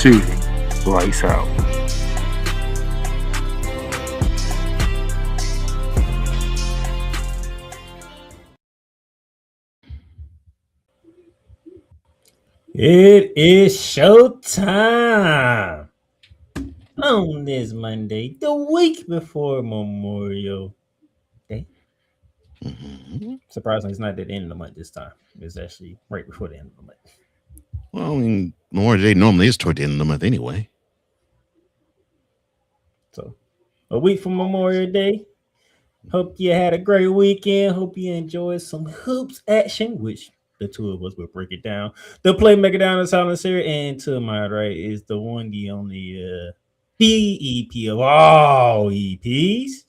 to Lights Out. It is showtime on this Monday, the week before Memorial Day. Surprisingly, it's not at the end of the month this time. It's actually right before the end of the month. Well, I mean, Memorial Day normally is toward the end of the month anyway. So, a week from Memorial Day. Hope you had a great weekend. Hope you enjoyed some hoops action, which the two of us will break it down. The Playmaker down in silence here, and to my right is the one, the only PEP of all EPs,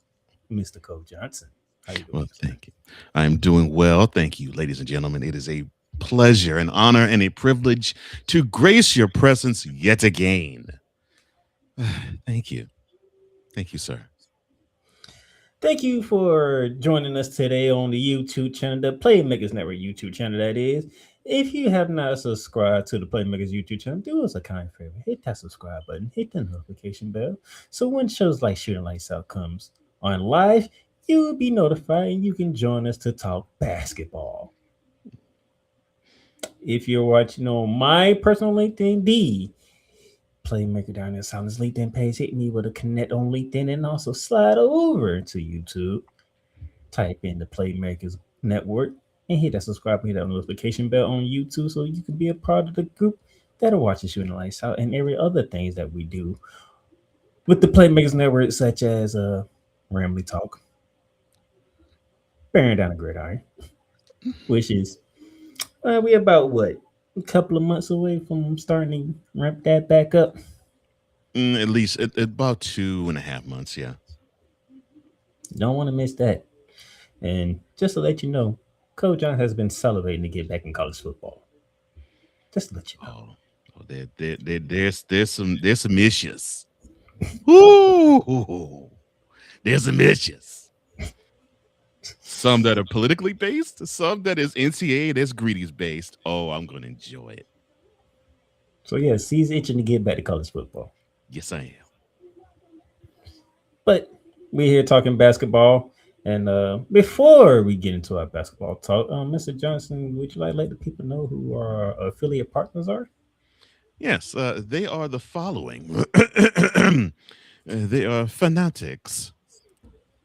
Mr. Cole Johnson. How you doing? Well, thank you. I'm doing well. Thank you, ladies and gentlemen. It is a pleasure, an honor, and a privilege to grace your presence yet again. Thank you. Thank you, sir. Thank you for joining us today on the YouTube channel, the Playmakers Network YouTube channel, that is. If you have not subscribed to the Playmakers YouTube channel, do us a kind favor. Hit that subscribe button, hit the notification bell. So when shows like Shooting Lights Out comes on live, you will be notified and you can join us to talk basketball. If you're watching on my personal LinkedIn, the Playmaker down there, Silence LinkedIn page, hit me with a connect on LinkedIn and also slide over to YouTube. Type in the Playmakers Network and hit that subscribe and hit that notification bell on YouTube so you can be a part of the group that'll watch the Shooting Lights Out and every other things that we do with the Playmakers Network, such as Ramley Talk, Bearing Down the Gridiron, which is we about what, a couple of months away from starting to ramp that back up. At least about 2.5 months, yeah. Don't want to miss that. And just to let you know, Coach John has been salivating to get back in college football. Just to let you know. There's some issues. Ooh, there's some issues. Some that are politically based, some that is NCAA, that's Greedy's based. Oh, I'm gonna enjoy it. So yes, he's itching to get back to college football. Yes, I am. But we're here talking basketball. And before we get into our basketball talk, Mr. Johnson, would you like to let the people know who our affiliate partners are? Yes, they are the following. They are Fanatics.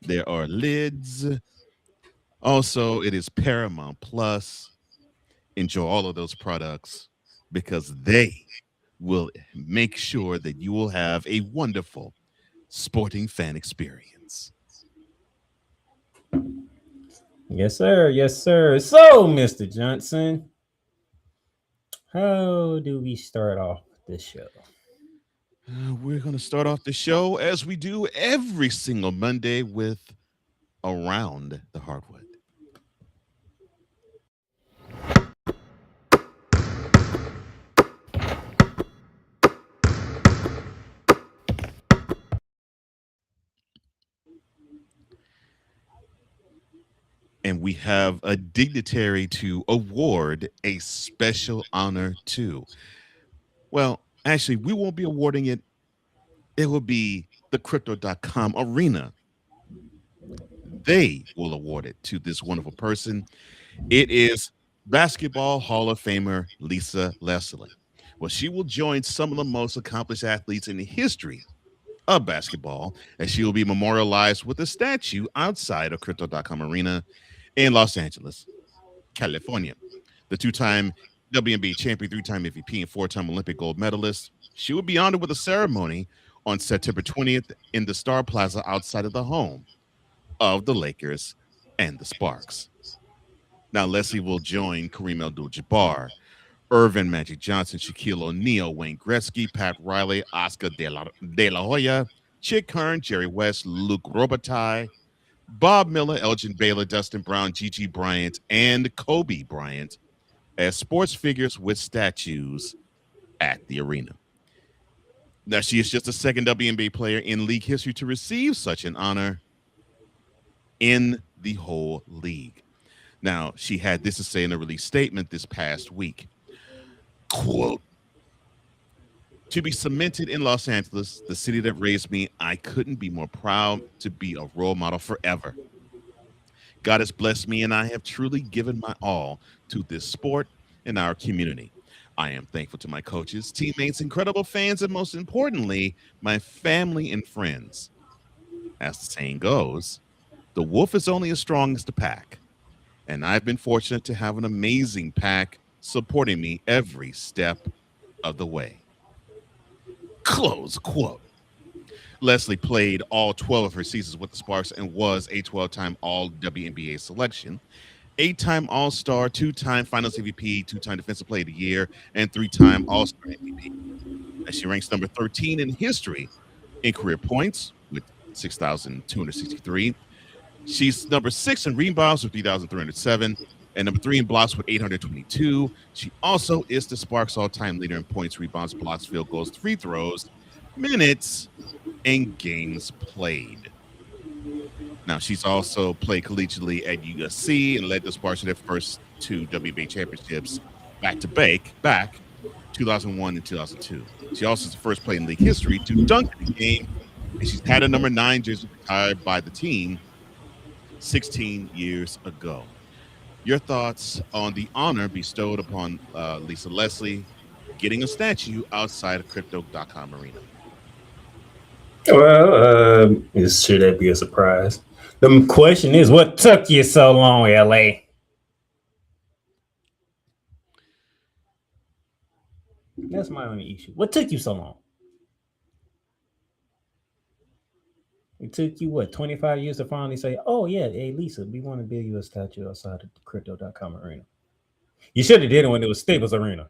There are Lids. Also, it is Paramount Plus. Enjoy all of those products because they will make sure that you will have a wonderful sporting fan experience. Yes, sir. Yes, sir. So, Mr. Johnson, how do we start off this show? We're going to start off the show as we do every single Monday with Around the Hardwood. And we have a dignitary to award a special honor to. Well, actually, we won't be awarding it. It will be the crypto.com arena. They will award it to this wonderful person. It is Basketball Hall of Famer Lisa Leslie. Well, she will join some of the most accomplished athletes in the history of basketball, as she will be memorialized with a statue outside of crypto.com arena in Los Angeles, California. The two-time WNBA champion, three-time MVP, and four-time Olympic gold medalist. She will be honored with a ceremony on September 20th in the Star Plaza outside of the home of the Lakers and the Sparks. Now, Leslie will join Kareem Abdul-Jabbar, Irvin Magic Johnson, Shaquille O'Neal, Wayne Gretzky, Pat Riley, Oscar De La Hoya, Chick Hearn, Jerry West, Luke Robitaille, Bob Miller, Elgin Baylor, Dustin Brown, Gigi Bryant, and Kobe Bryant as sports figures with statues at the arena. Now, she is just the second WNBA player in league history to receive such an honor in the whole league. Now, she had this to say in a release statement this past week. Quote, To be cemented in Los Angeles, the city that raised me, I couldn't be more proud to be a role model forever. God has blessed me, and I have truly given my all to this sport and our community. I am thankful to my coaches, teammates, incredible fans, and most importantly, my family and friends. As the saying goes, the wolf is only as strong as the pack. And I've been fortunate to have an amazing pack supporting me every step of the way. Close quote. Leslie played all 12 of her seasons with the Sparks and was a 12-time All WNBA selection, 8-time All Star, 2-time Finals MVP, 2-time Defensive Player of the Year, and 3-time All Star MVP. And she ranks number 13 in history in career points with 6,263. She's number 6 in rebounds with 3,307 and number 3 in blocks with 822. She also is the Sparks all-time leader in points, rebounds, blocks, field goals, free throws, minutes, and games played. Now, she's also played collegiately at USC and led the Sparks to their first 2 WNBA championships back 2001 and 2002. She also is the first player in league history to dunk in the game, and she's had a number 9 jersey retired by the team 16 years ago. Your thoughts on the honor bestowed upon Lisa Leslie getting a statue outside of Crypto.com Arena? Well, should that be a surprise? The question is, what took you so long, LA? That's my only issue. What took you so long? It took you, what, 25 years to finally say, oh, yeah, hey, Lisa, we want to build you a statue outside of the Crypto.com Arena. You should have did it when it was Staples Arena.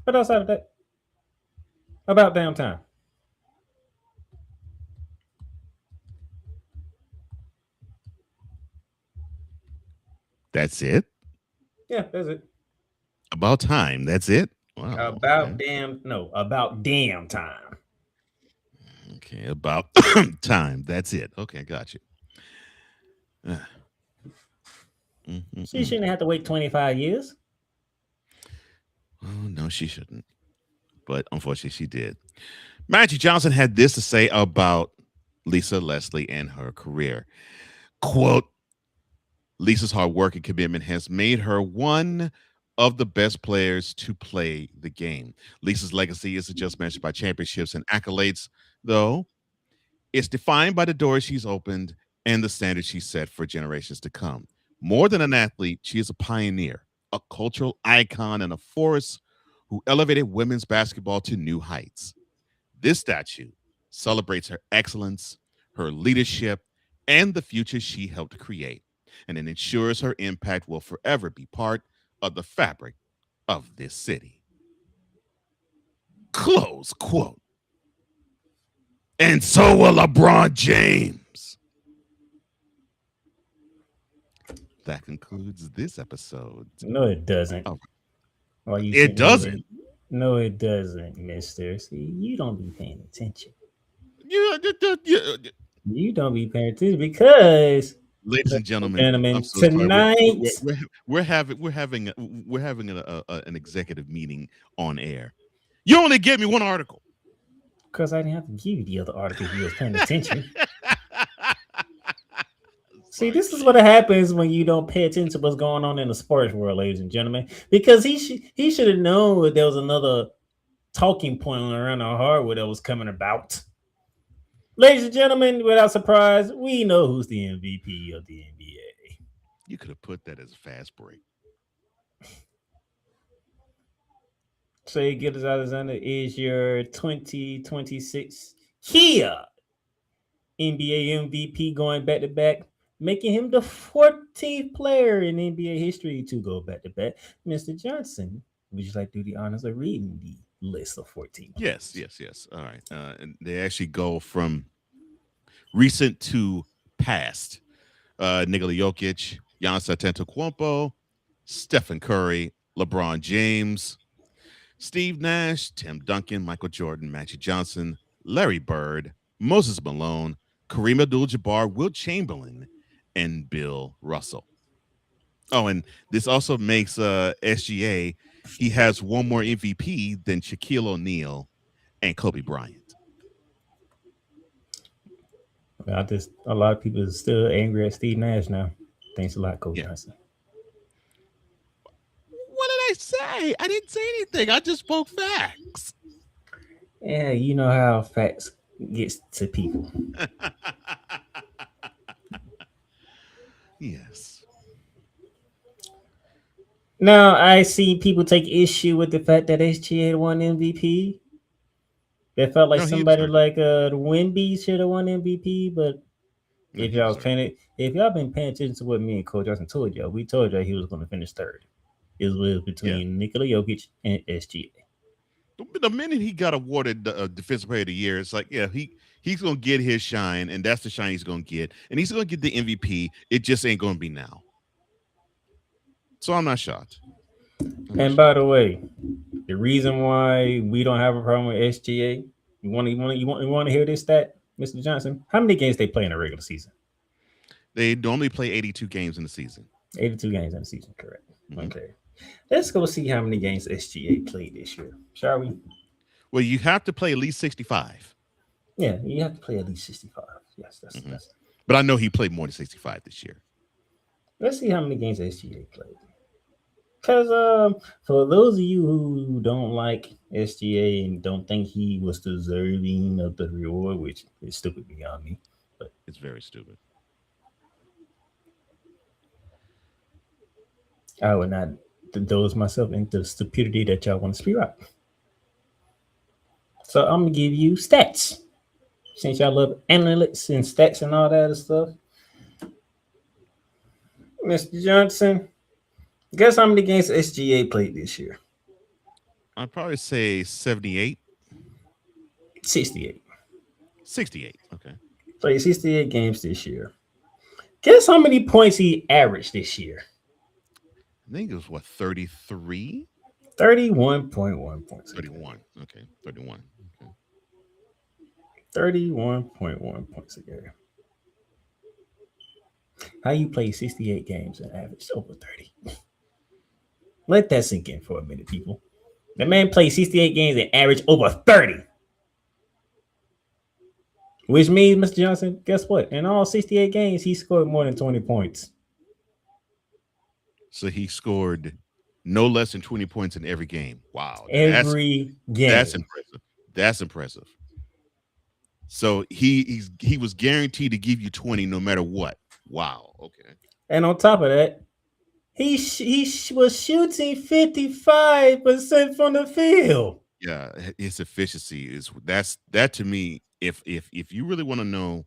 But outside of that, about damn time. That's it? Yeah, that's it. About time. That's it? Wow. About damn time. Okay, about time. That's it. Okay, got you. She shouldn't have to wait 25 years. Oh, no, she shouldn't. But unfortunately, she did. Magic Johnson had this to say about Lisa Leslie and her career. Quote, Lisa's hard work and commitment has made her one of the best players to play the game. Lisa's legacy isn't just measured by championships and accolades, though. It's defined by the doors she's opened and the standards she set for generations to come. More than an athlete, she is a pioneer, a cultural icon, and a force who elevated women's basketball to new heights. This statue celebrates her excellence, her leadership, and the future she helped create. And it ensures her impact will forever be part of the fabric of this city. Close quote. And so will LeBron James. That concludes this episode. No, it doesn't. Oh. It doesn't. No, it doesn't, mister. See, you don't be paying attention. You don't be paying attention because, ladies and gentlemen, tonight we're having an executive meeting on air. You only gave me one article because I didn't have to give you the other article if you was paying attention. See, this is what happens when you don't pay attention to what's going on in the sports world, ladies and gentlemen. Because he should have known that there was another talking point around our hardware that was coming about. Ladies and gentlemen, without surprise, we know who's the MVP of the NBA. You could have put that as a fast break. Shai Gilgeous-Alexander is your 2026 here NBA MVP going back to back, making him the 14th player in NBA history to go back to back. Mr. Johnson, would you like to do the honors of reading the list of 14 players? Yes. All right. And they actually go from recent to past. Nikola Jokic, Giannis Antetokounmpo, Stephen Curry, LeBron James, Steve Nash, Tim Duncan, Michael Jordan, Magic Johnson, Larry Bird, Moses Malone, Kareem Abdul-Jabbar, Wilt Chamberlain, and Bill Russell. Oh, and this also makes SGA he has one more MVP than Shaquille O'Neal and Kobe Bryant. I just a lot of people are still angry at Steve Nash now. Thanks a lot, Coach Yeah. Johnson. What did I say? I didn't say anything. I just spoke facts. Yeah, you know how facts gets to people. Yes. Now I see people take issue with the fact that SGA won MVP. They felt like No, he somebody deserved it. like Wemby should have won MVP, but No, he deserved it. if y'all been paying attention to what me and Coach Johnson told y'all, we told y'all he was going to finish third. It was Yeah. between Nikola Jokic and SGA. The minute he got awarded the Defensive Player of the Year, it's like, yeah, he's gonna get his shine, and that's the shine he's gonna get, and he's gonna get the MVP. It just ain't gonna be now. So I'm not shocked. And by the way, the reason why we don't have a problem with SGA, you want to hear this stat, Mr. Johnson? How many games they play in a regular season? They normally play 82 games in the season. 82 games in the season, correct? Mhm. Okay. Let's go see how many games SGA played this year, shall we? Well, you have to play at least 65. Yeah, you have to play at least 65. Yes, Mhm. that's. But I know he played more than 65 this year. Let's see how many games SGA played. Because for those of you who don't like SGA and don't think he was deserving of the reward, which is stupid beyond me, but It's very stupid. I would not indulge myself into the stupidity that y'all want to spew out. So I'm gonna give you stats. Since y'all love analytics and stats and all that other stuff, Mr. Johnson, guess how many games SGA played this year? I'd probably say 78, 68. 68. Okay. Played 68 games this year. Guess how many points he averaged this year? I think it was what, 33? 31.1 points. 31. Okay. 31. Okay. 31.1 points a game. How you play 68 games and average over 30? Let that sink in for a minute, people. The man played 68 games and averaged over 30. Which means, Mr. Johnson, guess what? In all 68 games, he scored more than 20 points. So he scored no less than 20 points in every game. Wow. Every game. That's impressive. That's impressive. So he was guaranteed to give you 20 no matter what. Wow. Okay. And on top of that, he was shooting 55% from the field. Yeah, his efficiency is that to me. If you really want to know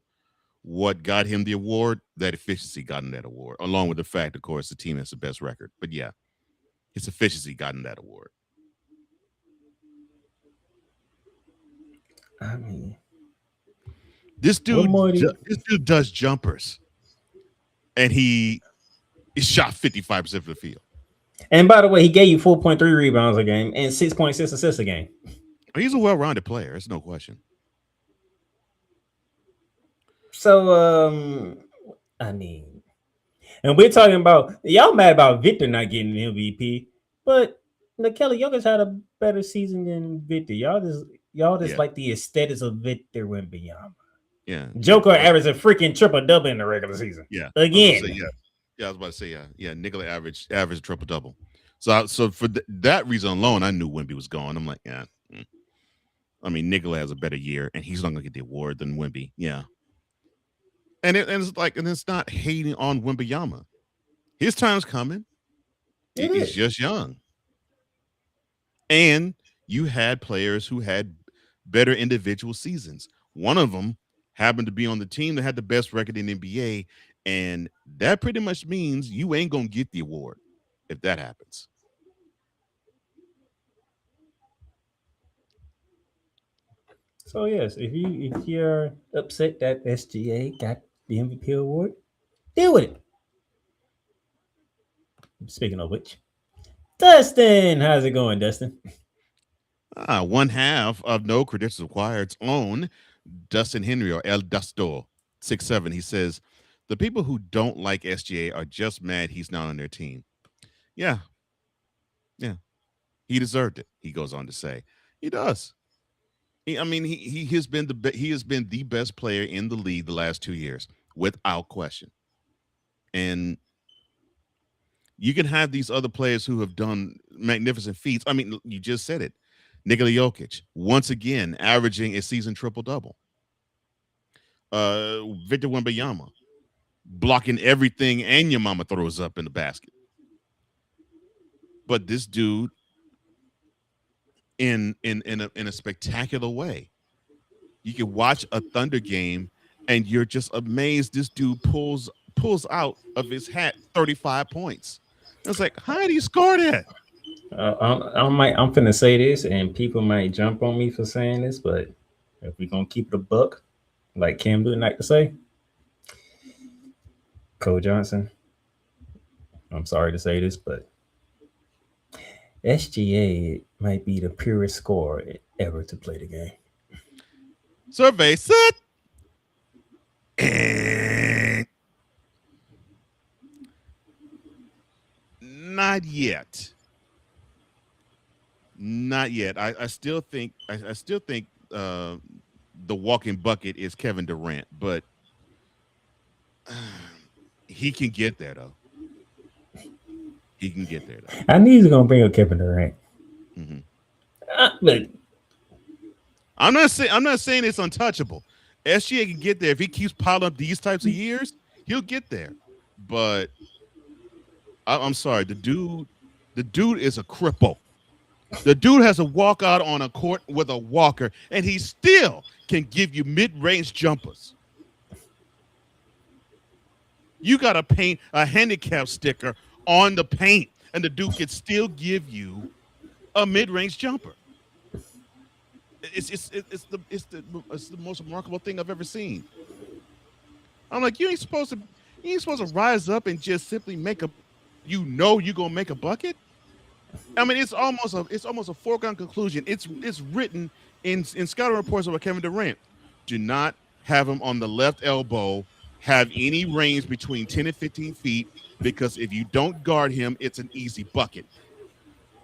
what got him the award, that efficiency got him that award, along with the fact, of course, the team has the best record. But yeah, his efficiency got him that award. I mean, This what more dude, do you- this dude does jumpers, and he shot 55% of the field. And by the way, he gave you 4.3 rebounds a game and 6.6 assists a game. He's a well-rounded player. There's no question. So, I mean, and we're talking about y'all mad about Victor not getting the MVP, but Nikola Jokic had a better season than Victor. Y'all just Yeah. like the aesthetics of Victor went beyond. Yeah. Joker averaged a freaking triple double in the regular season. Yeah. Again. I was about to say, yeah. Nikola averaged triple double. So for that reason alone, I knew Wemby was gone. I'm like, yeah. I mean, Nikola has a better year, and he's not gonna get the award than Wemby. Yeah. And it's not hating on Wembyama. His time's coming. He's just young. And you had players who had better individual seasons. One of them happened to be on the team that had the best record in the NBA, and that pretty much means you ain't gonna get the award if that happens. So yes, if you're upset that SGA got the MVP award, deal with it. Speaking of which, Dustin, how's it going, Dustin? One half of No Credentials Required's own Dustin Henry, or El Dusto 6'7". He says the people who don't like SGA are just mad he's not on their team. Yeah. He deserved it. He goes on to say, he does. He has been he has been the best player in the league the last 2 years, without question. And you can have these other players who have done magnificent feats. I mean, you just said it. Nikola Jokic, once again, averaging a season triple-double. Victor Wembanyama, blocking everything and your mama throws up in the basket. But this dude, in a spectacular way, you can watch a Thunder game and you're just amazed. This dude pulls out of his hat 35 points. It's like, how did he score that? I'm finna say this, and people might jump on me for saying this, but if we're gonna keep it a buck, like Cam Newton like to say, Cole Johnson. I'm sorry to say this, but SGA might be the purest scorer ever to play the game. Survey set. Not yet. Not yet. I still think the walking bucket is Kevin Durant, but he can get there though. He can get there though. I knew he was gonna bring up Kevin Durant. Mm-hmm. But I'm not saying it's untouchable. SGA can get there if he keeps piling up these types of years. He'll get there, but I'm sorry. The dude is a cripple. The dude has to walk out on a court with a walker, and he still can give you mid-range jumpers. You got to paint a handicap sticker on the paint, and the dude can still give you a mid-range jumper. It's the most remarkable thing I've ever seen. I'm like, you ain't supposed to rise up and just simply make a, you're gonna make a bucket. I mean, it's almost a foregone conclusion. It's written in scouting reports about Kevin Durant. Do not have him on the left elbow, have any range between 10 and 15 feet, because if you don't guard him, it's an easy bucket.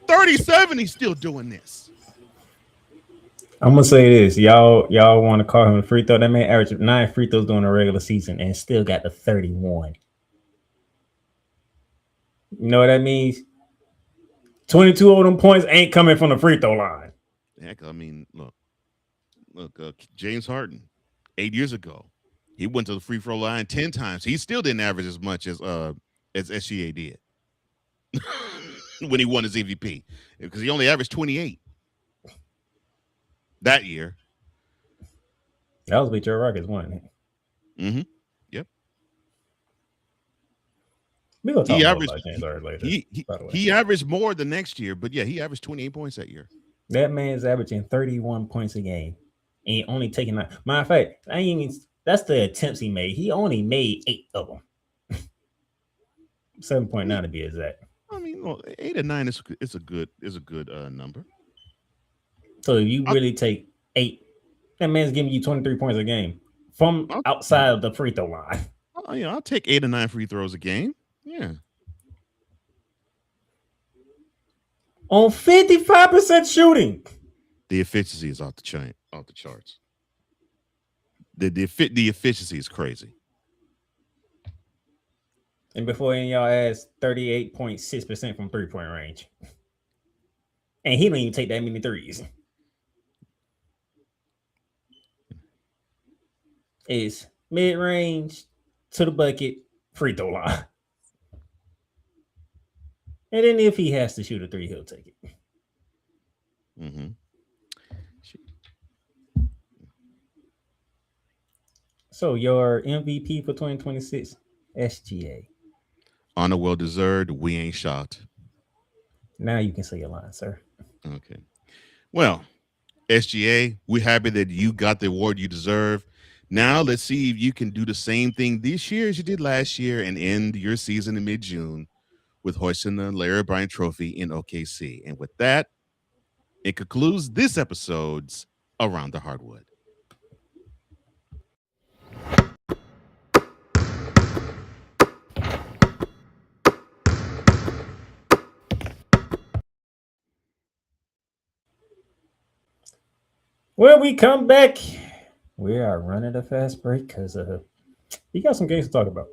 37, he's still doing this. I'm gonna say this, y'all want to call him a free throw? That man averaged 9 free throws during the regular season and still got the 31. You know what that means? 22 of them points ain't coming from the free throw line. Heck, I mean, look, James Harden, 8 years ago, he went to the free throw line 10 times. He still didn't average as much as SGA did when he won his MVP, because he only averaged 28 that year. That was with Joe Rockets won. Mm-hmm. Yep. We're gonna talk about James Harden later. He averaged more the next year, but yeah, he averaged 28 points that year. That man's averaging 31 points a game. And he only taking 9. Matter of fact, that's the attempts he made. He only made 8 of them. 7.9 to be exact. I mean, 8 and 9 is a good number. So if you really take 8, that man's giving you 23 points a game from outside of the free throw line. I'll take 8 or 9 free throws a game. Yeah. On 55% shooting. The efficiency is off the charts. The efficiency is crazy. And before any of y'all ask, 38.6% from 3-point range. And he don't even take that many threes. It's mid-range to the bucket, free throw line. And then if he has to shoot a 3, he'll take it. Mm-hmm. So your MVP for 2026, SGA. Honor well deserved. We ain't shocked. Now you can say your line, sir. Okay. Well, SGA, we're happy that you got the award you deserve. Now let's see if you can do the same thing this year as you did last year and end your season in mid-June with hoisting the Larry O'Brien Trophy in OKC. And with that, it concludes this episode's Around the Hardwood. When we come back, we are running a fast break because we got some games to talk about.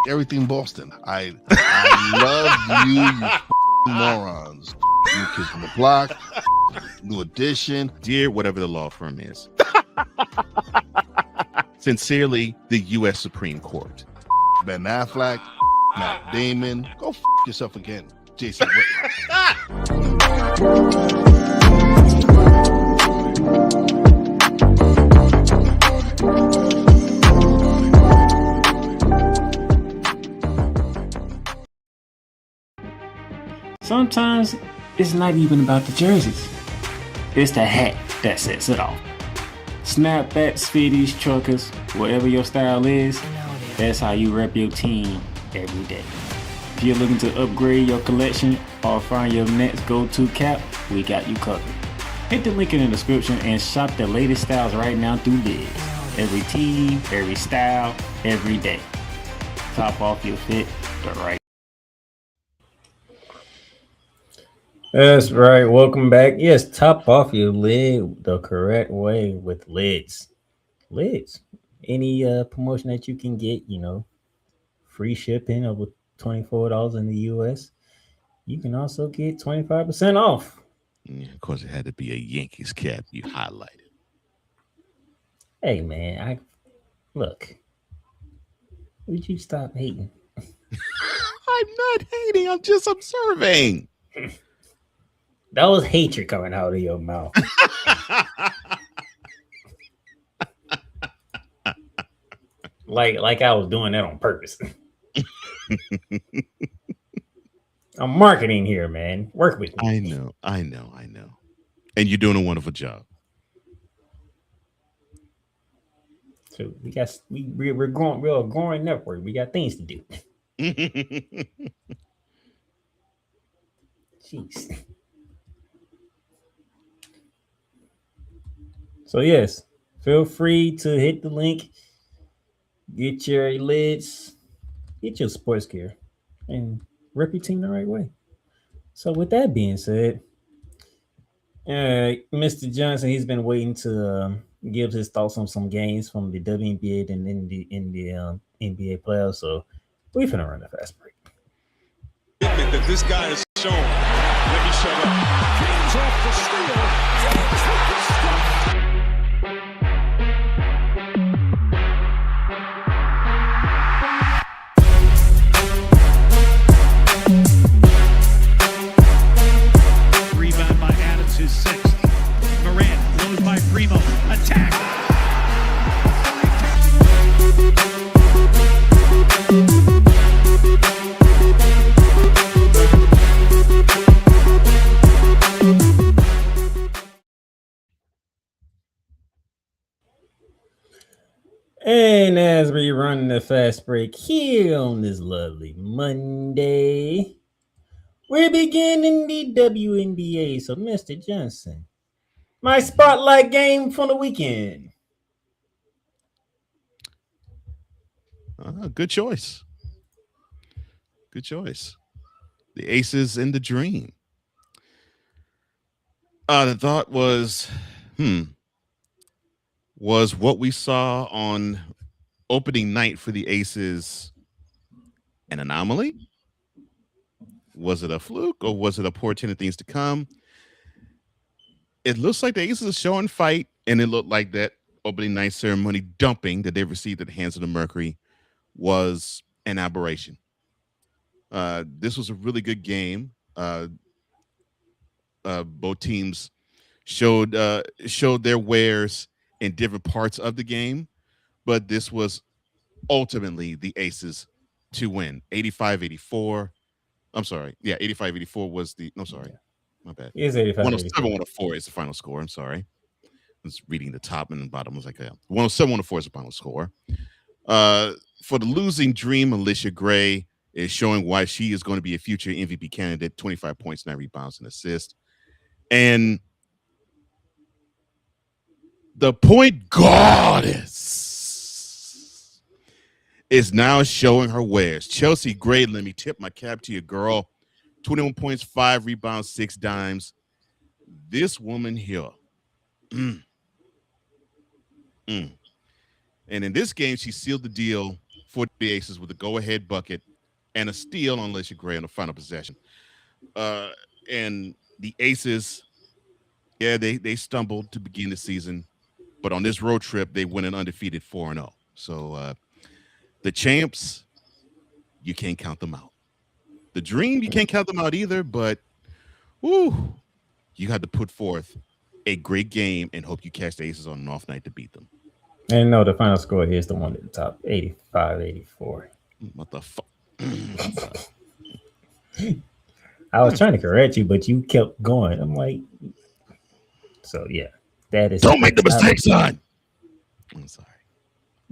Everything Boston. I love you morons. New Kids on the Block, New Edition. Dear whatever the law firm is. Sincerely, the U.S. Supreme Court. Ben Affleck, Matt Damon. Go yourself again, Jason Whitlock. Sometimes it's not even about the jerseys. It's the hat that sets it off. Snapbacks, fitties, truckers, whatever your style is, that's how you rep your team every day. If you're looking to upgrade your collection or find your next go-to cap, we got you covered. Hit the link in the description and shop the latest styles right now through Lids. Every team, every style, every day. Top off your fit the right. That's right. Welcome back. Yes, top off your lid the correct way with Lids. Lids. Any promotion that you can get, free shipping over $24 in the US. You can also get 25% off. Yeah, of course, it had to be a Yankees cap you highlighted. Hey man, look. Would you stop hating? I'm not hating. I'm just observing. That was hatred coming out of your mouth. like I was doing that on purpose. I'm marketing here, man. Work with me. I know. And you're doing a wonderful job. So we're a growing network. We got things to do. Jeez. So yes, feel free to hit the link, get your Lids, get your sports gear, and rep your team the right way. So with that being said, Mr. Johnson, he's been waiting to give his thoughts on some games from the WNBA and in the NBA playoffs. So we're finna run a fast break. That this guy has shown. Let me shut up. James off the steal. James with the stop. Rebound by Adams, his sixth. Morant blows by Primo. Attack. And as we run the fast break here on this lovely Monday, we're beginning the WNBA. So, Mr. Johnson, my spotlight game for the weekend. Good choice. Good choice. The Aces and the Dream. The thought was what we saw on opening night for the Aces an anomaly? Was it a fluke or was it a portent of things to come? It looks like the Aces are showing fight, and it looked like that opening night ceremony dumping that they received at the hands of the Mercury was an aberration. This was a really good game. Both teams showed their wares in different parts of the game, but this was ultimately the Aces to win. 85-84. I'm sorry. Yeah, 85-84 was the my bad. It is 85. 107-104 is the final score. I'm sorry. I was reading the top and the bottom. I was like, 107-104 is the final score. For the losing Dream, Alicia Gray is showing why she is going to be a future MVP candidate. 25 points, 9 rebounds, and assists. And the point goddess is now showing her wares. Chelsea Gray, let me tip my cap to your girl. 21 points, 5 rebounds, 6 dimes. This woman here. And in this game, she sealed the deal for the Aces with a go-ahead bucket and a steal on Alicia Gray on the final possession. And the Aces, yeah, they stumbled to begin the season, but on this road trip, they went an undefeated 4-0. So the champs, you can't count them out. The Dream, you can't count them out either, but woo, you had to put forth a great game and hope you catch the Aces on an off night to beat them. And no, the final score here is the one at the top, 85-84. What the fuck? I was trying to correct you, but you kept going. I'm like, so yeah, that is. Don't make the mistake, son. I'm sorry.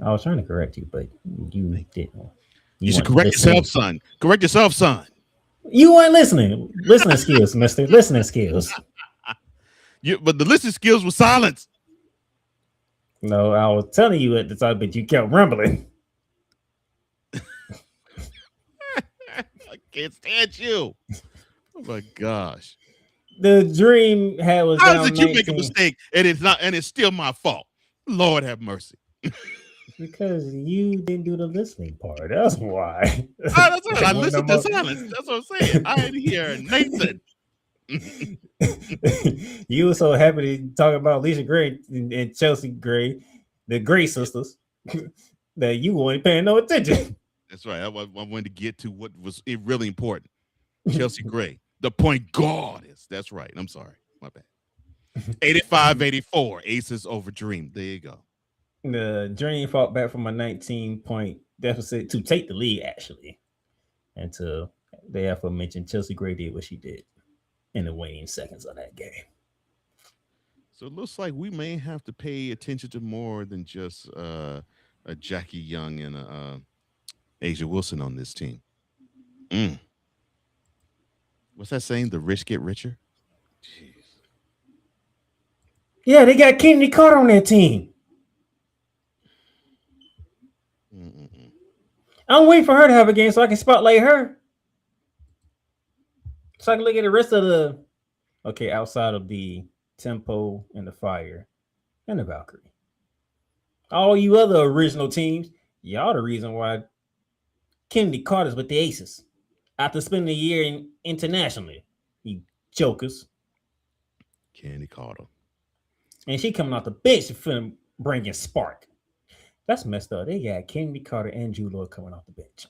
I was trying to correct you, but you didn't. You should correct yourself, son. Correct yourself, son. You weren't listening. Listening skills, mister. Listening skills. But the listening skills were silence. No, I was telling you at the time, but you kept rumbling. I can't stand you. Oh my gosh. The Dream was How down is it you 19. make a mistake and it's not, and it's still my fault? Lord have mercy. Because you didn't do the listening part. That's why. That's right. I listened to silence. That's what I'm saying. I didn't hear Nathan. You were so happy to talk about Alicia Gray and Chelsea Gray, the Gray sisters, that you weren't paying no attention. That's right. I wanted to get to what was really important. Chelsea Gray, the point guard is. That's right. I'm sorry. My bad. 85-84. Aces over Dream. There you go. The Dream fought back from a 19-point deficit to take the lead, actually. Until the aforementioned Chelsea Gray did what she did in the waning seconds of that game. So it looks like we may have to pay attention to more than just a Jackie Young and a Asia Wilson on this team. What's that saying? The rich get richer? Jeez. Yeah, they got Kennedy Carter on their team. I'm waiting for her to have a game so I can spotlight her. So I can look at the rest of the outside of the Tempo and the Fire and the Valkyrie. All you other original teams, y'all the reason why Kennedy Carter's with the Aces after spending a year internationally. You jokers. Kennedy Carter. And she coming off the bench for bringing spark. That's messed up. They got Kennedy Carter and Drew Lloyd coming off the bench.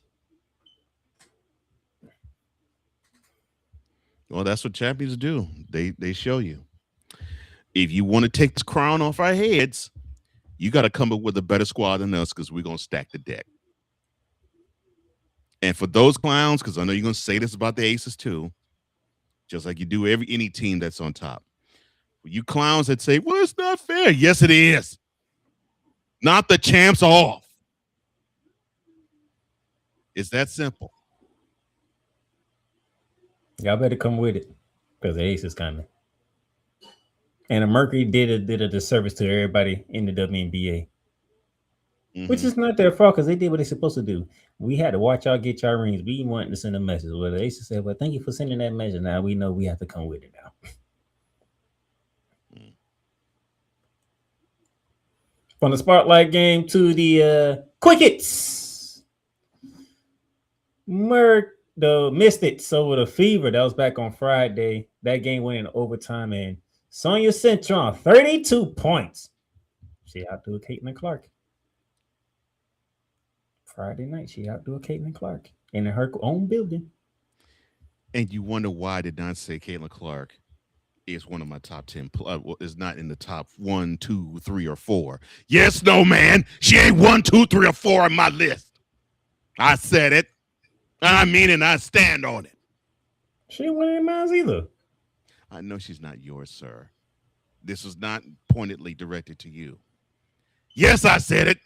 Well, that's what champions do. They show you. If you want to take this crown off our heads, you got to come up with a better squad than us because we're going to stack the deck. And for those clowns, because I know you're going to say this about the Aces too, just like you do any team that's on top. For you clowns that say, well, it's not fair. Yes, it is. Not the champs off. It's that simple. Y'all better come with it because the Ace is coming. And the Mercury did a disservice to everybody in the WNBA, which is not their fault because they did what they're supposed to do. We had to watch y'all get y'all rings. We wanted to send a message. Well, the Ace said, well, thank you for sending that message. Now we know we have to come with it now. From the Spotlight game to the Quick Hits. The Mystics over the Fever. That was back on Friday. That game went in overtime, and Sonia Cintron, 32 points. She outdid Caitlin Clark. Friday night, she outdid Caitlin Clark in her own building. And you wonder why I did not say Caitlin Clark is one of my top 10, is not in the top 1, 2, 3, or 4. Yes, no, man. She ain't 1, 2, 3, or 4 on my list. I said it. I mean it. I stand on it. She ain't one of mine either. I know she's not yours, sir. This was not pointedly directed to you. Yes, I said it.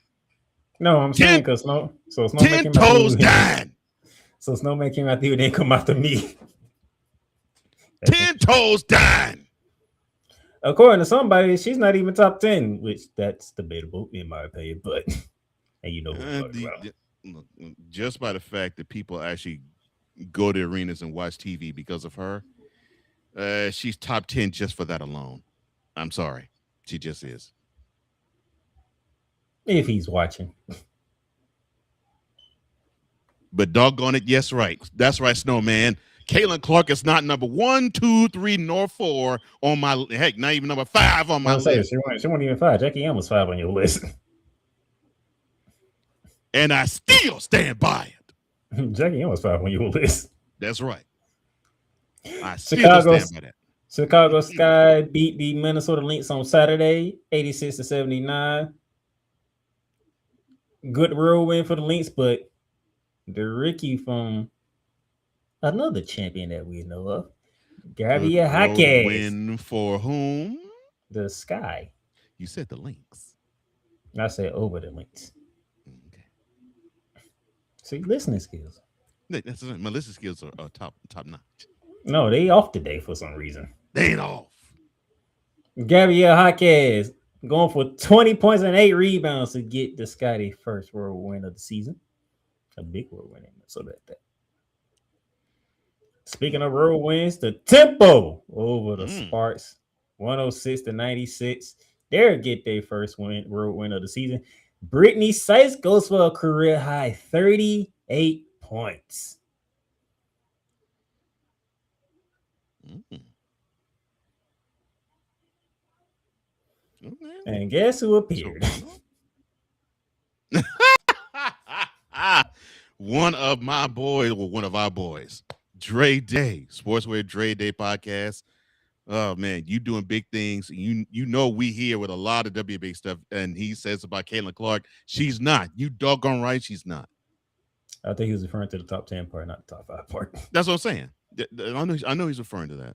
No, I'm saying because Snowman 10 toes down. So Snowman came after you and then come after me. 10 toes down. According to somebody, she's not even top 10, which that's debatable in my opinion. But and you know who Just by the fact that people actually go to arenas and watch TV because of her. She's top 10 just for that alone. I'm sorry. She just is. If he's watching. But doggone it, yes, right. That's right, Snowman. Caitlin Clark is not number 1, 2, 3, nor 4 on my, heck, not even number 5 on my list. She wasn't even 5. Jackie M was 5 on your list. And I still stand by it. Jackie M was 5 on your list. That's right. I still stand by that. Chicago Sky beat the Minnesota Lynx on Saturday, 86-79. Good road win for the Lynx, but the rookie from another champion that we know of, Gabrielle Jaquez. Win for whom? The Sky. You said the Lynx. I said over the Lynx. Okay. See, listening skills. That's my listening skills are top notch. No, they off today for some reason. They ain't off. Gabrielle Jaquez going for 20 points and 8 rebounds to get the Scotty first road win of the season. A big road win, so that. Speaking of road wins, the tempo over the Sparks, 106-96. They'll get their first road win of the season. Brittany Sykes goes for a career high 38 points. Okay. And guess who appeared? One of my boys, or one of our boys, Dre Day, Sportswear Dre Day podcast. Oh man, you doing big things. You know we here with a lot of WNBA stuff, and he says about Caitlin Clark, she's not. You doggone right, she's not. I think he was referring to the top 10 part, not the top 5 part. That's what I'm saying. I know he's referring to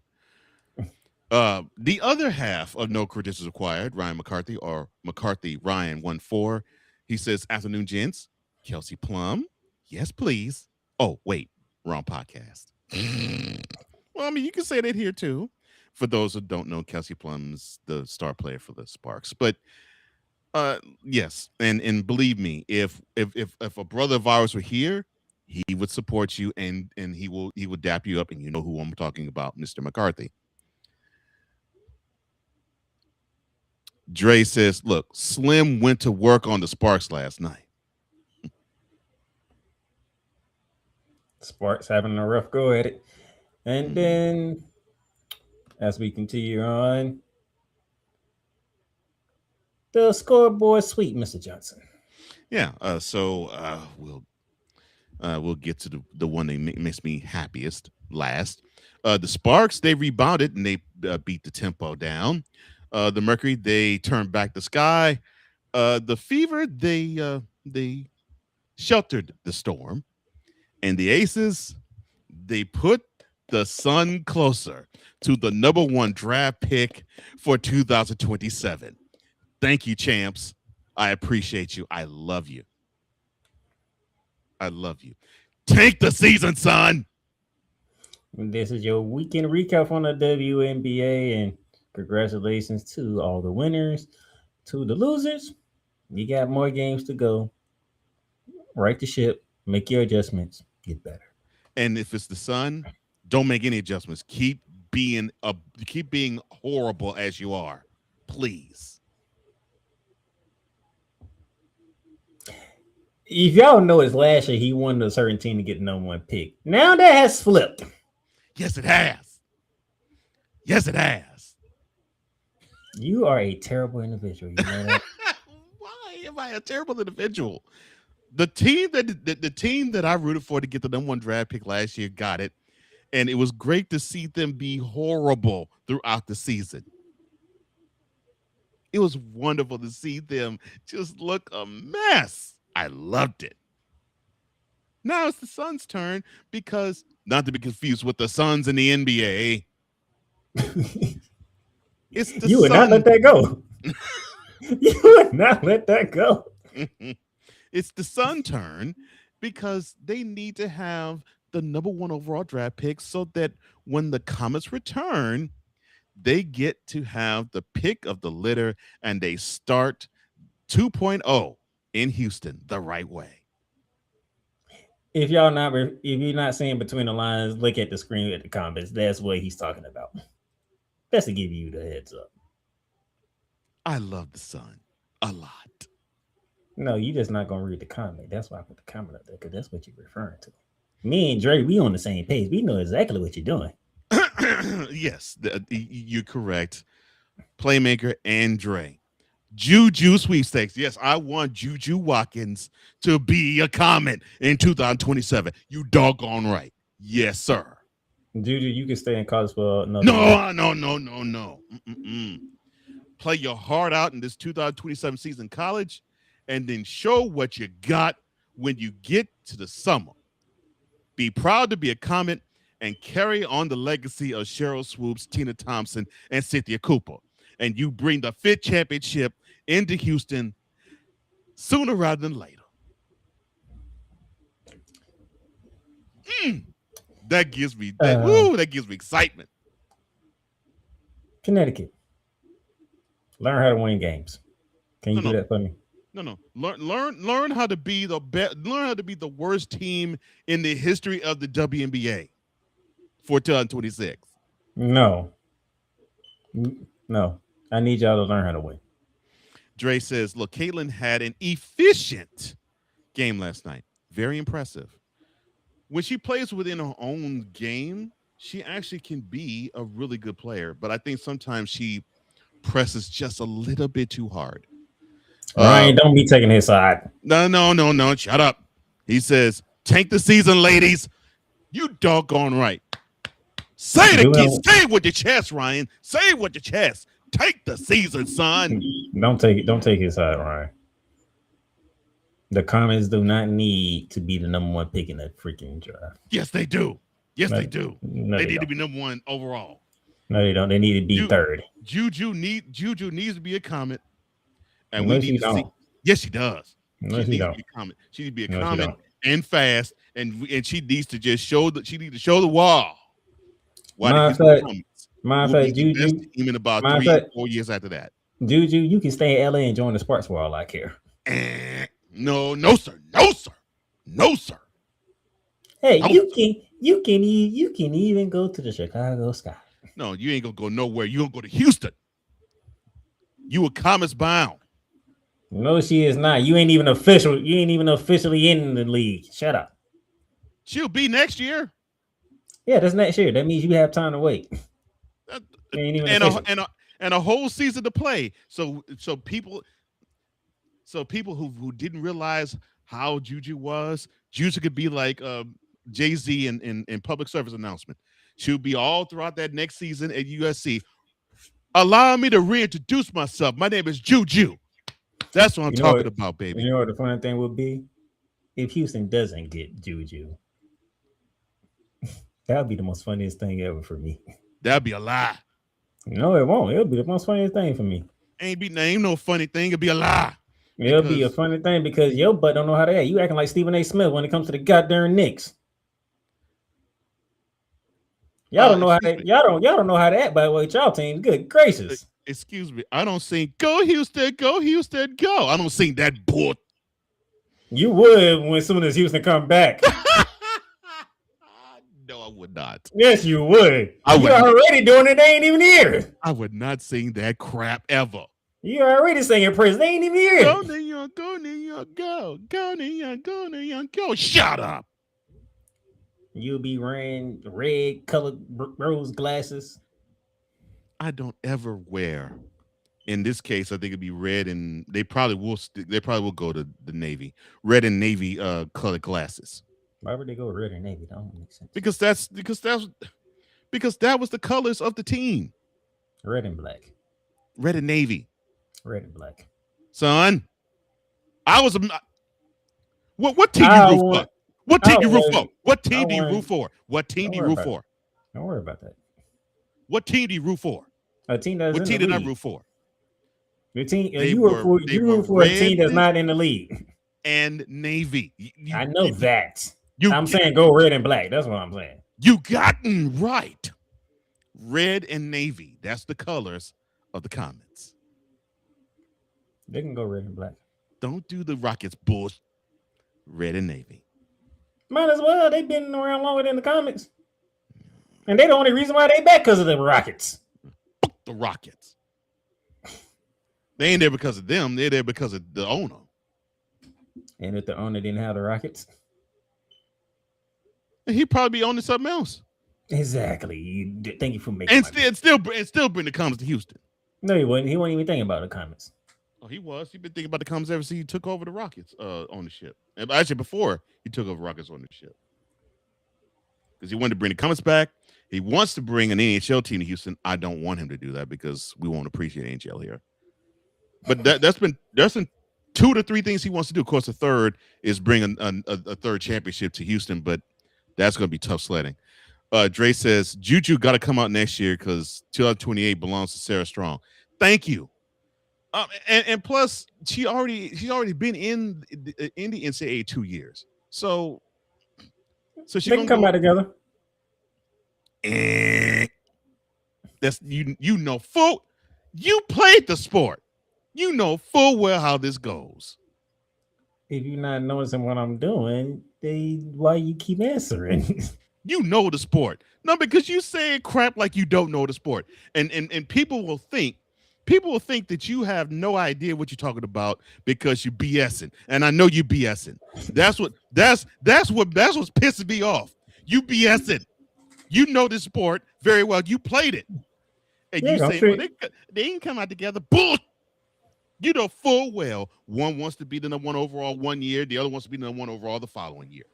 that. The other half of No Credentials Required, Ryan McCarthy, or McCarthy Ryan 14. He says, afternoon, gents. Kelsey Plum. Yes, please. Oh, wait. Wrong podcast. Well, I mean, you can say that here, too. For those who don't know, Kelsey Plum's the star player for the Sparks. But yes, and believe me, if a brother of ours were here, he would support you and he would dap you up, and you know who I'm talking about, Mr. McCarthy. Dre says, look, Slim went to work on the Sparks last night. Sparks having a rough go at it. And then, as we continue on, the scoreboard sweep, Mr. Johnson. Yeah, so we'll get to the one that makes me happiest last. The Sparks, they rebounded and they beat the tempo down. The Mercury, they turned back the Sky. The Fever, they sheltered the storm. And the Aces, they put the Sun closer to the number 1 draft pick for 2027. Thank you, champs. I appreciate you. I love you. I love you. Tank the season, son. This is your weekend recap on the WNBA, and congratulations to all the winners. To the losers, you got more games to go. Right the ship, make your adjustments, get better. And if it's the Sun, don't make any adjustments. Keep being horrible as you are, please. If y'all noticed last year, he wanted a certain team to get the number 1 pick. Now that has flipped. Yes, it has. Yes, it has. You are a terrible individual. You know that? Why am I a terrible individual? The team that I rooted for to get the number 1 draft pick last year got it, and it was great to see them be horrible throughout the season. It was wonderful to see them just look a mess. I loved it. Now it's the Suns' turn because, not to be confused with the Suns in the NBA. It's the You would not let that go. You would not let that go. It's the Sun turn because they need to have the number 1 overall draft pick so that when the Comets return, they get to have the pick of the litter and they start 2.0 in Houston the right way. if you're not seeing between the lines, look at the screen at the comments. That's what he's talking about. That's to give you the heads up. I love the sun a lot. No, you just not gonna read the comment. That's why I put the comment up there because that's what you're referring to. Me and Dre, we on the same page. We know exactly what you're doing. Yes, you're correct. Playmaker and Dre. Juju sweepstakes. Yes, I want Juju Watkins to be a comment in 2027. You doggone right. Yes, sir. Juju, you can stay in college for another No. year. Play your heart out in this 2027 season college, and then show what you got when you get to the summer. Be proud to be a comment and carry on the legacy of Cheryl Swoops, Tina Thompson, and Cynthia Cooper. And you bring the fifth championship into Houston sooner rather than later. That gives me that gives me excitement. Connecticut. Learn how to win games. Can you do that for me? No. Learn how to be the best. Learn how to be the worst team in the history of the WNBA for 2026. No. I need y'all to learn how to win. Dre says, look, Caitlin had an efficient game last night. Very impressive. When she plays within her own game, she actually can be a really good player. But I think sometimes she presses just a little bit too hard. Ryan, don't be taking his side. No. Shut up. He says, tank the season, ladies. You doggone right. Say it again. Say it with your chest, Ryan. Say it with your chest. Take the season, son. Don't take his side, Ryan. The Comets do not need to be the number one pick in that freaking draft. Yes, they do. They do. No, they need to be number one overall. No, they don't. They need to be third. Juju needs to be a Comet. And no, we need to see. Yes, she does. No, she don't. She needs to be a Comet and fast, and she needs to just show the wall. Matter of fact, Juju team in about 3 or 4 years after that. Juju, you can stay in LA and join the sports for all I care. No, sir. Hey, you can even go to the Chicago Sky. No, you ain't gonna go nowhere. You gonna go to Houston. You a Comets bound. No, she is not. You ain't even officially in the league. Shut up. She'll be next year. Yeah, that's next year. That means you have time to wait. And a whole season to play. So people who didn't realize how Juju was, Juju could be like Jay-Z in public service announcement. She'll be all throughout that next season at USC. Allow me to reintroduce myself. My name is Juju. That's what I'm talking about, baby. You know what the funny thing would be? If Houston doesn't get Juju. That would be the most funniest thing ever for me. That'd be a lie. No, it won't. It'll be the most funniest thing for me. Ain't no funny thing. It'll be a lie. It'll be a funny thing because your butt don't know how to act. You acting like Stephen A. Smith when it comes to the goddamn Knicks. Y'all don't know how to, y'all don't know how to act by the way y'all team. Good gracious. Excuse me. I don't sing go Houston, go. I don't sing that bull. You would when soon as Houston come back. No, I would not. Yes, you would. You're already doing it. They ain't even here. I would not sing that crap ever. You're already singing praise. They ain't even here. Go, New York, go, New York, go. Go, New York, go, New York, go. Shut up. You'll be wearing red colored rose glasses. I don't ever wear. In this case, I think it'd be red, and they probably will go to the navy. Red and navy colored glasses. Why would they go red and navy? That don't make sense. Because that was the colors of the team. Red and black. Red and navy. Red and black. Son, I was what team you root for? What team you root for? What team do you root for? What team do you root for? Don't worry about that. What team do you root for? A team that's what team did I root for? The team you root for a team that's not in the league. And navy. I know that. I'm saying go red and black. That's what I'm saying. You gotten right. Red and navy. That's the colors of the Comets. They can go red and black. Don't do the Rockets bullshit. Red and navy. Might as well. They've been around longer than the Comets. And they're the only reason why they back because of the Rockets. The Rockets. They ain't there because of them. They're there because of the owner. And if the owner didn't have the Rockets? He'd probably be owning something else. Exactly. Thank you for making and still bring the Comets to Houston. No, he wouldn't. He wasn't even thinking about the Comets. Oh, he was. He'd been thinking about the Comets ever since he took over the Rockets ownership. And actually, before he took over Rockets ownership. Because he wanted to bring the Comets back. He wants to bring an NHL team to Houston. I don't want him to do that because we won't appreciate NHL here. But that's been 2 to 3 things he wants to do. Of course, the third is bring a third championship to Houston, but that's going to be tough sledding. Dre says, Juju got to come out next year because 2028 belongs to Sarah Strong. Thank you. And plus, she's already been in the NCAA 2 years. So she can come out together. That's you know full. You played the sport. You know full well how this goes. If you're not noticing what I'm doing, why you keep answering? You know the sport. No, because you say crap like you don't know the sport. And people will think that you have no idea what you're talking about because you're BSing. And I know you BSing. That's what's pissing me off. You BSing. You know the sport very well. You played it. And you say, well, they didn't come out together. Bull. You know full well one wants to be the number 1 overall 1 year, the other wants to be the number 1 overall the following year.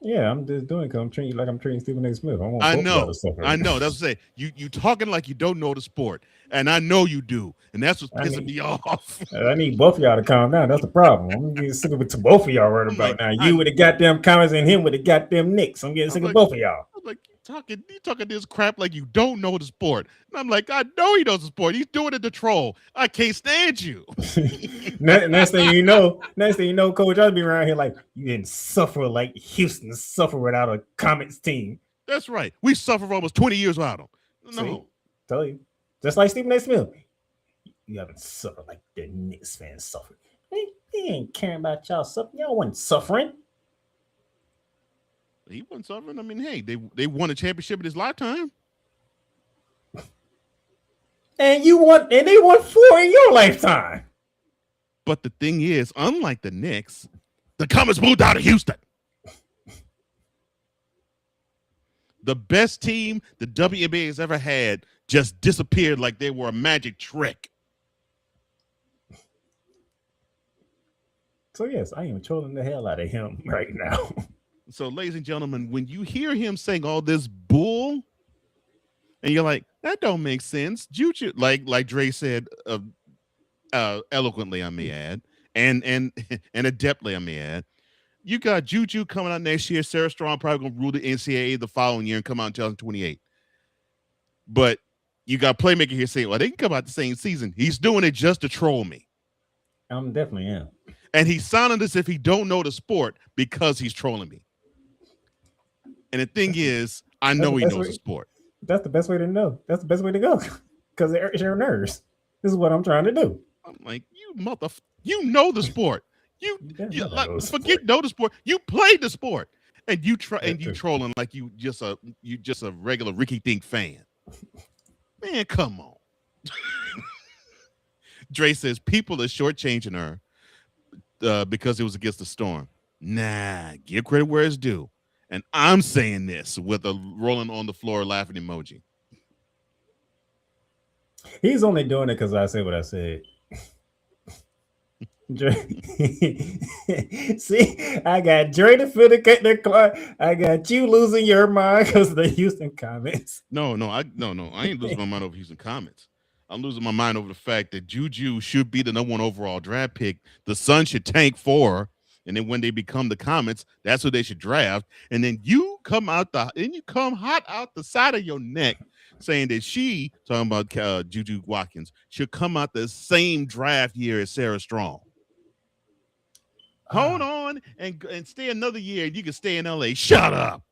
Yeah, I'm just doing it because I'm treating you like I'm treating Stephen A. Smith. I know. That's what I'm saying. You talking like you don't know the sport, and I know you do, and that's what's pissing me off. I need both of y'all to calm down. That's the problem. I'm getting sick of it to both of y'all right about now. You with the goddamn Comets and him with the goddamn Knicks. I'm getting sick of both of y'all. I'm like, you talking this crap like you don't know the sport. And I'm like, I know he knows the sport. He's doing it to troll. I can't stand you. next thing you know, Coach, I'll be around here like you didn't suffer like Houston suffer without a Comets team. That's right. We suffered for almost 20 years without him. No. See? Tell you. Just like Stephen A. Smith. You haven't suffered like the Knicks fans suffered. They ain't caring about y'all suffering. Y'all wasn't suffering. He wasn't suffering. I mean, hey, they won a championship in his lifetime. And they won 4 in your lifetime. But the thing is, unlike the Knicks, the Comets moved out of Houston. The best team the WNBA has ever had just disappeared like they were a magic trick. So yes, I am trolling the hell out of him right now. So, ladies and gentlemen, when you hear him saying all this bull, and you're like, that don't make sense. Juju, like Dre said, eloquently, I may add, and adeptly, I may add, you got Juju coming out next year. Sarah Strong probably gonna rule the NCAA the following year and come out in 2028. But you got Playmaker here saying, well, they can come out the same season. He's doing it just to troll me. I'm definitely am. And he's sounding as if he don't know the sport because he's trolling me. And the thing is, I know he knows the sport. That's the best way to know. That's the best way to go. Because they're share nerves. This is what I'm trying to do. I'm like, you know the sport. You forget know the sport. You played the sport. And you trolling like you just a regular Ricky Dink fan. Man, come on. Dre says people are shortchanging her because it was against the Storm. Nah, give credit where it's due. And I'm saying this with a rolling on the floor laughing emoji. He's only doing it because I said what I said. See, I got Dre to fill the clock. I got you losing your mind because of the Houston Comets. No, I ain't losing my mind over Houston Comets. I'm losing my mind over the fact that Juju should be the number 1 overall draft pick. The Suns should tank for her. And then when they become the Comets, that's who they should draft. And then you come hot out the side of your neck saying that she, talking about Juju Watkins, should come out the same draft year as Sarah Strong. Hold on and stay another year and you can stay in LA. Shut up.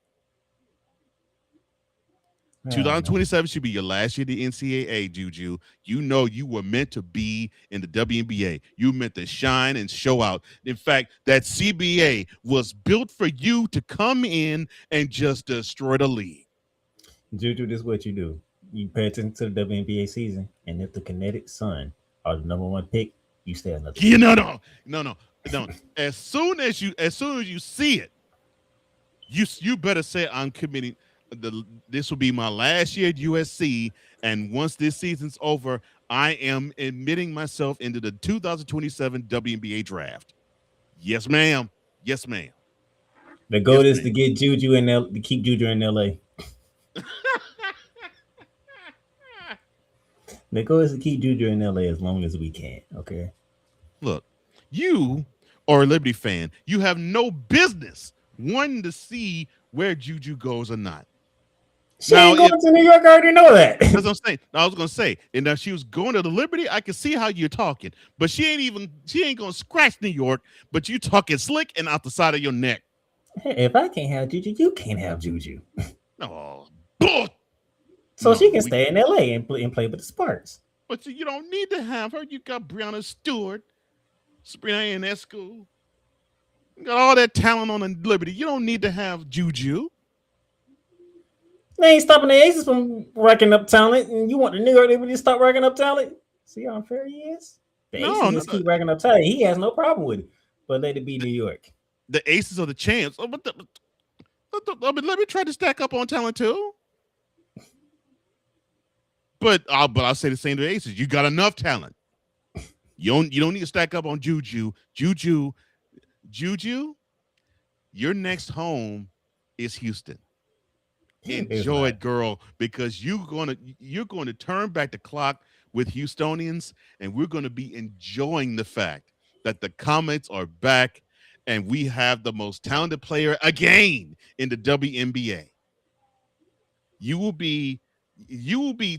2027 should be your last year at the NCAA, Juju. You know you were meant to be in the WNBA. You were meant to shine and show out. In fact, that CBA was built for you to come in and just destroy the league. Juju, this is what you do. You pay attention to the WNBA season, and if the Kinetic Sun are the number one pick, you stay another. No. As soon as you see it, you better say I'm committing. This will be my last year at USC, and once this season's over, I am admitting myself into the 2027 WNBA draft. Yes, ma'am. Yes, ma'am. The goal is to get Juju to keep Juju in LA. The goal is to keep Juju in LA as long as we can. Okay. Look, you are a Liberty fan. You have no business wanting to see where Juju goes or not. She ain't going to New York. I already know that. That's what I'm saying. I was gonna say, and if she was going to the Liberty, I can see how you're talking. But she ain't gonna scratch New York. But you talking slick and out the side of your neck. Hey, if I can't have Juju, you can't have Juju. Oh, bull. So she can stay in LA and play with the Sparks. But you don't need to have her. You got Brianna Stewart, Sabrina Ionescu. You got all that talent on the Liberty. You don't need to have Juju. They ain't stopping the Aces from racking up talent, and you want the New York Liberty to stop racking up talent? See how unfair he is? The Aces just keep racking up talent. He has no problem with it, but let it be New York. The Aces are the champs. Oh, let me try to stack up on talent too. But I'll say the same to the Aces. You got enough talent. You don't need to stack up on Juju. Juju, your next home is Houston. Enjoy it, girl, because you're going to turn back the clock with Houstonians, and we're going to be enjoying the fact that the Comets are back, and we have the most talented player again in the WNBA. You will be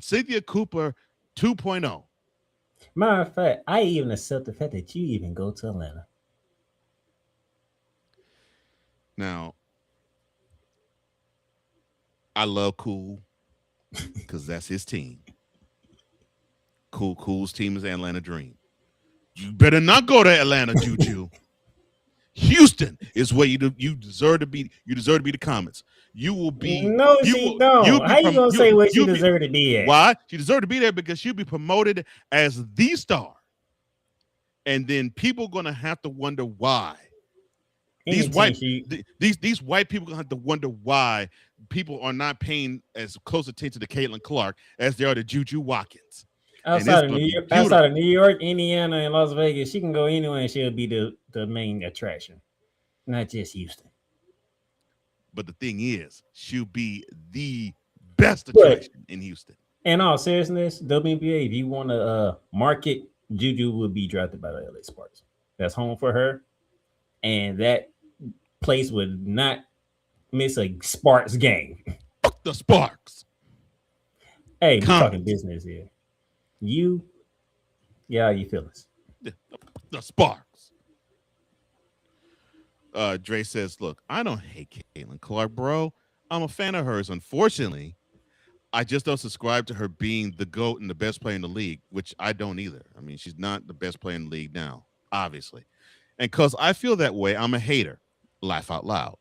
Cynthia Cooper 2.0. Matter of fact, I even accept the fact that you even go to Atlanta. Now, I love Cool because that's his team. Cool's team is Atlanta Dream. You better not go to Atlanta, Juju. Houston is where you deserve to be. You deserve to be the Comets. You will be. No, she don't. How you gonna say where she deserved to be at? Why? She deserved to be there because she'll be promoted as the star, and then people gonna have to wonder why. These white people gonna have to wonder why people are not paying as close attention to Caitlin Clark as they are to Juju Watkins. Outside of New York, Indiana, and Las Vegas, she can go anywhere and she'll be the main attraction, not just Houston. But the thing is, she'll be the best attraction in Houston. In all seriousness, WNBA, if you want to market, Juju will be drafted by the LA Sparks. That's home for her, and that place would not miss a Sparks game. Fuck the Sparks. Hey, we're talking business here. You feelings? The Sparks. Dre says, look, I don't hate Caitlin Clark, bro. I'm a fan of hers. Unfortunately, I just don't subscribe to her being the GOAT and the best player in the league, which I don't either. I mean, she's not the best player in the league now, obviously. And because I feel that way, I'm a hater. Laugh out loud.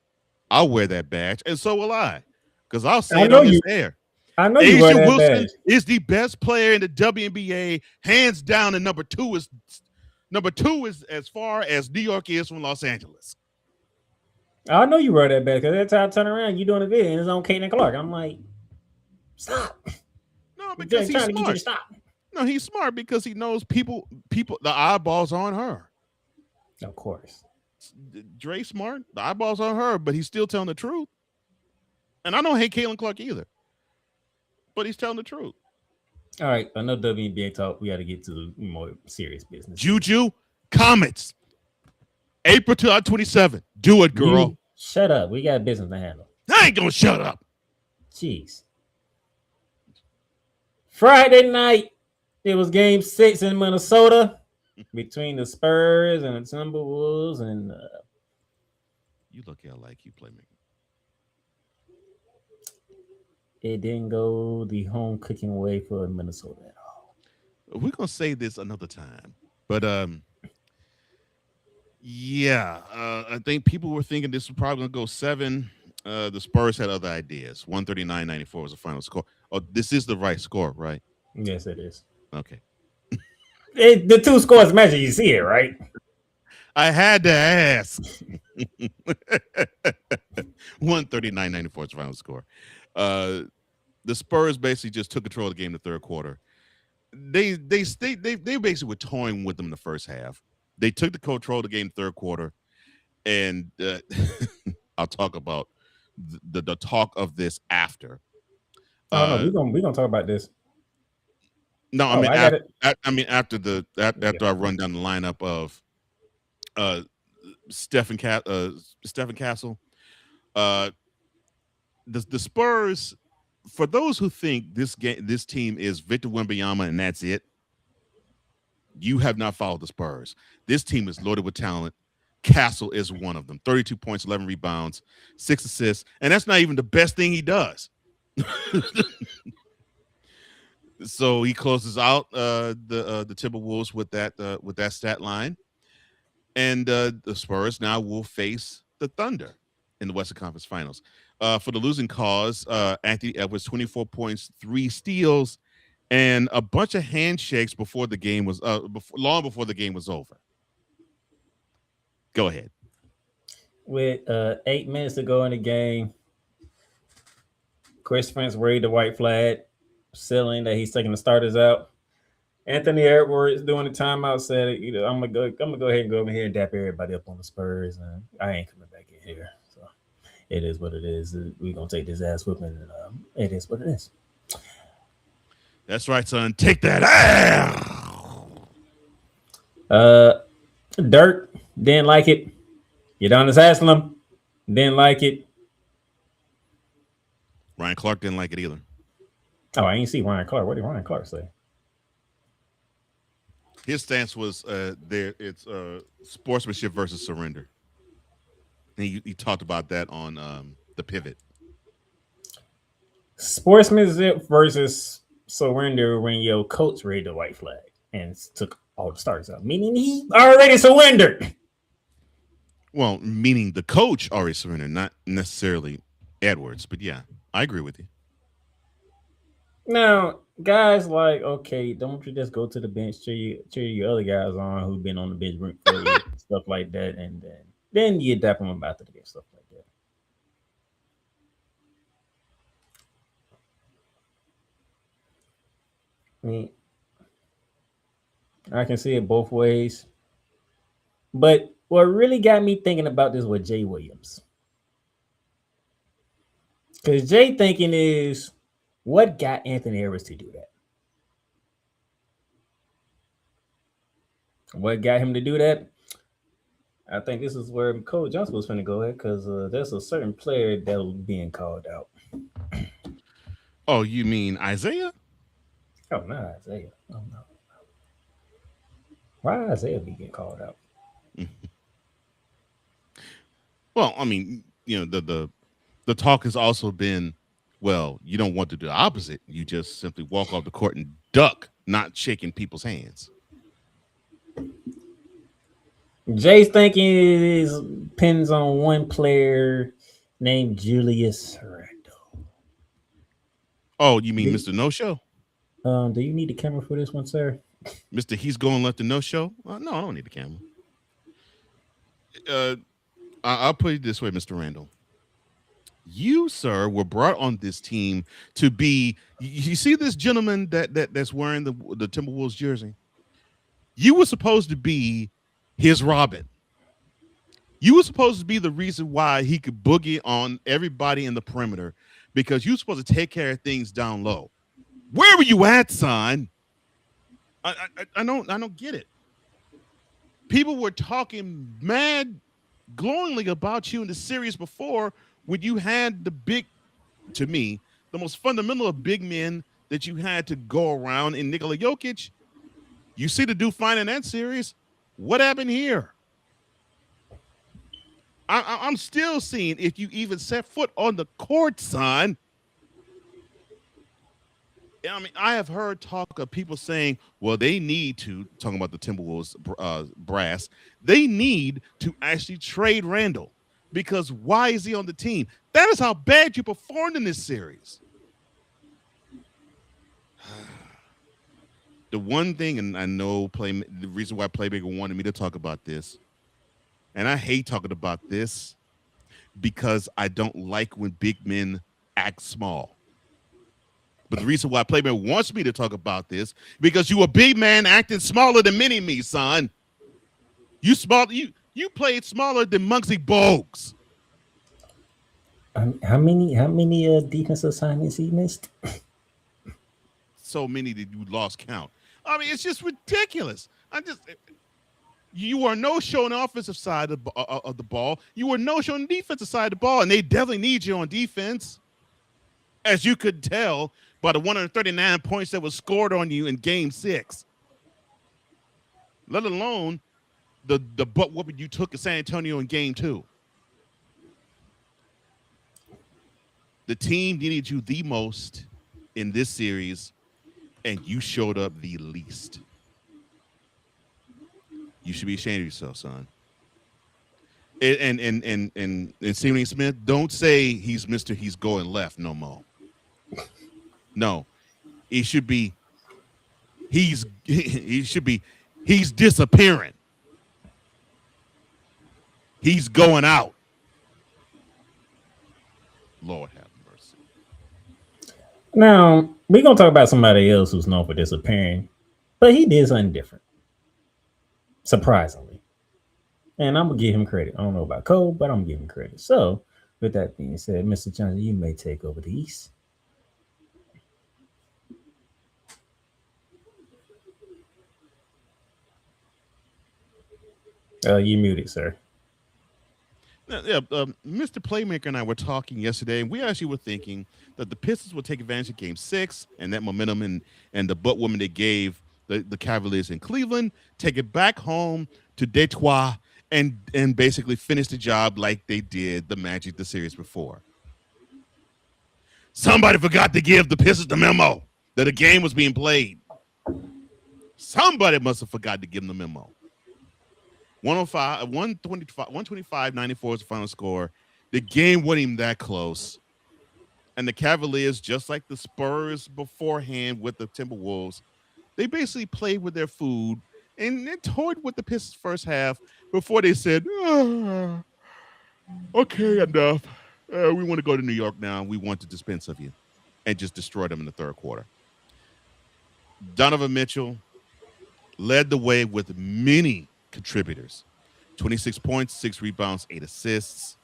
I'll wear that badge, and so will I. Because I'll say it on this air. I know you wear that Wilson badge. Is the best player in the WNBA, hands down, and number two is as far as New York is from Los Angeles. I know you wear that badge because every time I turn around, you doing a video and it's on Caitlin Clark. I'm like, stop. No, because he's trying to get you smart. to stop. No, he's smart because he knows people, the eyeballs on her. Of course. Dre smart, the eyeballs on her, but he's still telling the truth. And I don't hate Caitlin Clark either, but he's telling the truth. All right, enough WNBA talk. We got to get to the more serious business. Juju, Comets, April 2027. Do it, girl. You shut up. We got business to handle. I ain't gonna shut up. Jeez. Friday night, it was game 6 in Minnesota between the Spurs and the Timberwolves. And you look at like you Playmaker. it didn't go the home cooking way for Minnesota at all. We're gonna say this another time, but yeah, I think people were thinking this was probably gonna go 7. The Spurs had other ideas. 139-94 was the final score. Oh, this is the right score, right? Yes, it is. Okay. The two scores measure, you see it, right? I had to ask. 139-94 is the final score. The Spurs basically just took control of the game in the third quarter. They basically were toying with them in the first half. They took the control of the game in the third quarter, and I'll talk about the talk of this after. No, we're gonna talk about this. No, I Oh, mean, I got it. after I run down the lineup of Stephen Castle, the Spurs. For those who think this team is Victor Wembanyama and that's it, you have not followed the Spurs. This team is loaded with talent. Castle is one of them. 32 points, 11 rebounds, 6 assists, and that's not even the best thing he does. So he closes out the Timberwolves with that stat line, and the Spurs now will face the Thunder in the Western Conference Finals. For the losing cause, Anthony Edwards, 24 points, 3 steals, and a bunch of handshakes before the game was long before the game was over. Go ahead. With 8 minutes to go in the game, Chris Spence waved the white flag, signaling that he's taking the starters out. Anthony Edwards doing the timeout said, I'm gonna go ahead and go over here and dap everybody up on the Spurs, and I ain't coming back in here. So it is what it is. We're gonna take this ass whooping, and it is what it is. That's right, son. Take that ass. Dirk didn't like it. Udonis Haslem didn't like it. Ryan Clark didn't like it either. Oh, I ain't see Ryan Clark. What did Ryan Clark say? His stance was it's sportsmanship versus surrender. And he talked about that on the pivot. Sportsmanship versus surrender when your coach raised the white flag and took all the starters out, meaning he already surrendered. Well, meaning the coach already surrendered, not necessarily Edwards. But yeah, I agree with you. Now, guys, like, okay, don't you just go to the bench, cheer your other guys on who've been on the bench for you, stuff like that, and then you dap them about to get stuff like that. I mean, I can see it both ways. But what really got me thinking about this was Jay Williams. Because Jay thinking is, what got Anthony Edwards to do that? What got him to do that? I think this is where Coach Johnson was going to go at, because there's a certain player that was being called out. Oh, you mean Isaiah? Oh, not Isaiah. Oh, no. Why Isaiah be getting called out? Well, I mean, the talk has also been, well, you don't want to do the opposite. You just simply walk off the court and duck, not shaking people's hands. Jay's thinking depends on one player named Julius Randle. Oh, you mean Mr. No Show? Do you need the camera for this one, sir? Mr. He's going left the no show? No, I don't need the camera. I'll put it this way, Mr. Randall. You, sir, were brought on this team to be. You see this gentleman that's wearing the Timberwolves jersey? You were supposed to be his Robin. You were supposed to be the reason why he could boogie on everybody in the perimeter, because you were supposed to take care of things down low. Where were you at, son? I don't get it. People were talking mad glowingly about you in the series before, when you had to me, the most fundamental of big men that you had to go around in Nikola Jokic. You see the dude fine in that series. What happened here? I'm still seeing if you even set foot on the court, son. I mean, I have heard talk of people saying, well, they need to, talking about the Timberwolves brass, they need to actually trade Randall because why is he on the team? That is how bad you performed in this series. The one thing, and I know the reason why Playmaker wanted me to talk about this, and I hate talking about this because I don't like when big men act small. But the reason why Playmaker wants me to talk about this because you a big man acting smaller than Mini-Me, son. You played smaller than Muggsy Bogues. How many defensive assignments he missed? So many that you lost count. I mean, it's just ridiculous. You are no show on the offensive side of the ball. You are no show on the defensive side of the ball, and they definitely need you on defense. As you could tell by the 139 points that was scored on you in Game 6. Let alone the butt whooping you took at San Antonio in Game 2. The team needed you the most in this series, and you showed up the least. You should be ashamed of yourself, son. And Stephen Smith, don't say he's Mr. He's going left no more. No, he should be. He's disappearing. He's going out. Lord have mercy. Now we're gonna talk about somebody else who's known for disappearing, but he did something different, surprisingly. And I'm gonna give him credit. I don't know about Cole, but I'm gonna give him credit. So, with that being said, Mr. Johnson, you may take over the East. You muted, sir. Yeah, Mr. Playmaker and I were talking yesterday, and we actually were thinking that the Pistons would take advantage of Game 6 and that momentum and the butt woman they gave the Cavaliers in Cleveland, take it back home to Detroit and basically finish the job like they did the Magic the series before. Somebody forgot to give the Pistons the memo that a game was being played. Somebody must have forgot to give them the memo. 125-94 is the final score. The game wasn't even that close. And the Cavaliers, just like the Spurs beforehand with the Timberwolves, they basically played with their food and they toyed with the Pistons first half before they said, okay, enough. We want to go to New York now. We want to dispense of you and just destroy them in the third quarter. Donovan Mitchell led the way with many contributors. 26 points, 6 rebounds, 8 assists.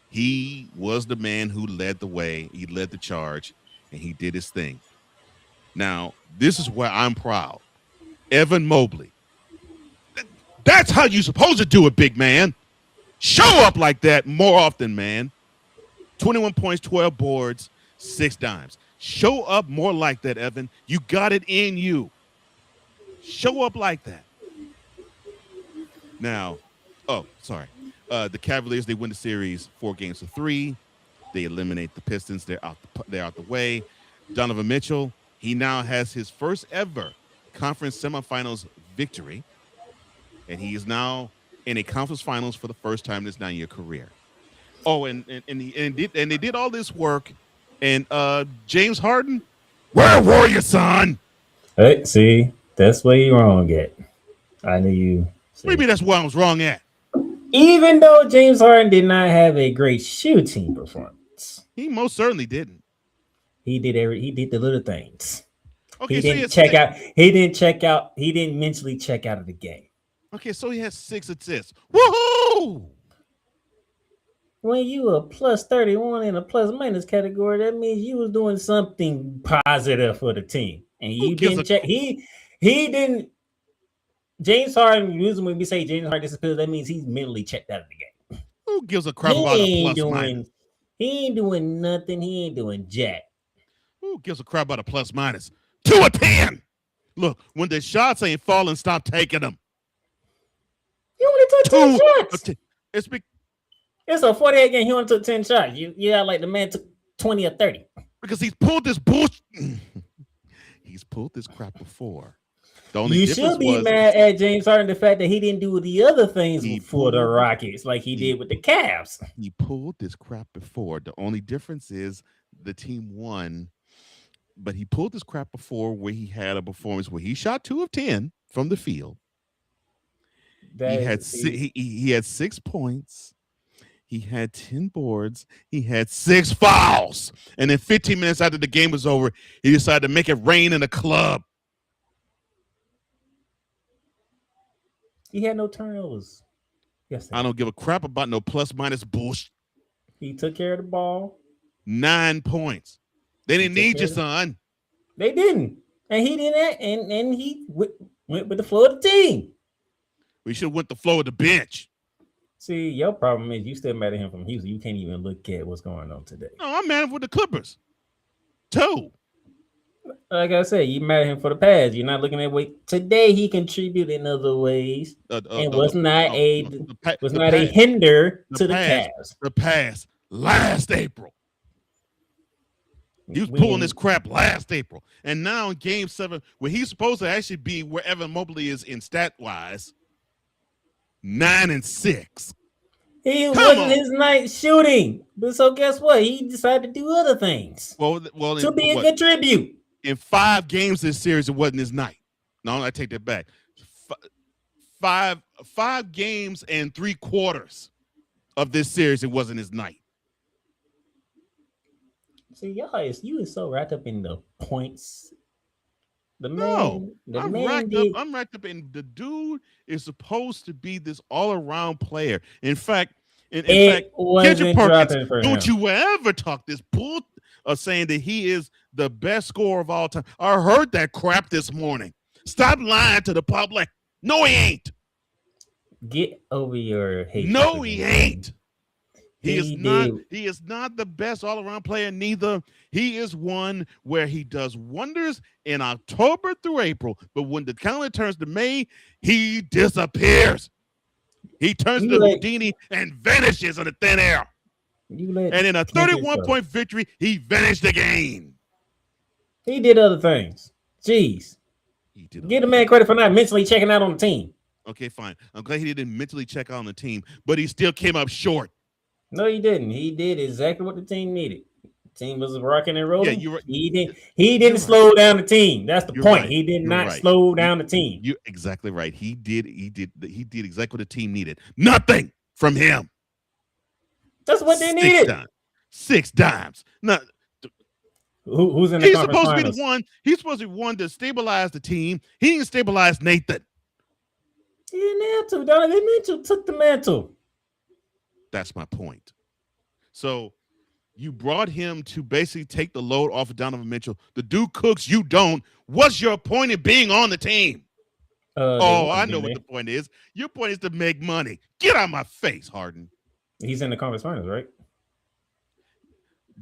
He was the man who led the way. He led the charge, and he did his thing. Now, this is where I'm proud. Evan Mobley. That's how you're supposed to do it, big man. Show up like that more often, man. 21 points, 12 boards, 6 dimes. Show up more like that, Evan. You got it in you. Show up like that. Now, the Cavaliers, they win the series 4-3. They eliminate the Pistons. They're out the way. Donovan Mitchell, he now has his first ever conference semifinals victory, and he is now in a conference finals for the first time in his 9-year career. Oh, and they did all this work, and James Harden, where were you, son? Hey, see, that's where you're wrong at. I knew you. Maybe that's where I was wrong at. Even though James Harden did not have a great shooting performance, he most certainly didn't. He did the little things. Okay, he didn't check out. He didn't check out. He didn't mentally check out of the game. Okay, so he has 6 assists. Woohoo! When you a plus 31 in a plus minus category, that means you was doing something positive for the team, and you didn't check. He didn't. James Harden, usually when we say James Harden disappears, that means he's mentally checked out of the game. Who gives a crap about a plus minus? He ain't doing nothing. He ain't doing jack. Who gives a crap about a plus minus? 2 or 10. Look, when the shots ain't falling, stop taking them. You only took 10 shots. It's a 48 game. He only took 10 shots. You like the man took 20 or 30. Because he's pulled this bullshit. He's pulled this crap before. The only You difference should be was mad at James Harden the fact that he didn't do the other things He for the pulled- Rockets like he did with the Cavs. he pulled this crap before. The only difference is the team won, but he pulled this crap before where he had a performance where he shot 2 of 10 from the field. He had 6 points. He had 10 boards. He had 6 fouls. And then 15 minutes after the game was over, he decided to make it rain in the club. He had no turnovers. Yes, I don't give a crap about no plus-minus bullshit. he took care of the ball. 9 points. They didn't need you, care of son. They didn't, and he didn't. And he went with the flow of the team. We should have went the flow of the bench. See, your problem is you still mad at him from Houston. You can't even look at what's going on today. No, I'm mad with the Clippers. 2. Like I said, you mad at him for the past. You're not looking at what today he contributed in other ways, and was not a hinder to the Cavs. The past last April. He was pulling this crap last April, and now in Game 7, where he's supposed to actually be where Evan Mobley is in stat wise, 9 and 6. He wasn't his night shooting, but so guess what? He decided to do other things. Well, to be a good tribute. In 5 games this series, it wasn't his night. No, I take that back. 5 games and 3 quarters of this series, it wasn't his night. See, you is so wrapped up in the points. I'm wrapped up in the dude is supposed to be this all-around player. In fact, Kendrick Perkins, don't you ever talk this bull of saying that he is the best scorer of all time. I heard that crap this morning. Stop lying to the public. No, he ain't. Get over your hate. No, he ain't. He is not the best all-around player, neither. He is one where he does wonders in October through April, but when the calendar turns to May, he disappears. He turns to Houdini and vanishes in the thin air. And in a 31-point victory, he vanished the game. He did other things. Jeez. Give the man credit for not mentally checking out on the team. Okay, fine. I'm glad he didn't mentally check out on the team, but he still came up short. No, he didn't. He did exactly what the team needed. The team was rocking and rolling. Yeah, you're right. He didn't slow down the team. That's the point. Right. He did not slow down the team. You're exactly right. He did exactly what the team needed. Nothing from him. That's what they needed. 6 dimes. No, who's in the he's conference supposed finals? to be the one. He's supposed to be one to stabilize the team. He didn't stabilize Nathan. He didn't have to. Donovan Mitchell took the mantle. That's my point. So you brought him to basically take the load off of Donovan Mitchell. The dude cooks, you don't. What's your point in being on the team? I know what the point is. Your point is to make money. Get out of my face, Harden. He's in the conference finals, right?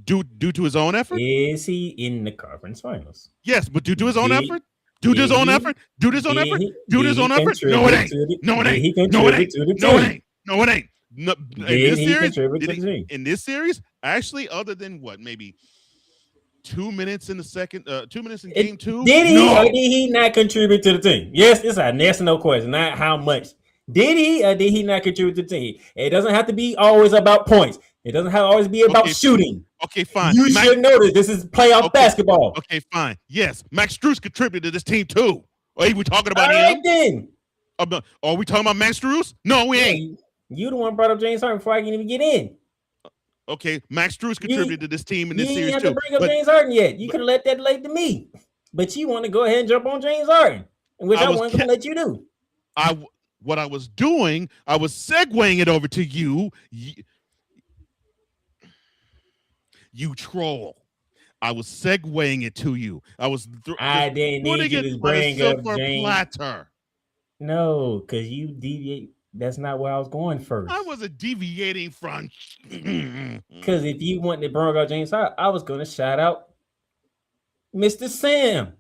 Due to his own effort? Is he in the conference finals? Yes, but due to his own effort? Due to his own effort? Due to his own effort? Due to his own effort? No, it ain't. No, it ain't. No, it ain't. No, it ain't. No, it ain't. No, in this series, actually, other than what, maybe 2 minutes in the second, 2 minutes in game 2. Did he or did he not contribute to the team? Yes, it's a yes or no question, not how much. Did he or did he not contribute to the team? It doesn't have to be always about points. It doesn't have to always be about shooting. Okay, fine. You should know this is playoff basketball. Okay, fine. Yes, Max Strus contributed to this team too. Are we talking about him? Then. Are we talking about Max Strus? No, we ain't. You the one brought up James Harden before I can even get in. Okay, Max Strus contributed to this team in this series too. You didn't have to bring up James Harden yet. You could have let that late to me. But you want to go ahead and jump on James Harden, which I wasn't going to let you do. What I was doing, I was segueing it over to you. You troll. I was segueing it to you. I didn't need you to bring up James. Platter. No, because you deviate. That's not where I was going first. I wasn't deviating from. Because if you wanted to bring up James Harden, I was going to shout out Mr. Sam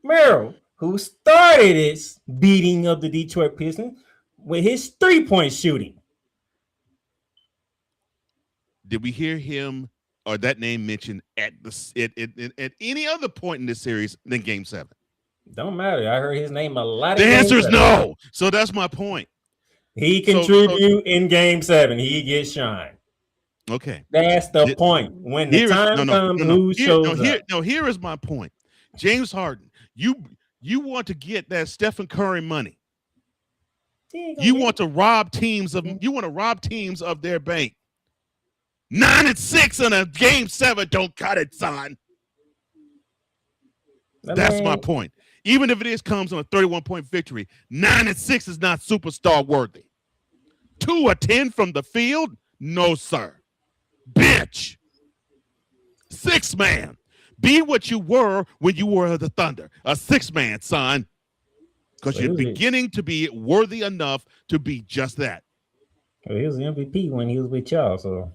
Merrill, who started this beating of the Detroit Pistons with his 3-point shooting. Did we hear him or that name mentioned at any other point in this series than Game 7? Don't matter. I heard his name a lot. The answer is no. So that's my point. He contribute in Game 7. He gets shine. Okay. That's the point. When the time comes, who shows up? Here is my point. James Harden, you want to get that Stephen Curry money. You want to rob teams of their bank. 9-6 in a Game 7. Don't cut it, son. That's my point. Even if it comes on a 31-point victory, 9-6 is not superstar worthy. 2 or 10 from the field? No, sir. Bitch. 6-man. Be what you were when you were the Thunder. A 6-man, son. Because you're beginning to be worthy enough to be just that. Well, he was the MVP when he was with y'all, so.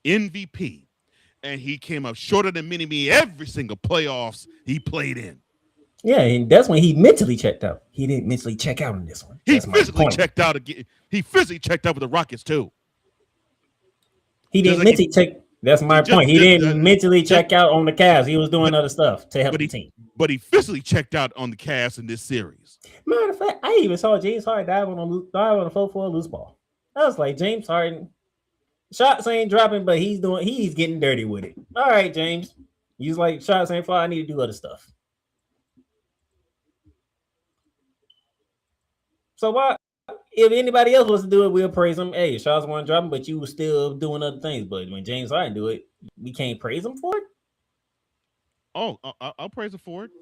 MVP. And he came up shorter than Mini-Me every single playoffs he played in. Yeah, and that's when he mentally checked out. He didn't mentally check out in this one. He physically checked out again. He physically checked out with the Rockets, too. He didn't mentally check. That's my point. He didn't mentally check out on the Cavs. He was doing other stuff to help the team. But he physically checked out on the Cavs in this series. Matter of fact, I even saw James Harden dive on a 4-4 loose ball. I was like, James Harden, shots ain't dropping, but he's getting dirty with it. All right, James. He's like, shots ain't far. I need to do other stuff. So why, if anybody else was to do it, we'll praise him. Hey, shots weren't dropping, but you were still doing other things. But when James Harden do it, we can't praise him for it. Oh, I'll praise him for it.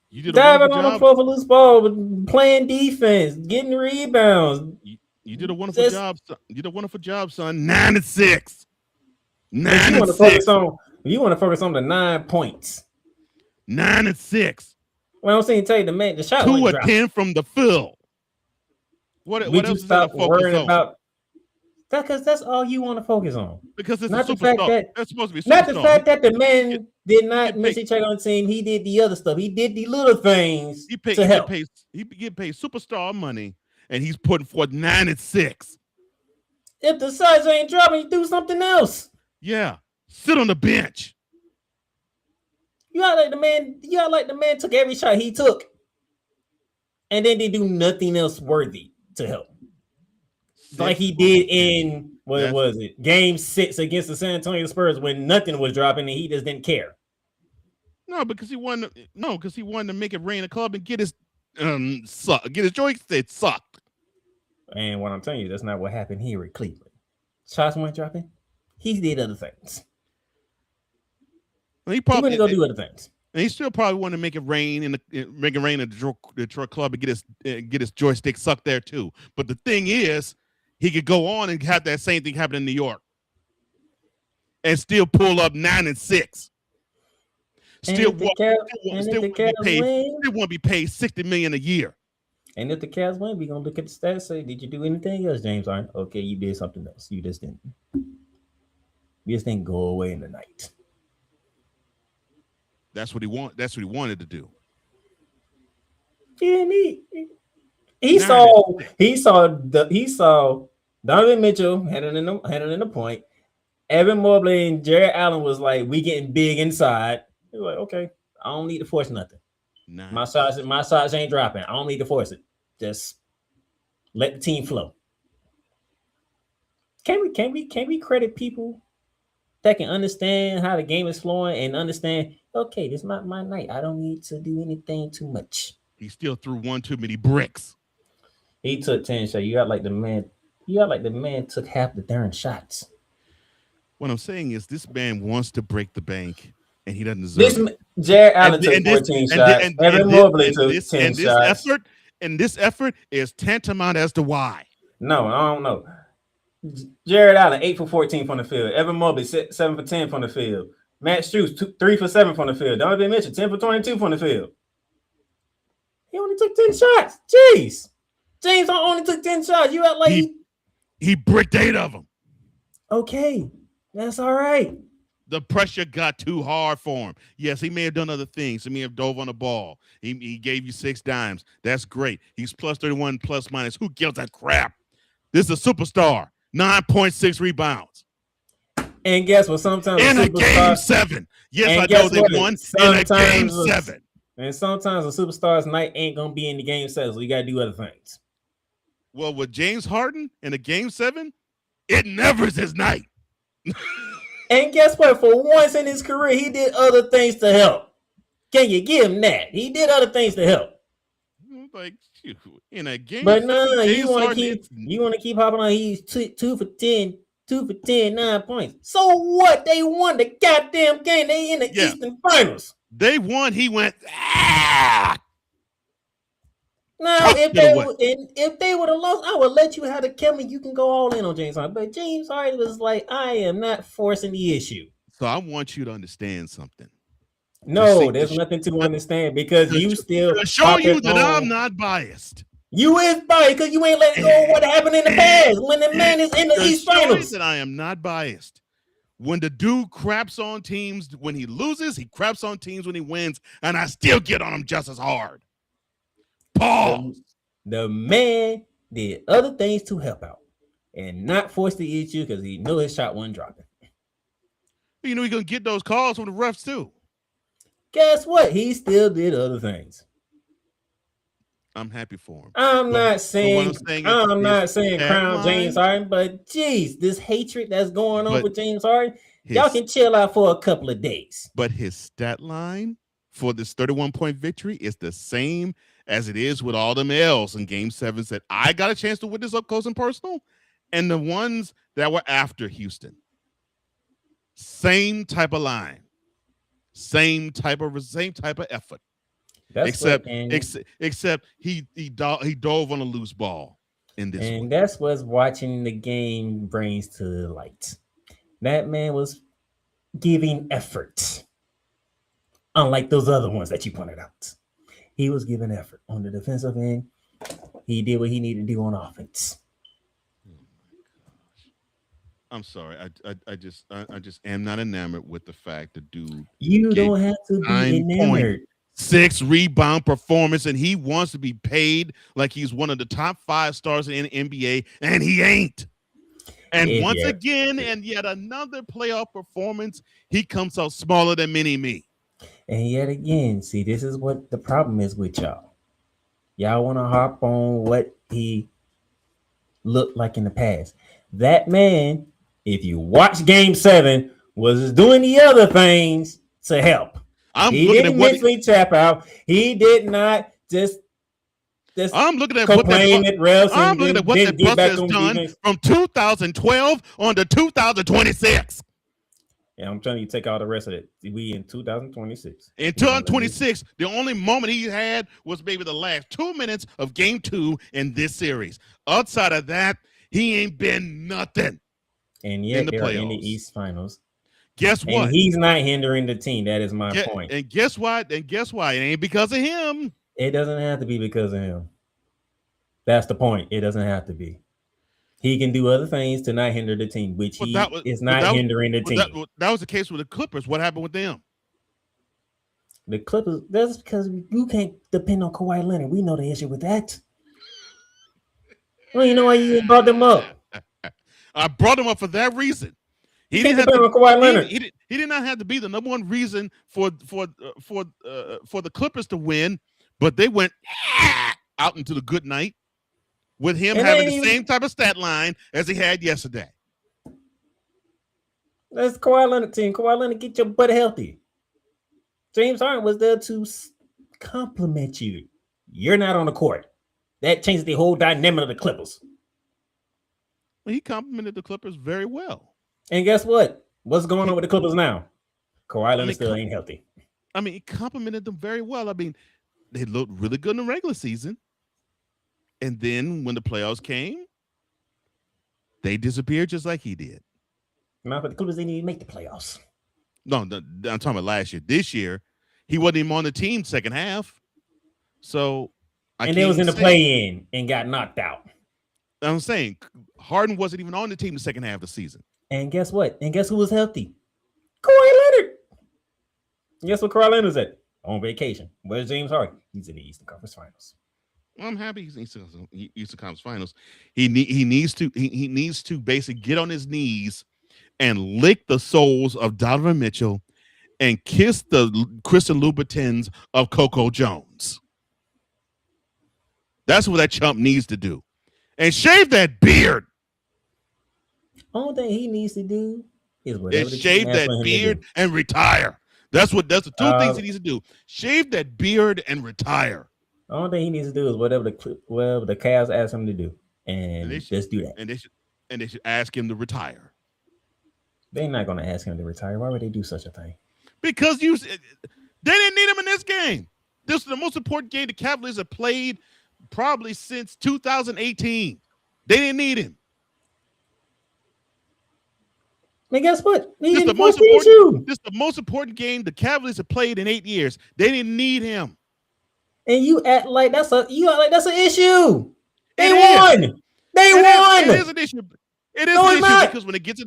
You did diving on the floor for loose ball, playing defense, getting rebounds. You did a wonderful job. You did a wonderful job, son. 9-6. 9-6. You want to focus on the 9 points. 9-6. Well, I'm saying, tell you the shot. 2 or 10 from the field. What else is that worrying about? Because that's all you want to focus on. Because it's not a superstar. That's supposed to be not the fact that the man did not mentally check on the team. He did the other stuff. He did the little things to help. He get paid superstar money, and he's putting forth 9-6. If the size ain't dropping, you do something else. Yeah, sit on the bench. You act like the man took every shot he took, and then they do nothing else worthy to help. Like he did in Game 6 against the San Antonio Spurs when nothing was dropping and he just didn't care. No, because he wanted to make it rain a club and get his joystick sucked. And what I'm telling you, that's not what happened here at Cleveland. Shots weren't dropping. He did other things. He probably go do other things. And he still probably wanted to make it rain in the Detroit club and get his joystick sucked there too. But the thing is, he could go on and have that same thing happen in New York and still pull up 9-6. Still want to be paid $60 million a year. And if the Cavs win, we're gonna look at the stats. Say, did you do anything else, James Harden? Okay, you did something else. You just didn't. You just didn't go away in the night. That's what he wanted to do. He saw Donovan Mitchell handling the point. Evan Mobley and Jared Allen was like, we getting big inside. He was like, okay, I don't need to force nothing. My shots ain't dropping. I don't need to force it. Just let the team flow. Can we credit people that can understand how the game is flowing and understand, okay, this is not my night. I don't need to do anything too much. He still threw one too many bricks. He took 10 shots. You got like the man took half the darn shots. What I'm saying is this man wants to break the bank and he doesn't deserve it. Jared Allen took 14 shots. Evan Mobley took 10 shots. This effort is tantamount as to why. No, I don't know. Jared Allen, 8 for 14 from the field. Evan Mobley, 7 for 10 from the field. Matt Strus, 3 for 7 from the field. Donovan Mitchell, 10 for 22 from the field. He only took 10 shots. Jeez. James only took 10 shots. You act like he bricked 8 of them. Okay, that's all right. The pressure got too hard for him. Yes, he may have done other things. He may have dove on the ball. He gave you 6 dimes. That's great. He's plus 31, plus minus. Who gives a crap? This is a superstar. 9.6 rebounds. And guess what? Sometimes In a a game superstar. 7. Yes, And I know guess they what? won in a game Sometimes a- 7. And sometimes a superstar's night ain't gonna be in the game 7, so you gotta do other things. Well, with James Harden in a game 7, it never is his night. And guess what? For once in his career, he did other things to help. Can you give him that? He did other things to help. Like, shoot, in a game But 7, no, James you want to Harden, keep hopping on. He's 2 for 10, 9 points. So what? They won the goddamn game. They in the Eastern Finals. they won. He went, ah! Now, if they would have lost, I would let you have the Kevin. You can go all in on James Harden. But James Harden was like, I am not forcing the issue. So I want you to understand something. No, there's nothing to understand because you still to show you that I'm not biased. You is biased because you ain't letting go of what happened in the past when the man is in the East Finals. That I am not biased. When the dude craps on teams when he loses, he craps on teams when he wins, and I still get on him just as hard. Pause. The man did other things to help out and not force the issue because he knew his shot wasn't dropping. You know he's gonna get those calls from the refs too. Guess what? He still did other things. I'm happy for him. I'm not saying crown James Harden, but geez, this hatred that's going on with James Harden, y'all can chill out for a couple of days. But his stat line for this 31-point victory is the same as it is with all them L's in game 7s that I got a chance to witness up close and personal, and the ones that were after Houston. Same type of line, same type of effort. Except he dove on a loose ball in this one. And that's what's watching the game brings to light. That man was giving effort. Unlike those other ones that you pointed out. He was giving effort on the defensive end. He did what he needed to do on offense. Oh my gosh. I'm sorry. I just am not enamored with the fact that dude. You don't have to be enamored. 6 rebound performance, and he wants to be paid like he's one of the top 5 stars in the NBA, and he ain't. And once again, and yet another playoff performance, he comes out smaller than Mini-Me. And yet again, see, this is what the problem is with y'all. Y'all want to hop on what he looked like in the past. That man, if you watch Game 7, was doing the other things to help. He didn't mentally tap out. He did not just I'm looking at complain at refs. I'm looking at what that bus has done from 2012 on to 2026. Yeah, I'm telling you, take all the rest of it. We in 2026. In 2026, the only moment he had was maybe the last 2 minutes of game 2 in this series. Outside of that, he ain't been nothing. And yet they're in the East Finals. Guess what? And he's not hindering the team. That is my point. And guess what? It ain't because of him. It doesn't have to be because of him. That's the point. It doesn't have to be. He can do other things to not hinder the team, which is not hindering the team. That was the case with the Clippers. What happened with them? The Clippers, that's because you can't depend on Kawhi Leonard. We know the issue with that. Well, you know why you brought them up? I brought him up for that reason. He didn't have to Kawhi Leonard. He did not have to be the number one reason for the Clippers to win, but they went out into the good night with him having the same type of stat line as he had yesterday. That's Kawhi Leonard team. Kawhi Leonard, get your butt healthy. James Harden was there to compliment you. You're not on the court. That changes the whole dynamic of the Clippers. Well, he complimented the Clippers very well. And guess what? What's going on with the Clippers now? Kawhi Leonard still ain't healthy. I mean, he complimented them very well. I mean, they looked really good in the regular season. And then when the playoffs came, they disappeared just like he did. No, but the Clippers didn't even make the playoffs. No, I'm talking about last year. This year, he wasn't even on the team second half. So, they was in the play-in and got knocked out. I'm saying Harden wasn't even on the team the second half of the season. And guess what? And guess who was healthy? Kawhi Leonard. Guess what Kawhi Leonard's at? On vacation. Where's James Harden? He's in the Eastern Conference Finals. I'm happy he's in Eastern Conference Finals. He needs to basically get on his knees and lick the souls of Donovan Mitchell and kiss the Kristen Louboutins of Coco Jones. That's what that chump needs to do. And shave that beard. Only thing he needs to do is whatever. Shave that beard and retire. That's the two things he needs to do. Shave that beard and retire. The only thing he needs to do is whatever the Cavs ask him to do, and just do that. And they should ask him to retire. They're not going to ask him to retire. Why would they do such a thing? Because they didn't need him in this game. This is the most important game the Cavaliers have played probably since 2018. They didn't need him. And guess what? This is the most important game the Cavaliers have played in 8 years. They didn't need him. And you act like that's an issue. They won. They won. It is an issue. It is an issue because when it gets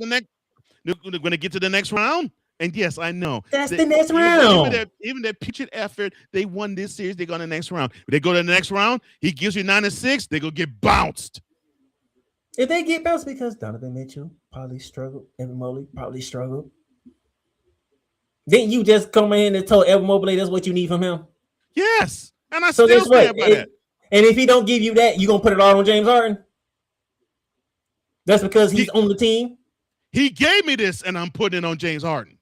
to the next round, and yes, I know that's the next round. Even that pitched effort, they won this series. They go to the next round. If they go to the next round, he gives you 9-6. They go get bounced. If they get bounced because Donovan Mitchell probably struggled, Evan Mobley probably struggled. Didn't you just come in and tell Evan Mobley that's what you need from him? Yes, and I still stand by that. And if he don't give you that, you gonna put it all on James Harden? That's because he's on the team. He gave me this, and I'm putting it on James Harden.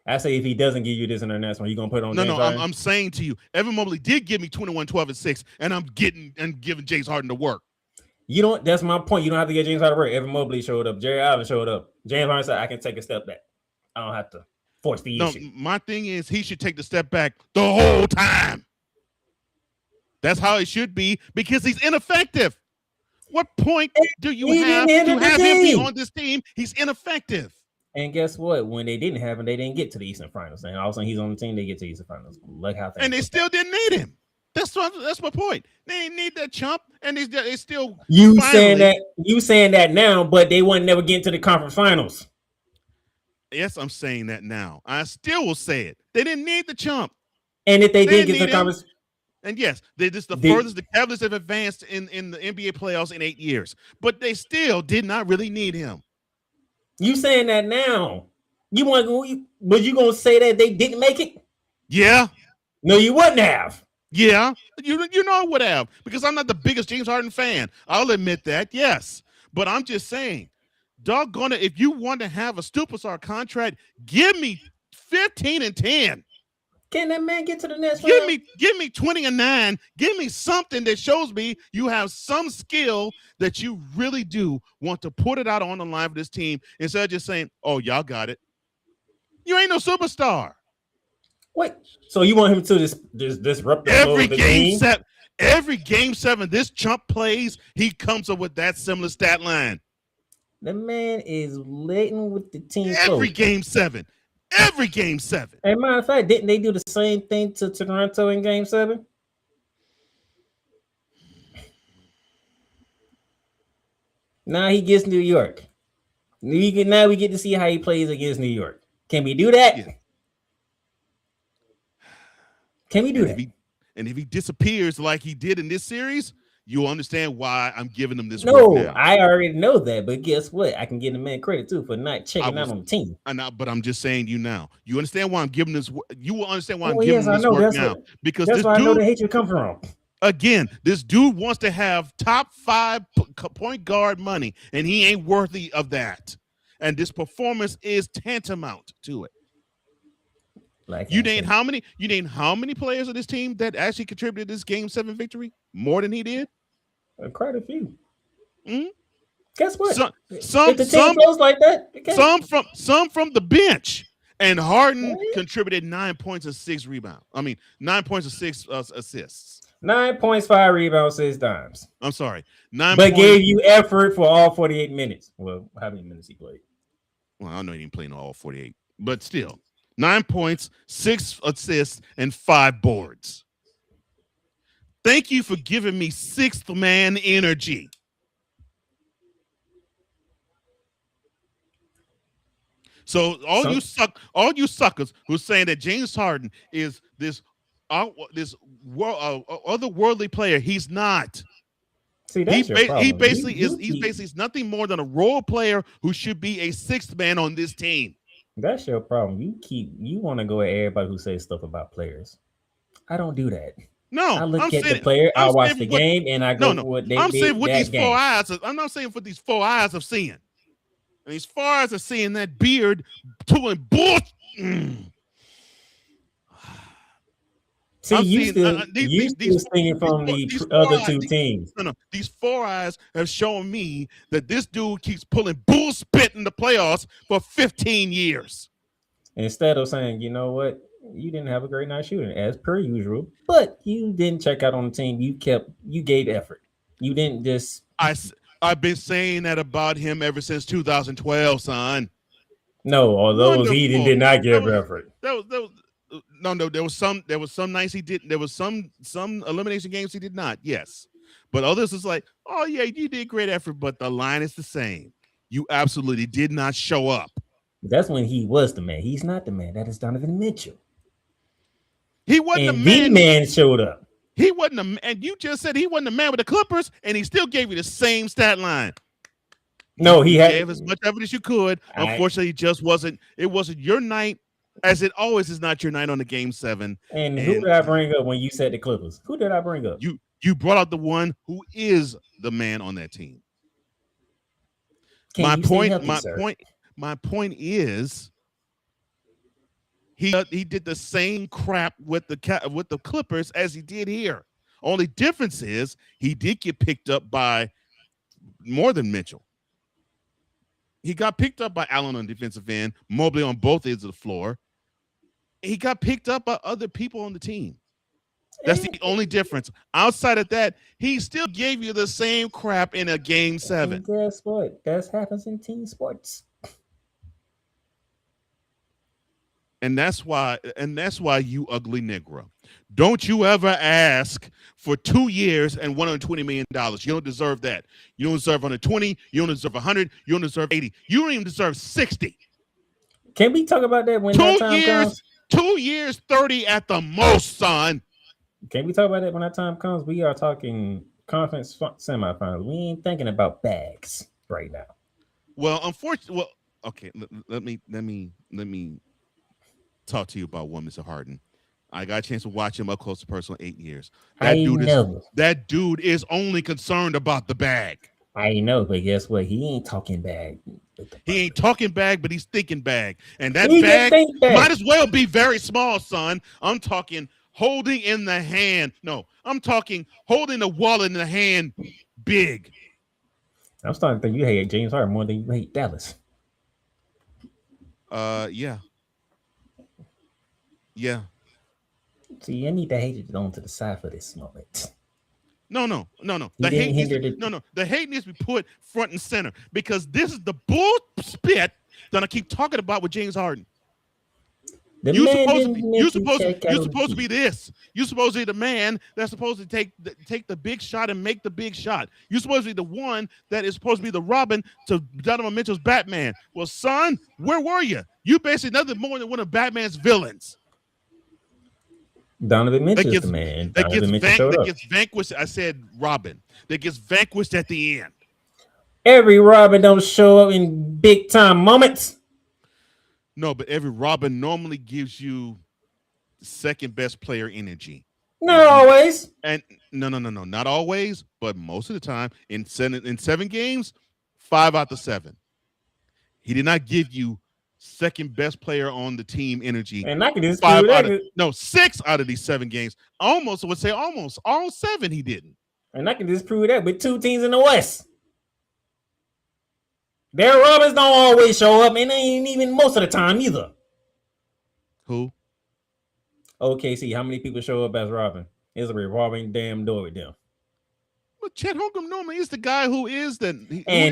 I say if he doesn't give you this in the next one, you gonna put it on James Harden? I'm saying to you, Evan Mobley did give me 21, 12, and 6, and I'm giving James Harden to work. You don't. That's my point. You don't have to get James Harden to work. Evan Mobley showed up. Jerry Allen showed up. James Harden said, "I can take a step back. I don't have to force the issue." My thing is he should take the step back the whole time. That's how it should be because he's ineffective. What point do you have to have him be on this team? He's ineffective. And guess what? When they didn't have him, they didn't get to the Eastern Finals. And all of a sudden, he's on the team. They get to the Eastern Finals. Look how. And they still didn't need him. That's my point. They didn't need that chump, and they still. Saying that now, but they wouldn't never get into the conference finals. Yes, I'm saying that now. I still will say it. They didn't need the chump. And if they did get to the conference. And yes, this is the furthest the Cavaliers have advanced in the NBA playoffs in 8 years. But they still did not really need him. You saying that now? Was you gonna say that they didn't make it? Yeah. No, you wouldn't have. Yeah, you know I would have because I'm not the biggest James Harden fan. I'll admit that, yes. But I'm just saying, doggone it, if you want to have a superstar contract, give me 15 and 10. Can that man get to the next round? Give me 20 and 9. Give me something that shows me you have some skill that you really do want to put it out on the line for this team instead of just saying, "Oh, y'all got it." You ain't no superstar. Wait, so you want him to disrupt the every game? Every game 7 this chump plays, he comes up with that similar stat line. The man is letting with the team. Every game 7. Every game 7. As a matter of fact, didn't they do the same thing to Toronto in game 7? Now he gets New York. Now we get to see how he plays against New York. Can we do that? Yeah. Can we do that? And if he disappears like he did in this series, you'll understand why I'm giving him this. No, I already know that, but guess what? I can give the man credit too for not checking out on the team. But I'm just saying you now. You understand why I'm giving this? You will understand why I'm giving this work now. Because that's why I know the hatred come from. Again, this dude wants to have top 5 point guard money, and he ain't worthy of that. And this performance is tantamount to it. Like you named how many players of this team that actually contributed to this game 7 victory more than he did? Quite a few. Mm-hmm. Guess what? Some goes like that. Some from the bench. And Harden contributed 9 points and 6 rebounds. 9 points and 6 assists. 9 points, 5 rebounds, 6 dimes. I'm sorry. Gave you effort for all 48 minutes. Well, how many minutes he played? Well, I know he didn't play in all 48, but still. 9 points, 6 assists, and 5 boards. Thank you for giving me 6th man energy. So all you suckers who saying that James Harden is this otherworldly player, he's not. See, that's your problem. He basically he's nothing more than a role player who should be a sixth man on this team. That's your problem. You want to go at everybody who says stuff about players. I don't do that. No, I look at the player, I watch the game, and I go what they I'm did saying with that these game. 4 eyes. I'm not saying what these 4 eyes of seeing. And as far as seeing that beard doing bull. See, I'm you seeing, still singing from the other two teams. No, these 4 eyes have shown me that this dude keeps pulling bull spit in the playoffs for 15 years. Instead of saying, you know what, you didn't have a great night shooting as per usual, but you didn't check out on the team. You gave effort. You didn't just. I've been saying that about him ever since 2012, son. No, although he did not give effort. There was some nights he did. There was some elimination games he did not. Yes, but others is like, oh yeah, you did great effort, but the line is the same. You absolutely did not show up. That's when he was the man. He's not the man. That is Donovan Mitchell. He wasn't and the man. The man showed up. He wasn't and you just said he wasn't the man with the Clippers, and he still gave you the same stat line. No, he gave as much evidence you could. Unfortunately, it just wasn't. It wasn't your night, as it always is not your night on the Game 7. And who did I bring up when you said the Clippers? Who did I bring up? You brought out the one who is the man on that team. My point is, he did the same crap with the Clippers as he did here. Only difference is he did get picked up by more than Mitchell. He got picked up by Allen on defensive end, Mobley on both ends of the floor. He got picked up by other people on the team. That's the only difference. Outside of that, he still gave you the same crap in a Game 7. And guess what? That happens in team sports. And that's why you ugly Negro. Don't you ever ask for 2 years and $120 million. You don't deserve that. You don't deserve 120. You don't deserve 100. You don't deserve 80. You don't even deserve 60. Can we talk about that when that time comes? 2 years, 30 at the most, son. Can we talk about that when that time comes? We are talking conference semifinals. We ain't thinking about bags right now. Well, unfortunately, okay. Let me talk to you about one, Mr. Harden. I got a chance to watch him up close to personal 8 years. That dude is only concerned about the bag. I know, but guess what? He ain't talking bag. He ain't talking bag, but he's thinking bag. And that bag might as well be very small, son. I'm talking holding in the hand. No, I'm talking holding the wallet in the hand big. I'm starting to think you hate James Harden more than you hate Dallas. Yeah. Yeah. See, I need to hate it on to the side for this moment. No. The hate needs to be put front and center because this is the bull spit that I keep talking about with James Harden. You're supposed to be this. You're supposed to be the man that's supposed to take the big shot and make the big shot. You're supposed to be the one that is supposed to be the Robin to Donovan Mitchell's Batman. Well, son, where were you? You basically nothing more than one of Batman's villains. Donovan Mitchell's the man. That gets vanquished. I said Robin. That gets vanquished at the end. Every Robin don't show up in big time moments. No, but every Robin normally gives you second best player energy. Not always. And no, not always, but most of the time in 7 games, 5 out of 7. He did not give you second best player on the team energy. And I can just 6 out of these 7 games. Almost all 7 he didn't. And I can disprove that with 2 teams in the West. Their Robins don't always show up, and they ain't even most of the time either. Who? OKC. How many people show up as Robin? It's a revolving damn door with them. Well, Chet Holmgren normally is the guy who is the.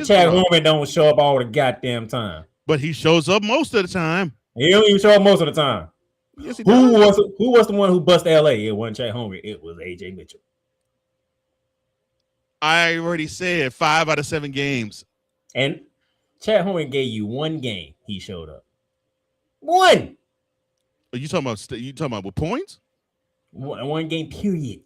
Chet Holmgren don't show up all the goddamn time. But he shows up most of the time. He don't even show up most of the time. Yes, who was the one who busted LA? It wasn't Chet Holmgren. It was AJ Mitchell. I already said 5 out of 7 games. And Chet Holmgren gave you 1 game. He showed up. 1. Are you talking about with points? One game period.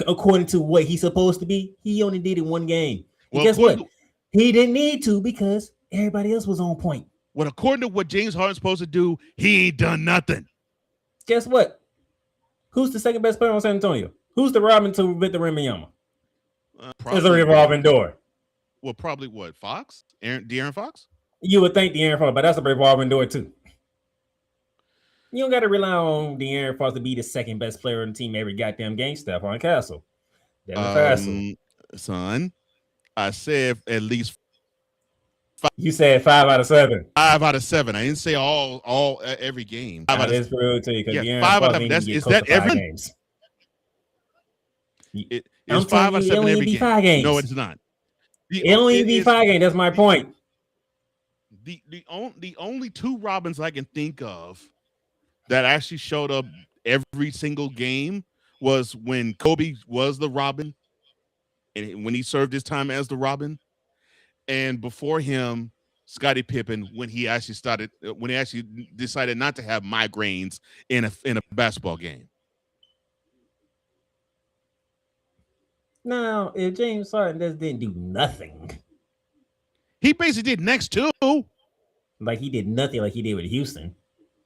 according to what he's supposed to be, he only did it one game. And Well, guess what? according He didn't need to because everybody else was on point. Well, according to what James Harden's supposed to do, he ain't done nothing. Guess what? Who's the second best player on San Antonio? Who's the Robin to Victor Wembanyama? It's a revolving door. Well, probably what? Fox? De'Aaron Fox? You would think De'Aaron Fox, but that's a revolving door too. You don't got to rely on De'Aaron Fox to be the second best player on the team every goddamn game. Stephon Castle. Son, I said at least. You said 5 out of 7. 5 out of 7. I didn't say all every game. 5 out of 7. Real to you because Yeah, 5 out of 7. Is that every games? It's 5 out of 7 every game. 5 games. No, it's not. It only be 5 games. That's my point. The only 2 Robins I can think of that actually showed up every single game was when Kobe was the Robin, and when he served his time as the Robin. And before him, Scottie Pippen, when he actually decided not to have migraines in a basketball game. Now, if James Harden just didn't do nothing, he basically did next to. Like he did nothing, like he did with Houston.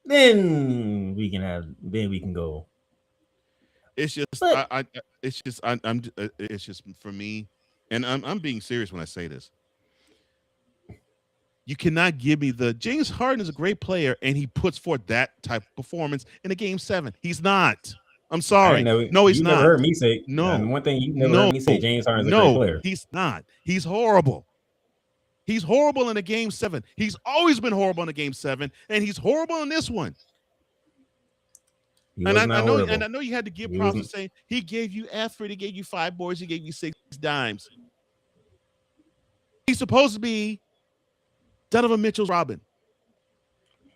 Then we can go. It's just, but, it's just for me, and I'm being serious when I say this. You cannot give me James Harden is a great player, and he puts forth that type of performance in a game 7. He's not. I'm sorry. No, he's not. Never heard me say no. One thing you never heard me say, James Harden is a great player. He's not. He's horrible. He's horrible in a game 7. He's always been horrible in a game 7, and he's horrible in this one. And I know you had to give props to say he gave you effort, he gave you 5 boards, he gave you 6 dimes. He's supposed to be Donovan Mitchell's Robin.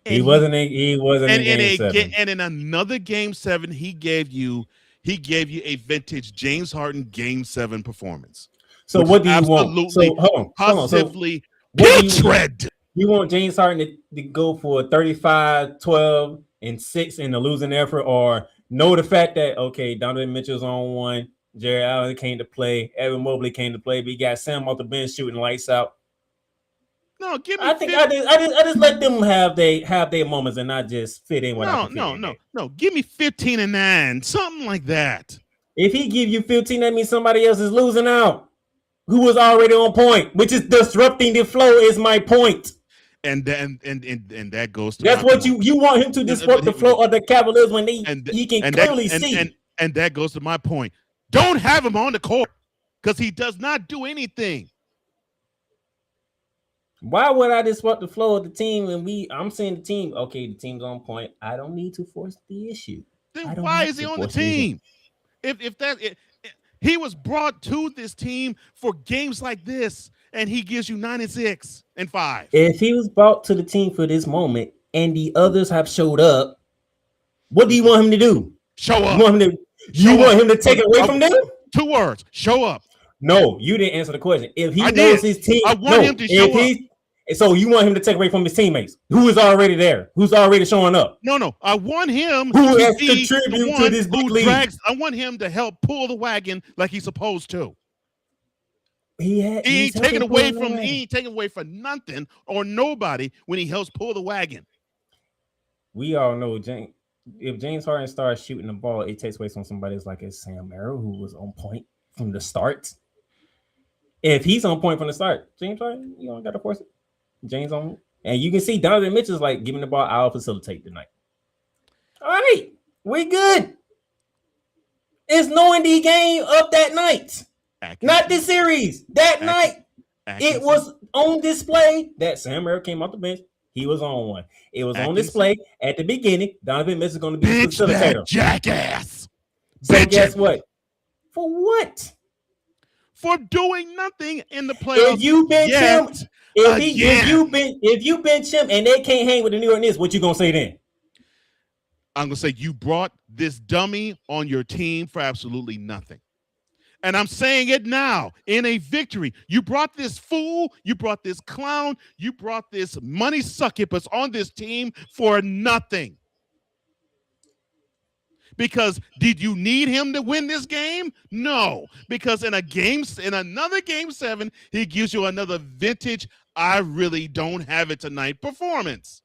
And he wasn't in game 7. And in another game 7, he gave you a vintage James Harden game 7 performance. So what do you want? So hold on. Positively putrid. You want James Harden to go for 35, 12, and 6 in the losing effort, or know the fact that Donovan Mitchell's on 1, Jerry Allen came to play, Evan Mobley came to play, but he got Sam off the bench shooting lights out. No, give me. I think I just let them have their moments and not just fit in. No. Give me 15 and 9, something like that. If he give you 15, that means somebody else is losing out, who was already on point, which is disrupting the flow. Is my point. And that goes to that's what you want him to disrupt the flow of the Cavaliers when he can clearly see. And that goes to my point. Don't have him on the court because he does not do anything. Why would I disrupt the flow of the team when I'm seeing the team? Okay, the team's on point. I don't need to force the issue. Then why is he on the team? He was brought to this team for games like this, and he gives you 9 and 6 and 5. If he was brought to the team for this moment and the others have showed up, what do you want him to do? Show up. You want him to take it away from them? 2 words. Show up. No, you didn't answer the question. If he knows his team, I want him to show up. So you want him to take away from his teammates, who is already there, who's already showing up. No. I want him who has contributed to this big league. I want him to help pull the wagon like he's supposed to. He ain't taking away from nothing or nobody when he helps pull the wagon. We all know if James Harden starts shooting the ball, it takes away from somebody like a Sam Merrill who was on point from the start. If he's on point from the start, James Harden, you don't got to force it. James on, and you can see Donovan Mitchell's like giving the ball. I'll facilitate tonight. All right, we good. It's knowing the game of that night, not this series. That night, it was on display that Sam Merrill came off the bench. He was on one. It was on display at the beginning. Donovan Mitchell is going to be the facilitator. Jackass. So guess what? For what? For doing nothing in the playoffs. If you bench him, if you bench him and they can't hang with the New York Knicks, what you gonna say then? I'm gonna say you brought this dummy on your team for absolutely nothing. And I'm saying it now in a victory. You brought this fool, you brought this clown, you brought this money succubus on this team for nothing. Because did you need him to win this game? No. Because in another game 7, he gives you another vintage, I really don't have it tonight performance.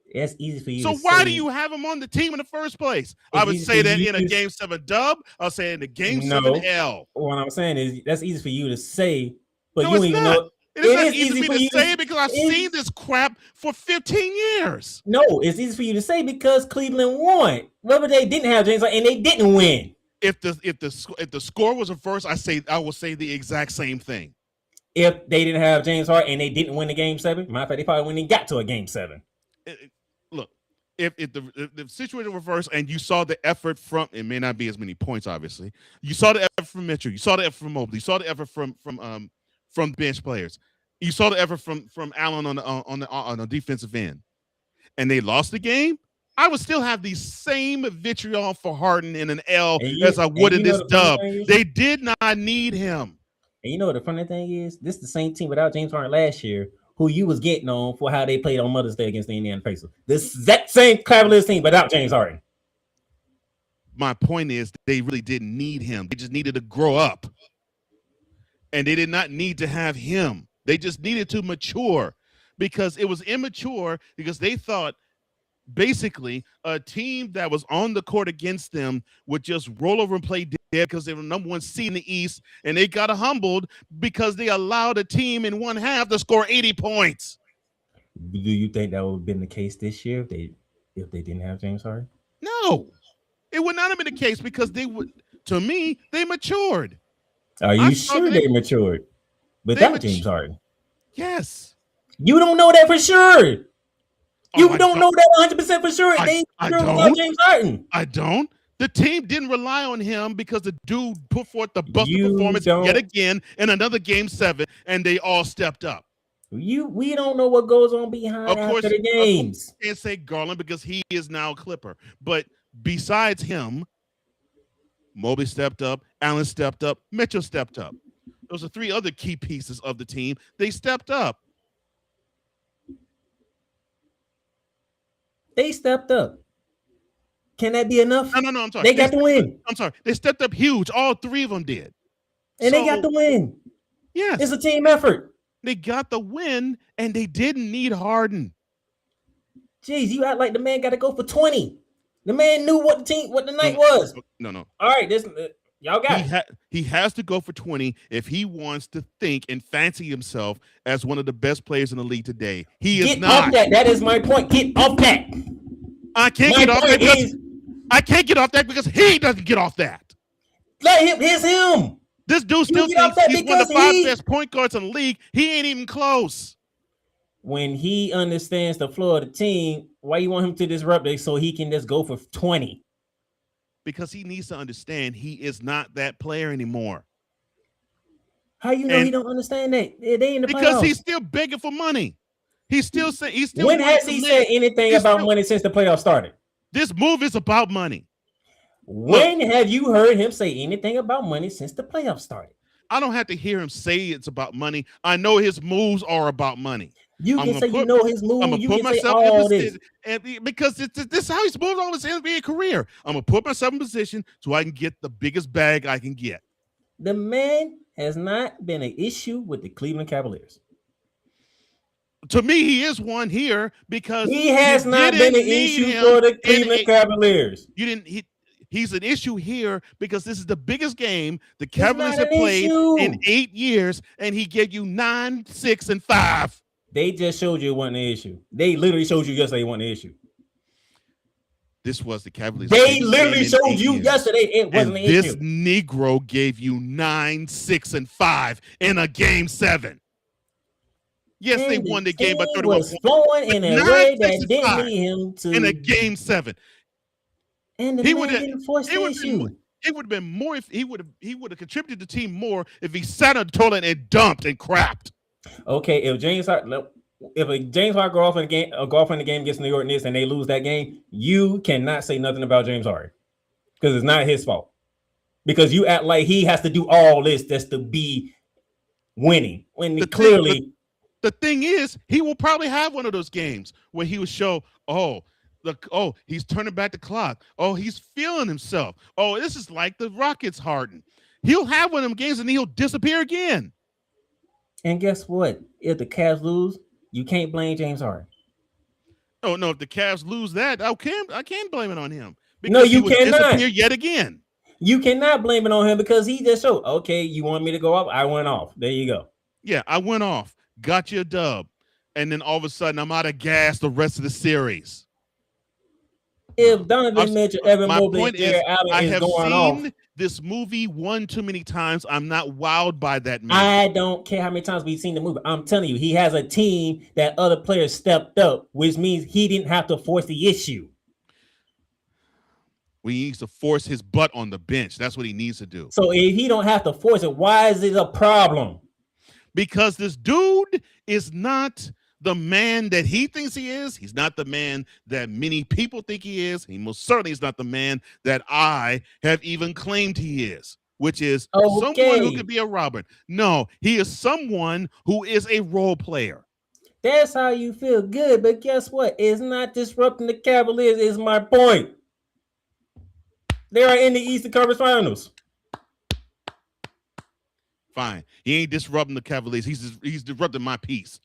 It's easy for you. So why do you have him on the team in the first place? I would say that in a game 7 dub. I'll say in the game 7 L. What I'm saying is that's easy for you to say, but no, you don't even know. It is not easy for me to say because I've seen this crap for 15 years. No, it's easy for you to say because Cleveland won. Whether they didn't have James Harden and they didn't win. If the score was reversed, I will say the exact same thing. If they didn't have James Harden and they didn't win the game 7, matter of fact, they probably wouldn't even got to a game 7. Look, if the situation reversed and you saw the effort from, it may not be as many points, obviously. You saw the effort from Mitchell. You saw the effort from Mobley. You saw the effort from bench players. You saw the effort from Allen on the defensive end, and they lost the game. I would still have the same vitriol for Harden in an L as I would in this dub. They did not need him. And you know what the funny thing is? This is the same team without James Harden last year, who you was getting on for how they played on Mother's Day against the Indiana Pacers. This exact same Cavaliers team without James Harden. My point is they really didn't need him. They just needed to grow up. And they did not need to have him. They just needed to mature because it was immature because they thought basically a team that was on the court against them would just roll over and play dead because they were number 1 seed in the East, and they got humbled because they allowed a team in one half to score 80 points. Do you think that would have been the case this year if they didn't have James Harden? No, it would not have been the case because they matured. Are you sure they matured without James Harden? Yes. You don't know that for sure. You don't know that 100% for sure. They without James Harden. I don't. The team didn't rely on him because the dude put forth the busted performance yet again in another game 7, and they all stepped up. We don't know what goes on behind after the games. I can't say Garland because he is now a Clipper. But besides him, Mobley stepped up, Allen stepped up, Mitchell stepped up. Those are 3 other key pieces of the team. They stepped up. They stepped up. Can that be enough? No, I'm sorry. They got the win. I'm sorry. They stepped up huge. All 3 of them did. And they got the win. Yes. It's a team effort. They got the win, and they didn't need Harden. Jeez, you act like the man got to go for 20. The man knew what the night was. No. All right, y'all got it. He has to go for 20 if he wants to think and fancy himself as one of the best players in the league today. He is not. Off that. That is my point. Get off that. I can't get off that because he doesn't get off that. Let him. It's him. This dude still thinks he's one of the 5 best point guards in the league. He ain't even close. When he understands the flow of the team, why you want him to disrupt it so he can just go for 20? Because he needs to understand he is not that player anymore. How you know he don't understand that? They in the playoffs. Because he's still begging for money. He's still saying When has he said anything about money since the playoffs started? This move is about money. When have you heard him say anything about money since the playoffs started? I don't have to hear him say it's about money. I know his moves are about money. You can say you know his moves. I'm gonna put myself in position, because this is how he's moved on his NBA career. I'm gonna put myself in position so I can get the biggest bag I can get. The man has not been an issue with the Cleveland Cavaliers. To me, he is one here because he has not been an issue for the Cleveland Cavaliers. He's an issue here because this is the biggest game the Cavaliers have played in 8 years, and he gave you 9, 6, and 5. They just showed you it wasn't an issue. They literally showed you yesterday it wasn't an issue. This was the Cavaliers. They literally showed you yesterday it wasn't an issue. This Negro gave you 9, 6, and 5 in a game 7. Yes, and they won the game by 31 points. Flowing in a way that didn't need him to. In a game 7. And he would have forced the issue. It would have been more if he would have contributed to the team more if he sat on the toilet and dumped and crapped. Okay, if James Harden go off in the game against New York Knicks and they lose that game, you cannot say nothing about James Harden because it's not his fault. Because you act like he has to do all this just to be winning when clearly. The thing is, he will probably have one of those games where he will show, he's turning back the clock. Oh, he's feeling himself. Oh, this is like the Rockets Harden. He'll have one of them games and he'll disappear again. And guess what? If the Cavs lose, you can't blame James Harden. Oh no, if the Cavs lose that, I can't blame it on him. Because No, you he would cannot. disappear yet again. You cannot blame it on him because he just showed, okay, you want me to go up? I went off. There you go. Yeah, I went off, got you a dub, and then all of a sudden I'm out of gas the rest of the series. If Donovan Mitchell, Evan Mobley, point is, Jared Allen I is have going seen off, this movie one too many times. I'm not wowed by that man. I don't care how many times we've seen the movie. I'm telling you, he has a team that other players stepped up, which means he didn't have to force the issue. He needs to force his butt on the bench. That's what he needs to do. So if he don't have to force it, why is it a problem? Because this dude is not the man that he thinks he is. He's not the man that many people think he is. He most certainly is not the man that I have even claimed he is, which is someone who could be a Robin. No, he is someone who is a role player. That's how you feel good, but guess what? It's not disrupting the Cavaliers, is my point. They are in the Eastern Conference Finals. Fine. He ain't disrupting the Cavaliers. He's disrupting my peace.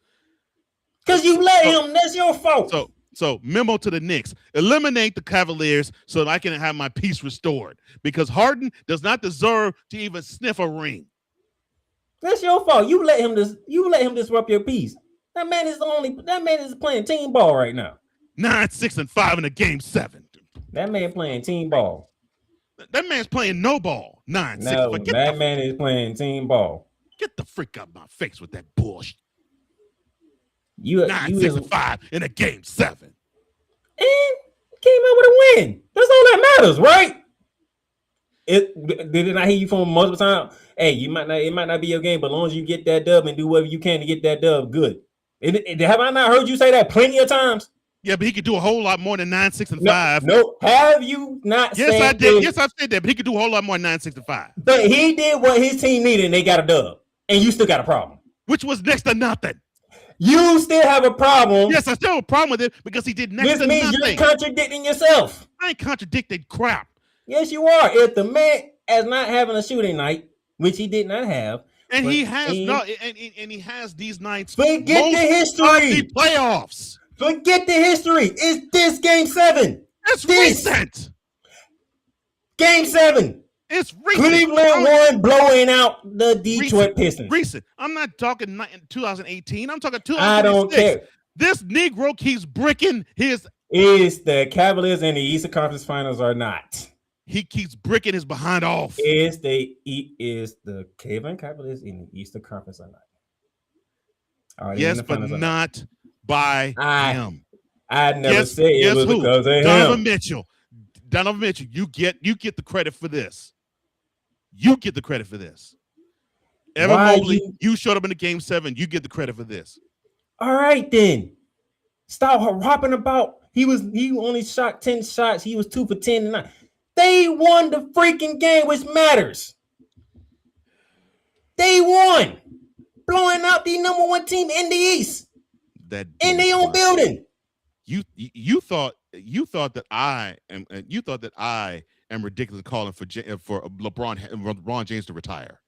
Because you let him. That's your fault. So memo to the Knicks. Eliminate the Cavaliers so that I can have my peace restored. Because Harden does not deserve to even sniff a ring. That's your fault. You let him disrupt your peace. That man is playing team ball right now. 9-6-5 in a game 7. That man playing team ball. That man's playing no ball. 9-6. No, that man is playing team ball. Get the freak out of my face with that bullshit. You 9-6-5 in a game 7. And came out with a win. That's all that matters, right? Did I hear you from multiple times? Hey, it might not be your game, but as long as you get that dub and do whatever you can to get that dub, good. Have I not heard you say that plenty of times? Yeah, but he could do a whole lot more than 9-6-5. No, have you not said Yes, I did. this? Yes, I've said that, but he could do a whole lot more than 9-6-5. But he did what his team needed, and they got a dub. And you still got a problem. Which was next to nothing. You still have a problem. Yes, I still have a problem with it because he did next to This nothing. means you're contradicting yourself. I ain't contradicting crap. Yes, you are. If the man is not having a shooting night, which he did not have, and he has and he has these nights. Forget the history. The playoffs. Forget the history. It's this game 7. It's recent. Game 7. It's recent. Cleveland won, blowing out the Detroit Pistons. Recent. I'm not talking 2018. I'm talking 2006. I don't care. This Negro keeps bricking his. Is the Cavaliers in the Eastern Conference Finals or not? He keeps bricking his behind off. Is the Cleveland Cavaliers in the Eastern Conference or not? Yes, but not by him. I never said it was because of Donovan him. Donovan Mitchell, you get the credit for this. You get the credit for this. Evan Mobley, you showed up in the game 7. You get the credit for this. All right, then. Stop hopping about. He only shot 10 shots. He was 2 for 10 tonight. They won the freaking game, which matters. They won, blowing out the number 1 team in the East. In their own building. You thought that I am ridiculous calling for LeBron James to retire.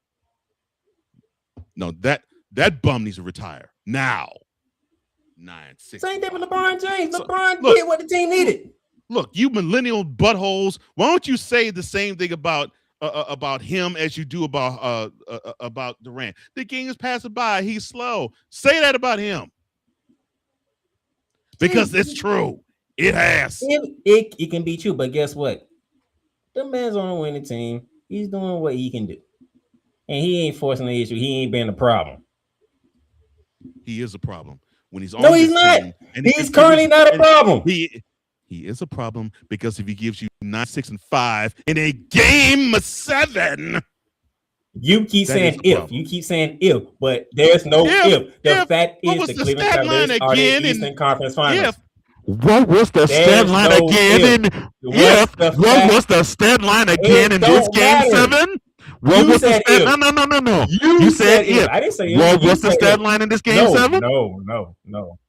No, that bum needs to retire now. 9-6. Same thing with LeBron James. LeBron did what the team needed. Look, you millennial buttholes. Why don't you say the same thing about him as you do about Durant? The game is passing by. He's slow. Say that about him. Because it's true. It has. It can be true, but guess what? The man's on a winning team. He's doing what he can do. And he ain't forcing the issue. He ain't been a problem. He is a problem. When he's on no, he's not. He's currently not a problem. He is a problem because if he gives you 9-6-5 in a game 7. You keep saying if. You keep saying if, but there's no if. The fact is the Cleveland Cavaliers are in the Eastern Conference Finals. What was the stat line again? What was the stat line again in this game 7? What was the stat? No. You said if. I didn't say if. What was the stat line in this game 7? No.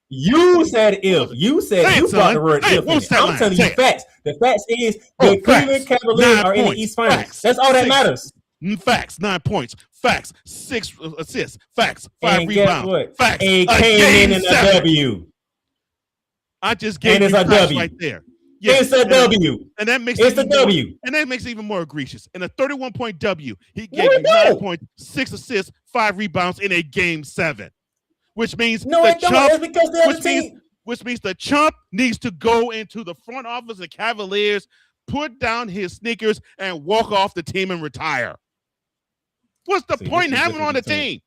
You said if. You said Say it, you brought son. the word Hey, if. what's In it. that I'm line? telling Say you it. facts. The facts is Oh, the Cleveland facts. Cavaliers 9 are in the points. East Finals. Facts. That's all that 6 matters. Facts. 9 points. Facts. 6 assists. Facts. 5 And rebounds. guess what? Facts. It A came game in a 7. W. I just And gave it's you a facts W. right there. Yeah. It's a W. And that makes It's it a even more, W. and that makes it even more egregious. In a 31-point W, he No, gave it you 9 don't. points, 6 assists, 5 rebounds in a game 7. Which means No, the it don't. chump, It's because the other team. which means the chump needs to go into the front office of Cavaliers, put down his sneakers, and walk off the team and retire. What's the point in having him on the team?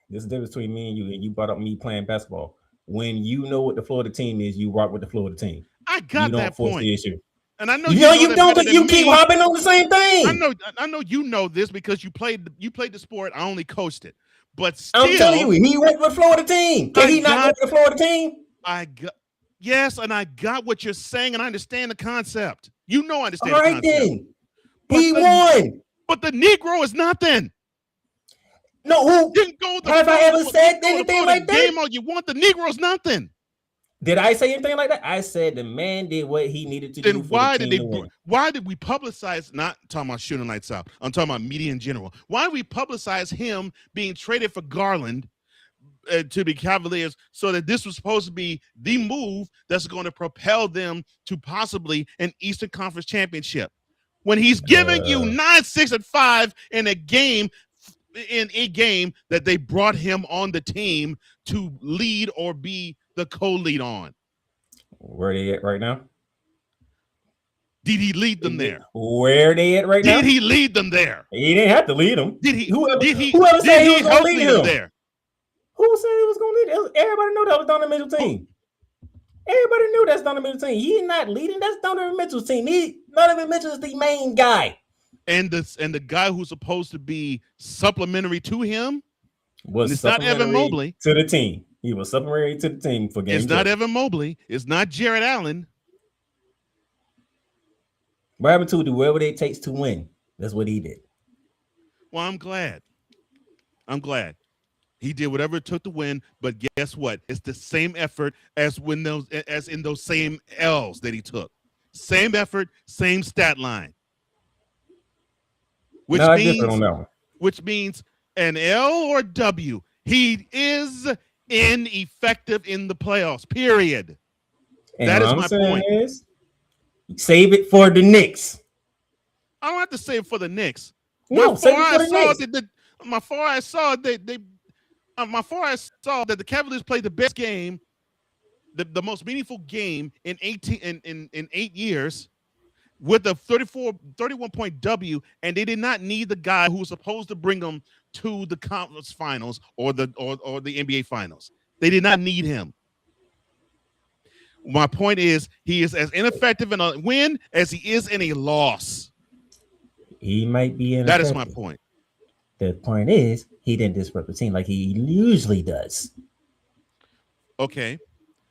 There's a difference between me and you brought up me playing basketball. When you know what the flow of the team is, you rock with the flow of the team. I got you don't that force point. the issue. And I know you that don't, better but you than keep me. hopping on the same thing. I know you know this because you played the sport. I only coached it. But still, I'm telling you, he went with the flow of the team. Can he not go with the flow of the team? Yes, and I got what you're saying, and I understand the concept. You know I understand All the right, concept. then. He won. But the Negro is nothing. No, who didn't go the have I ever said anything like that? Game all you want. The Negro's nothing. Did I say anything like that? I said the man did what he needed to do. Then why did we publicize? Not talking about shooting lights out. I'm talking about media in general. Why did we publicize him being traded for Garland to the Cavaliers so that this was supposed to be the move that's going to propel them to possibly an Eastern Conference championship? When he's giving you 9, 6, and 5 in a game that they brought him on the team to lead or be the co-lead on. Where are they at right now? Did he lead them there? Where are they at right now? Did he lead them there? He didn't have to lead them. Did he? Whoever said he was help going to lead them him there? Who said he was going to lead him? Everybody knew that was Donovan Mitchell's team. Everybody knew that's Donovan Mitchell's team. He's not leading. That's Donovan Mitchell's team. Donovan Mitchell is the main guy. And the guy who's supposed to be supplementary to him was not Evan Mobley to the team. He was supplementary to the team for game. It's not Evan Mobley. It's not Jared Allen. What happened to do whatever it takes to win? That's what he did. Well, I'm glad. He did whatever it took to win, but guess what? It's the same effort as in those same L's that he took. Same effort, same stat line. Which means an L or W. He is ineffective in the playoffs, period. And that is my point. Save it for the Knicks. I don't have to save it for the Knicks. No, save it for the Knicks. I saw that the Cavaliers played the best game, the most meaningful game in 8 years with a 31-point W, and they did not need the guy who was supposed to bring them to the conference finals or the NBA finals. They did not need him. My point is he is as ineffective in a win as he is in a loss. He might be ineffective. That is my point. The point is he didn't disrupt the team like he usually does. Okay.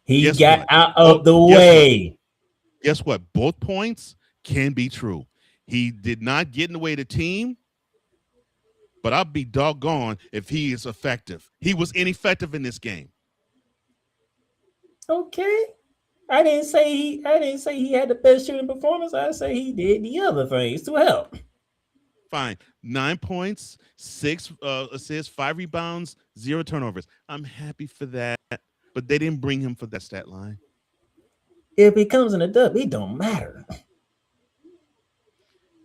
He got out of the way. Guess what? Both points can be true. He did not get in the way of the team, but I'll be doggone if he is effective. He was ineffective in this game. Okay. I didn't say he had the best shooting performance. I say he did the other things to help. Fine. 9 points, 6 assists, 5 rebounds, 0 turnovers. I'm happy for that, but they didn't bring him for that stat line. If he comes in a dub, it don't matter.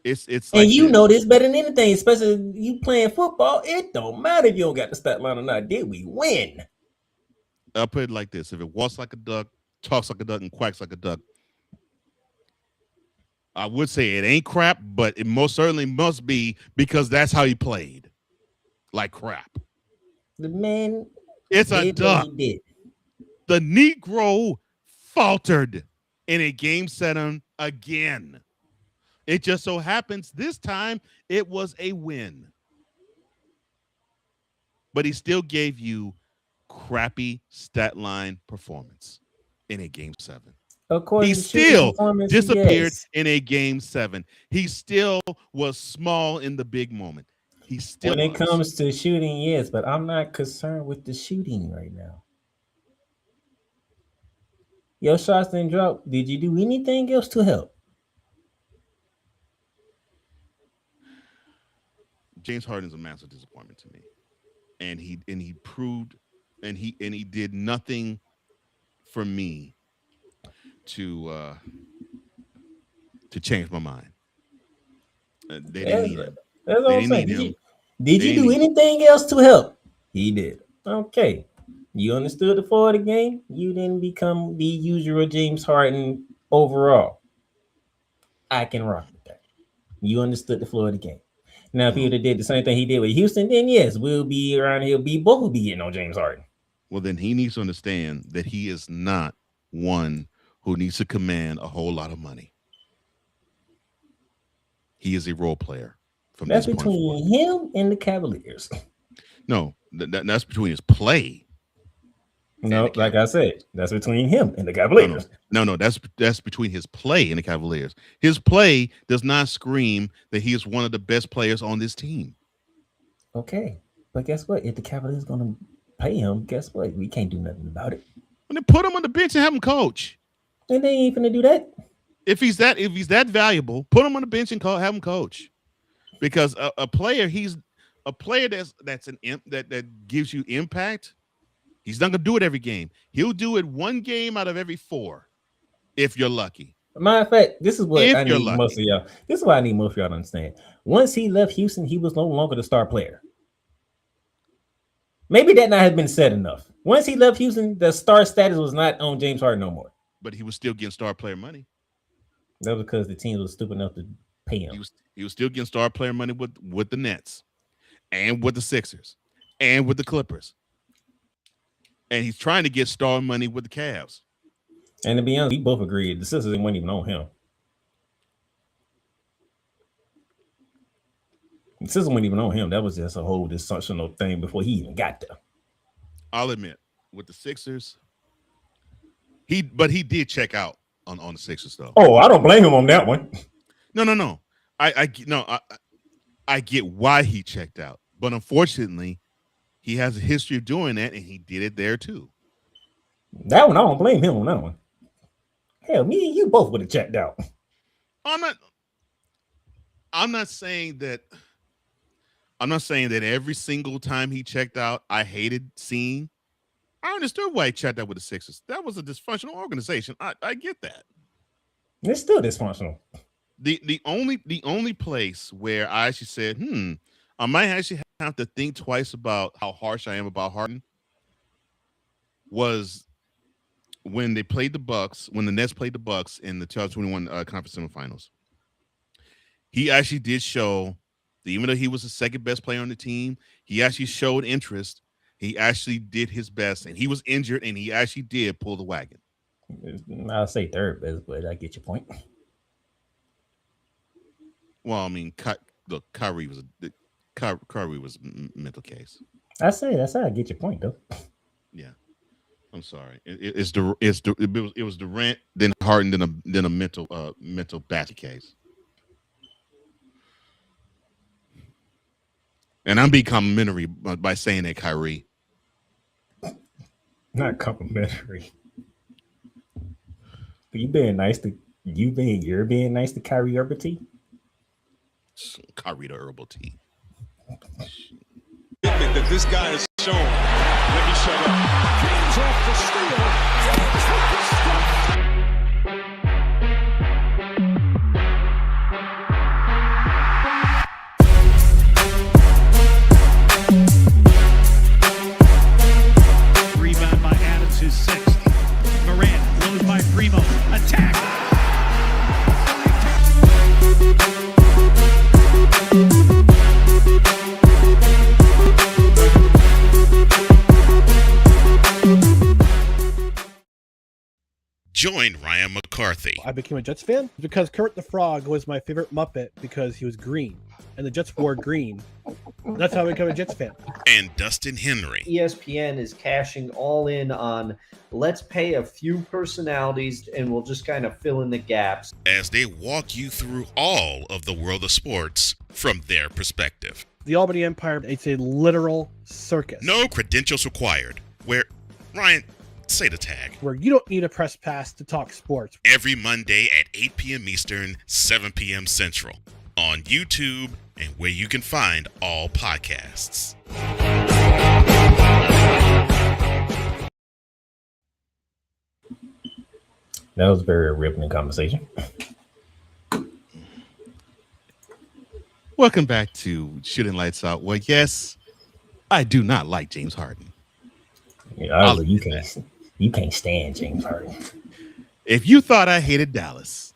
It's and like you know this better than anything, especially you playing football. It don't matter if you don't got the stat line or not. Did we win? I'll put it like this: if it walks like a duck, talks like a duck, and quacks like a duck, I would say it ain't crap, but it most certainly must be because that's how he played, like crap. The man, it's a duck. The Negro faltered in a game 7 again. It just so happens this time it was a win. But he still gave you crappy stat line performance in a game 7. He still disappeared in a game 7. He still was small in the big moment. He still when it comes to shooting, yes, but I'm not concerned with the shooting right now. Your shots didn't drop. Did you do anything else to help? James Harden's a massive disappointment to me, and he proved, and he did nothing for me to change my mind. They didn't need him. That's what They I'm didn't saying. need him. Did you do anything else to help? He did. Okay. You understood the flow of the game. You didn't become the usual James Harden overall. I can rock with that. You understood the flow of the game. Now, if he would have did the same thing he did with Houston, then yes, we'll be around here. Both will be getting on James Harden. Well, then he needs to understand that he is not one who needs to command a whole lot of money. He is a role player. From That's this point between him and the Cavaliers. No, that's between his play. No, like I said, that's between him and the Cavaliers. No, that's between his play and the Cavaliers. His play does not scream that he is one of the best players on this team. Okay, but guess what? If the Cavaliers going to pay him, guess what? We can't do nothing about it. When they put him on the bench and have him coach. And they ain't finna do that. If he's that valuable, put him on the bench and have him coach. Because a player that's an imp that gives you impact. He's not gonna do it every game. He'll do it one game out of every 4, if you're lucky. Matter of fact, this is what If I you're need lucky. most of y'all. This is what I need most of y'all to understand. Once he left Houston, he was no longer the star player. Maybe that not have been said enough. Once he left Houston, the star status was not on James Harden no more. But he was still getting star player money. That was because the team was stupid enough to pay him. He was still getting star player money with the Nets and with the Sixers and with the Clippers. And he's trying to get star money with the Cavs. And to be honest, we both agreed the Sixers weren't even on him. The Sixers weren't even on him. That was just a whole dysfunctional thing before he even got there. I'll admit, with the Sixers, he did check out on the Sixers though. Oh, I don't blame him on that one. No. I get why he checked out, but unfortunately, he has a history of doing that, and he did it there too. That one, I don't blame him on that one. Hell, me and you both would have checked out. I'm not saying that every single time he checked out, I hated seeing. I understood why he checked out with the Sixers. That was a dysfunctional organization. I get that. It's still dysfunctional. The only place where I actually said, I might actually have to think twice about how harsh I am about Harden was when they played the Bucks, when the Nets played the Bucks in the 2021 conference semifinals. He actually did show that even though he was the second best player on the team, he actually showed interest. He actually did his best, and he was injured, and he actually did pull the wagon. I'll say third best, but I get your point. Well, I mean, look, Kyrie was a mental case. That's how I get your point, though. Yeah, I'm sorry. It was Durant, then Harden, then a mental basket case. And I'm being complimentary by saying that Kyrie. Not complimentary. You're being nice to Kyrie Irving T. Kyrie the herbal tea. That this guy has shown. Let me shut up. James off the steal. James with the stop. Rebound by Adams, his 6th. Morant blows by Primo. Attack. Join Ryan McCarthy I became a Jets fan because Kurt the Frog was my favorite Muppet because he was green, and the Jets wore green. That's how I became a Jets fan. and Dustin Henry ESPN is cashing all in on let's pay a few personalities and we'll just kind of fill in the gaps. as they walk you through all of the world of sports from their perspective. The Albany Empire, it's a literal circus. No credentials required. Where, Ryan, Say the tag. where you don't need a press pass to talk sports. Every Monday at 8 p.m. Eastern, 7 p.m. Central. On YouTube and where you can find all podcasts. That was a very riveting conversation. Welcome back to Shooting Lights Out. Well, yes, I do not like James Harden. Yeah, obviously, you can't stand James Harden. If you thought I hated Dallas,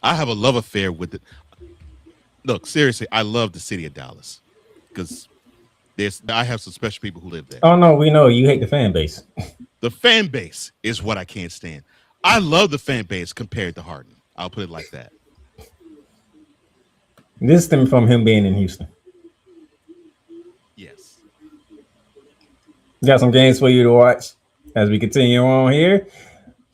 I have a love affair with it. Look, seriously, I love the city of Dallas because I have some special people who live there. Oh no, we know you hate the fan base. The fan base is what I can't stand. I love the fan base compared to Harden. I'll put it like that. This stemmed from him being in Houston. Yes. Got some games for you to watch as we continue on here.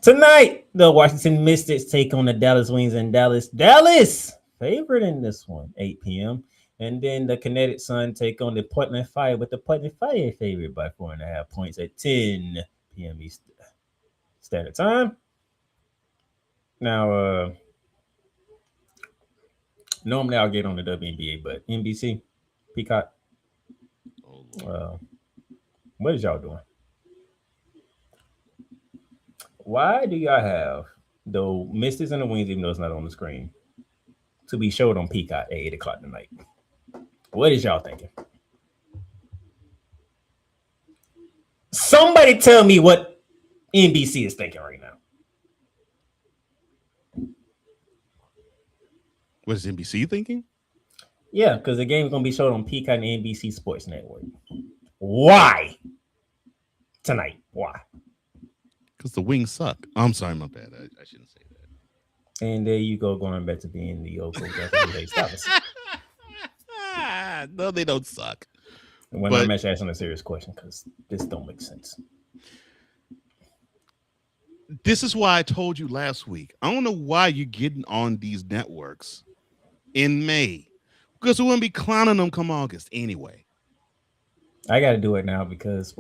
Tonight, the Washington Mystics take on the Dallas Wings in Dallas. Dallas favorite in this one, 8 p.m. And then the Kinetic Sun take on the Portland Fire, with the Portland Fire favored by 4.5 points at 10 p.m. Eastern Standard Time. Now, normally I'll get on the WNBA, but NBC, Peacock, what is y'all doing? Why do y'all have the Mystics and the Wings, even though it's not on the screen, to be showed on Peacock at 8 o'clock tonight? What is y'all thinking? Somebody tell me what NBC is thinking right now. What is NBC thinking? Yeah, because the game is going to be shown on Peacock and NBC Sports Network. Why? Tonight. Why? Because the Wings suck. I'm sorry, my bad. I shouldn't say that. And there you go, going back to being the old coach. No, they don't suck. When I'm actually asking a serious question, because this don't make sense. This is why I told you last week. I don't know why you're getting on these networks in May, because we wouldn't be clowning them come August anyway. I got to do it now because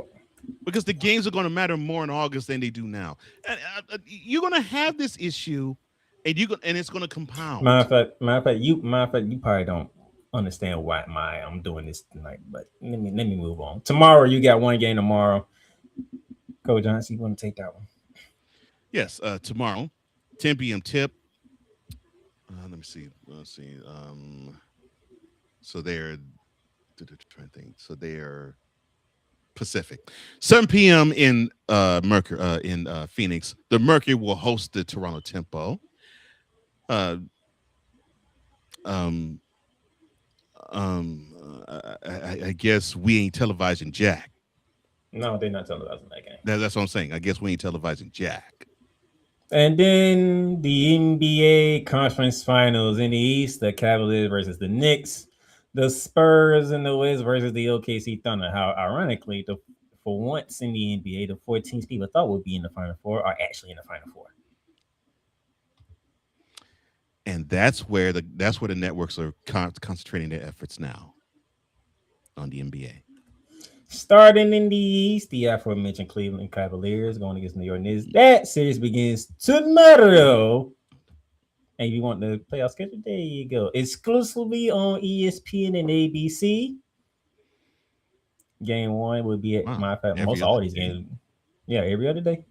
the games are going to matter more in August than they do now. And you're going to have this issue, and it's going to compound. Matter of fact, you probably don't understand why I'm doing this tonight. But let me move on. Tomorrow, you got one game tomorrow. Coach Johnson, you want to take that one? Yes, tomorrow, 10 p.m. tip. Let me see. So they're trying to think. So they're Pacific. 7 p.m. in Phoenix. The Mercury will host the Toronto Tempo. I guess we ain't televising Jack. No, they're not televising that game. That's what I'm saying. I guess we ain't televising Jack. And then the NBA Conference Finals in the East, the Cavaliers versus the Knicks, the Spurs in the West versus the OKC Thunder. How ironically, for once in the NBA, the 14 people thought would be in the Final Four are actually in the Final Four. And that's where the networks are concentrating their efforts now on the NBA. Starting in the East, the aforementioned Cleveland Cavaliers going against New York Knicks. That series begins tomorrow. And if you want the playoff schedule, there you go. Exclusively on ESPN and ABC. Game one would be at all these games. Yeah, every other day.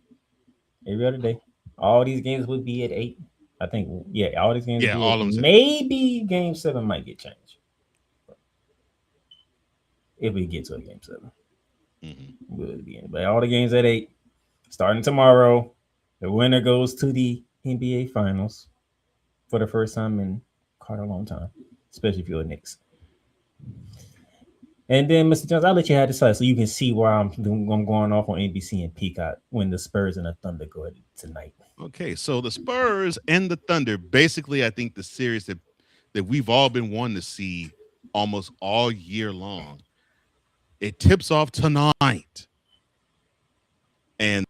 All these games would be at 8. I think, all these games. Yeah, all of them. Maybe game 7 might get changed. If we get to a game 7. We'll be in. But all the games at 8. Starting tomorrow. The winner goes to the NBA Finals for the first time in quite a long time, especially if you're a Knicks. And then, Mr. Jones, I'll let you have this side so you can see where I'm going off on NBC and Peacock when the Spurs and the Thunder go ahead tonight. Okay, so the Spurs and the Thunder, basically, I think the series that we've all been wanting to see almost all year long. It tips off tonight. And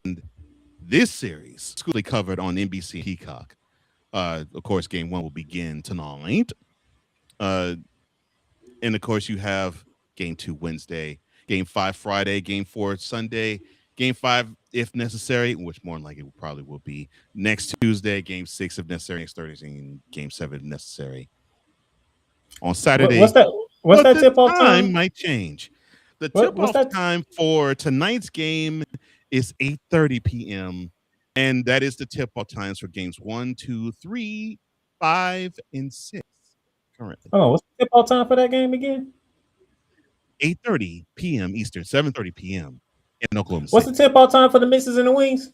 this series is fully covered on NBC and Peacock. Of course, game 1 will begin tonight. And of course, you have game 2 Wednesday, game 5 Friday, game 4 Sunday, Game 5, if necessary, which more than likely probably will be next Tuesday. Game 6, if necessary, next Thursday, and Game 7, if necessary. On Saturday, What's that? What's but that tip off the time time? might change. The What's tip-off that? time for tonight's game is 8:30 p.m., and that is the tip-off times for games 1, 2, 3, 5, and 6 currently. Oh, what's the tip off time for that game again? 8:30 p.m. Eastern, 7:30 p.m. in Oklahoma What's City. the tip off time for the misses and the wings?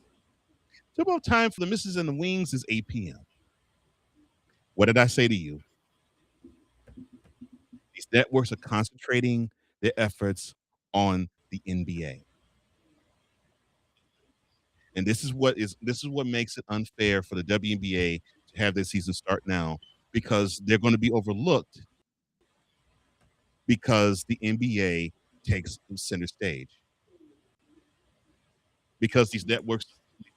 Tip-off time for the misses and the wings is 8 p.m. What did I say to you? These networks are concentrating their efforts on the NBA. And this is what makes it unfair for the WNBA to have their season start now, because they're going to be overlooked because the NBA takes center stage. Because these networks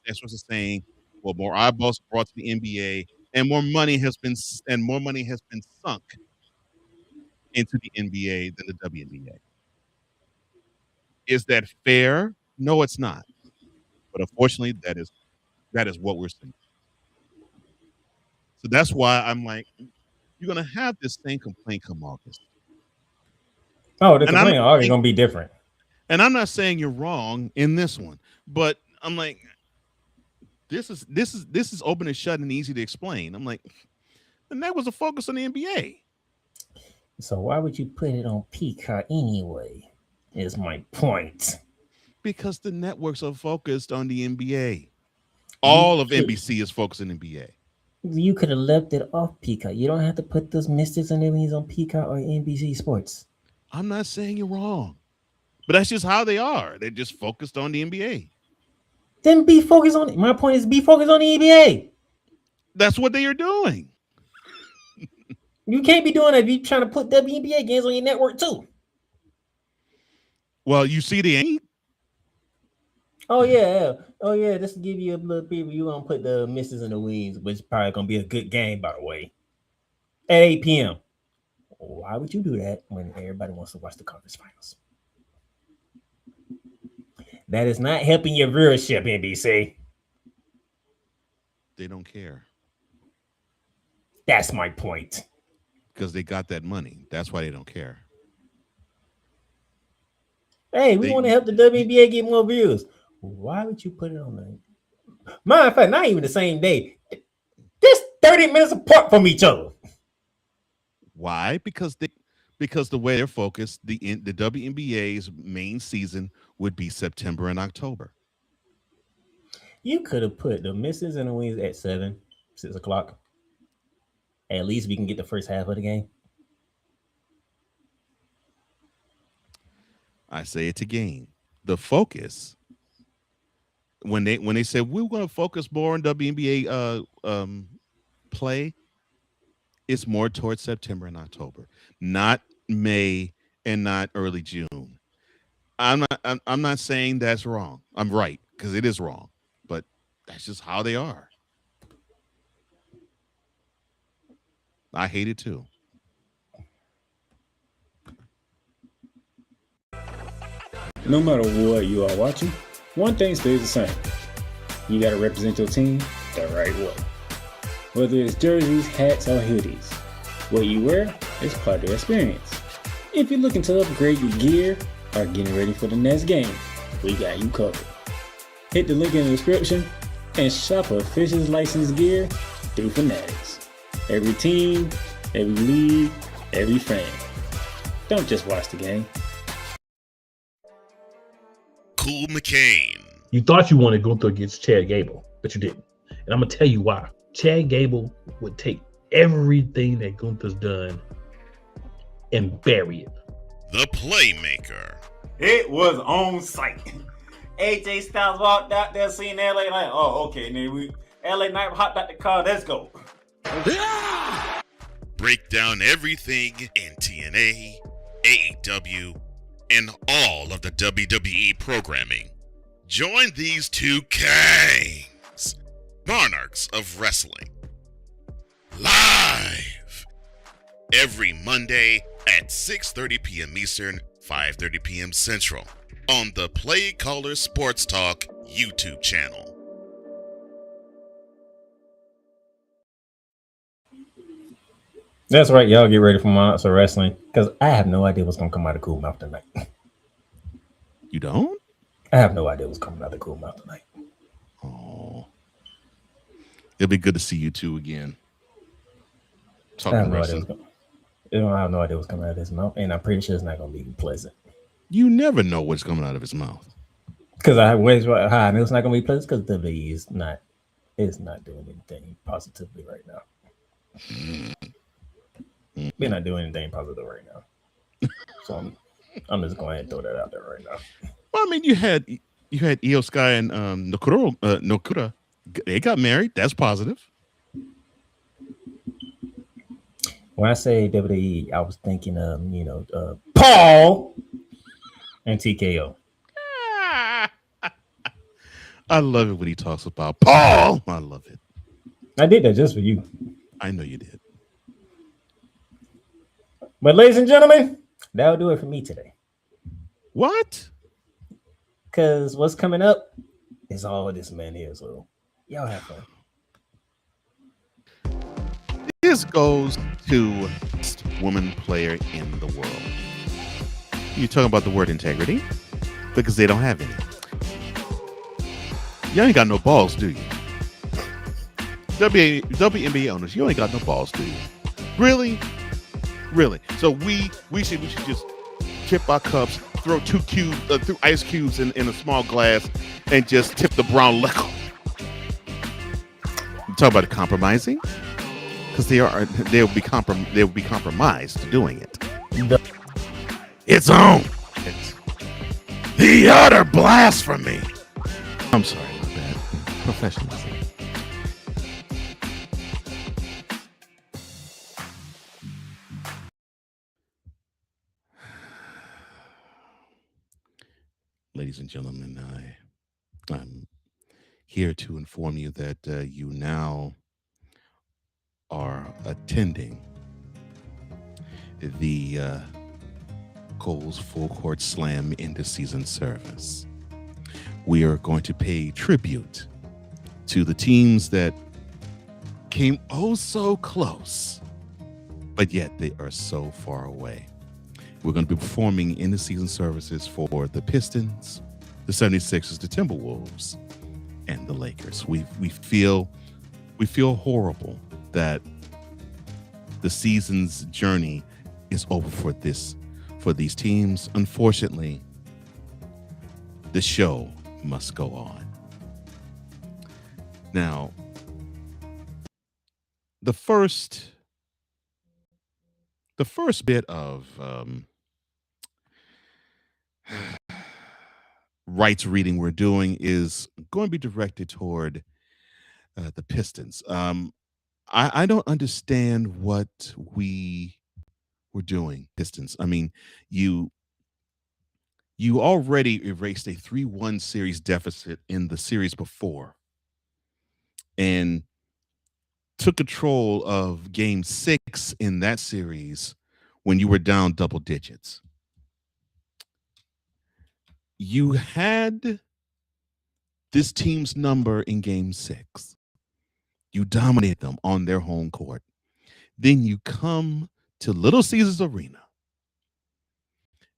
are saying, well, more eyeballs are brought to the NBA, and more money has been sunk into the NBA than the WNBA. Is that fair? No, it's not. But unfortunately, that is what we're seeing. So that's why I'm like, you're gonna have this same complaint come August. Oh, the complaint are going to be different. And I'm not saying you're wrong in this one, but I'm like, this is open and shut and easy to explain. I'm like, and that was a focus on the NBA. So why would you put it on Peacock anyway? Is my point. Because the networks are focused on the NBA. All of NBC is focused on NBA. You could have left it off Peacock. You don't have to put those Mystics and everything on Peacock or NBC Sports. I'm not saying you're wrong, but that's just how they are. They're just focused on the NBA. Then be focused on it. My point is be focused on the NBA. That's what they are doing. You can't be doing that if you're trying to put WNBA games on your network too. Well, you see the ain't. Oh yeah. Just to give you a little preview, you're gonna put the misses and the wings, which is probably gonna be a good game, by the way. At 8 p.m. Why would you do that when everybody wants to watch the conference finals? That is not helping your viewership, NBC. They don't care. That's my point. Because they got that money. That's why they don't care. Hey, we want to help the WNBA get more views. Why would you put it on the matter of fact, not even the same day? Just 30 minutes apart from each other. Why? Because the way they're focused, the WNBA's main season would be September and October. You could have put the misses and the wings at 6 o'clock. At least we can get the first half of the game. I say it again. The focus, when they said we're going to focus more on WNBA play, it's more towards September and October, not May and not early June. I'm not saying that's wrong. I'm right, because it is wrong, but that's just how they are. I hate it too. No matter what you are watching, one thing stays the same. You gotta represent your team the right way. Whether it's jerseys, hats, or hoodies, what you wear is part of the experience. If you're looking to upgrade your gear or getting ready for the next game, we got you covered. Hit the link in the description and shop officials licensed gear through Fanatics. Every team, every league, every fan. Don't just watch the game. Cool McCain. You thought you wanted Gunther against Chad Gable, but you didn't. And I'm going to tell you why. Chad Gable would take everything that Gunther's done and bury it. The Playmaker. It was on site. AJ Styles walked out there seeing LA Knight. Oh, okay. And then LA Knight hopped out the car. Let's go. Break down everything in TNA, AEW, and all of the WWE programming. Join these two kings, monarchs of wrestling, live every Monday at 6:30 p.m. Eastern, 5:30 p.m. Central, on the Playmakerz Sports Talk YouTube channel. That's right, y'all. Get ready for Monster Wrestling because I have no idea what's gonna come out of Cool Mouth tonight. You don't? I have no idea what's coming out of Cool Mouth tonight. Oh, it'll be good to see you two again. I have Talking wrestling. I have no idea what's coming out of his mouth, and I'm pretty sure it's not gonna be pleasant. You never know what's coming out of his mouth. Because I know it's not gonna be pleasant because WWE is not doing anything positively right now. We're not doing anything positive right now. So I'm just going ahead and throw that out there right now. Well, I mean, you had Io Sky and Nokura. They got married. That's positive. When I say WWE, I was thinking of Paul and TKO. I love it when he talks about Paul. I love it. I did that just for you. I know you did. But ladies and gentlemen, that'll do it for me today. What? Because what's coming up is all of this man here. So y'all have fun. This goes to best woman player in the world. You're talking about the word integrity? Because they don't have any. You ain't got no balls, do you? WNBA owners, you ain't got no balls, do you? Really? Really? So we should just tip our cups, throw through ice cubes in a small glass, and just tip the brown liquor. You talk about compromising? Because they'll be compromised doing it. It's on. It's the utter blasphemy. I'm sorry about that. Professionalism. Ladies and gentlemen, I'm here to inform you that you now are attending the Cole's Full Court Slam end of season service. We are going to pay tribute to the teams that came oh so close, but yet they are so far away. We're going to be performing in the season services for the Pistons, the 76ers, the Timberwolves, and the Lakers. We feel horrible that the season's journey is over for these teams. Unfortunately, the show must go on. Now, the first bit of rights reading we're doing is going to be directed toward the Pistons. I don't understand what we were doing, Pistons. I mean, you already erased a 3-1 series deficit in the series before and took control of game 6 in that series when you were down double digits. You had this team's number in game 6. You dominated them on their home court. Then you come to Little Caesars Arena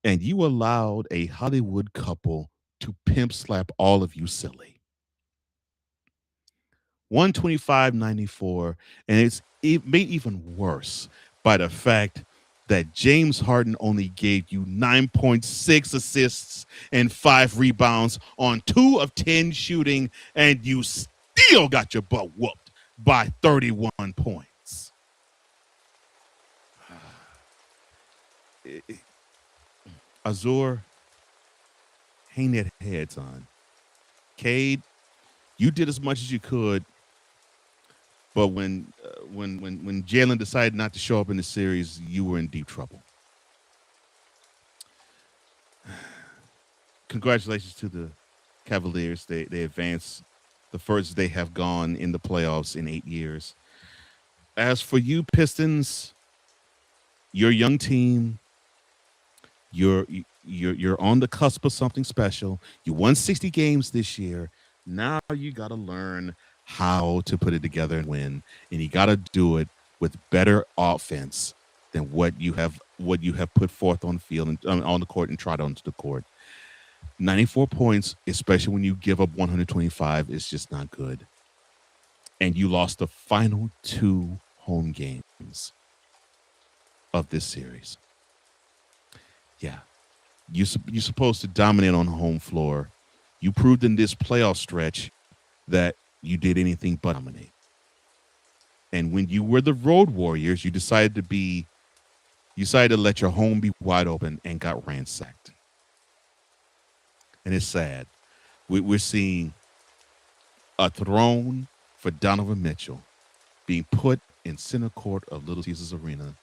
and you allowed a Hollywood couple to pimp slap all of you silly. 125-94, and it made even worse by the fact that James Harden only gave you 9.6 assists and 5 rebounds on 2 of 10 shooting, and you still got your butt whooped by 31 points. Azur, hang that heads on. Cade, you did as much as you could, but when Jalen decided not to show up in the series, you were in deep trouble. Congratulations to the Cavaliers. They advanced the first they have gone in the playoffs in 8 years. As for you, Pistons, your young team, you're you're on the cusp of something special. You won 60 games this year. Now you got to learn how to put it together and win, and you got to do it with better offense than what you have put forth on the field and on the court and trot onto the court. 94 points, especially when you give up 125, is just not good. And you lost the final 2 home games of this series. Yeah, you're supposed to dominate on the home floor. You proved in this playoff stretch that you did anything but dominate. And when you were the road warriors, you decided to let your home be wide open and got ransacked. And it's sad. We're seeing a throne for Donovan Mitchell being put in center court of Little Caesars Arena,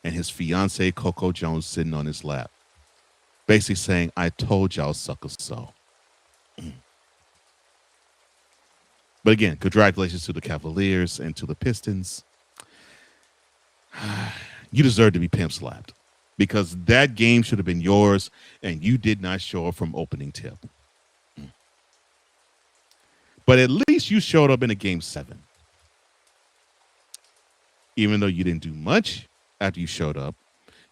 and his fiancee Coco Jones sitting on his lap, basically saying, "I told y'all suckers so." But again, congratulations to the Cavaliers and to the Pistons. You deserve to be pimp slapped because that game should have been yours, and you did not show up from opening tip. But at least you showed up in a game 7. Even though you didn't do much after you showed up,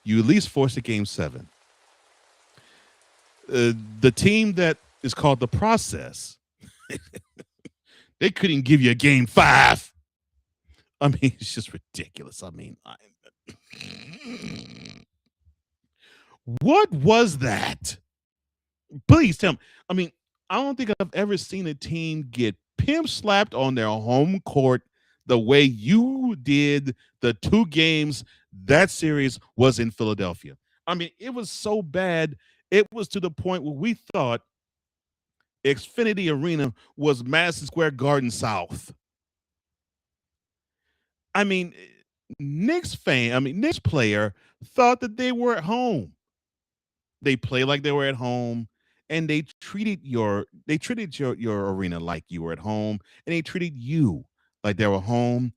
you at least forced a game 7. The team that is called the Process, they couldn't give you a game 5. I mean, it's just ridiculous. I mean, what was that? Please tell me. I mean, I don't think I've ever seen a team get pimp slapped on their home court the way you did the 2 games that series was in Philadelphia. I mean, it was so bad. It was to the point where we thought Xfinity Arena was Madison Square Garden South. I mean, Knicks player thought that they were at home. They played like they were at home, and they treated your arena like you were at home, and they treated you like they were home,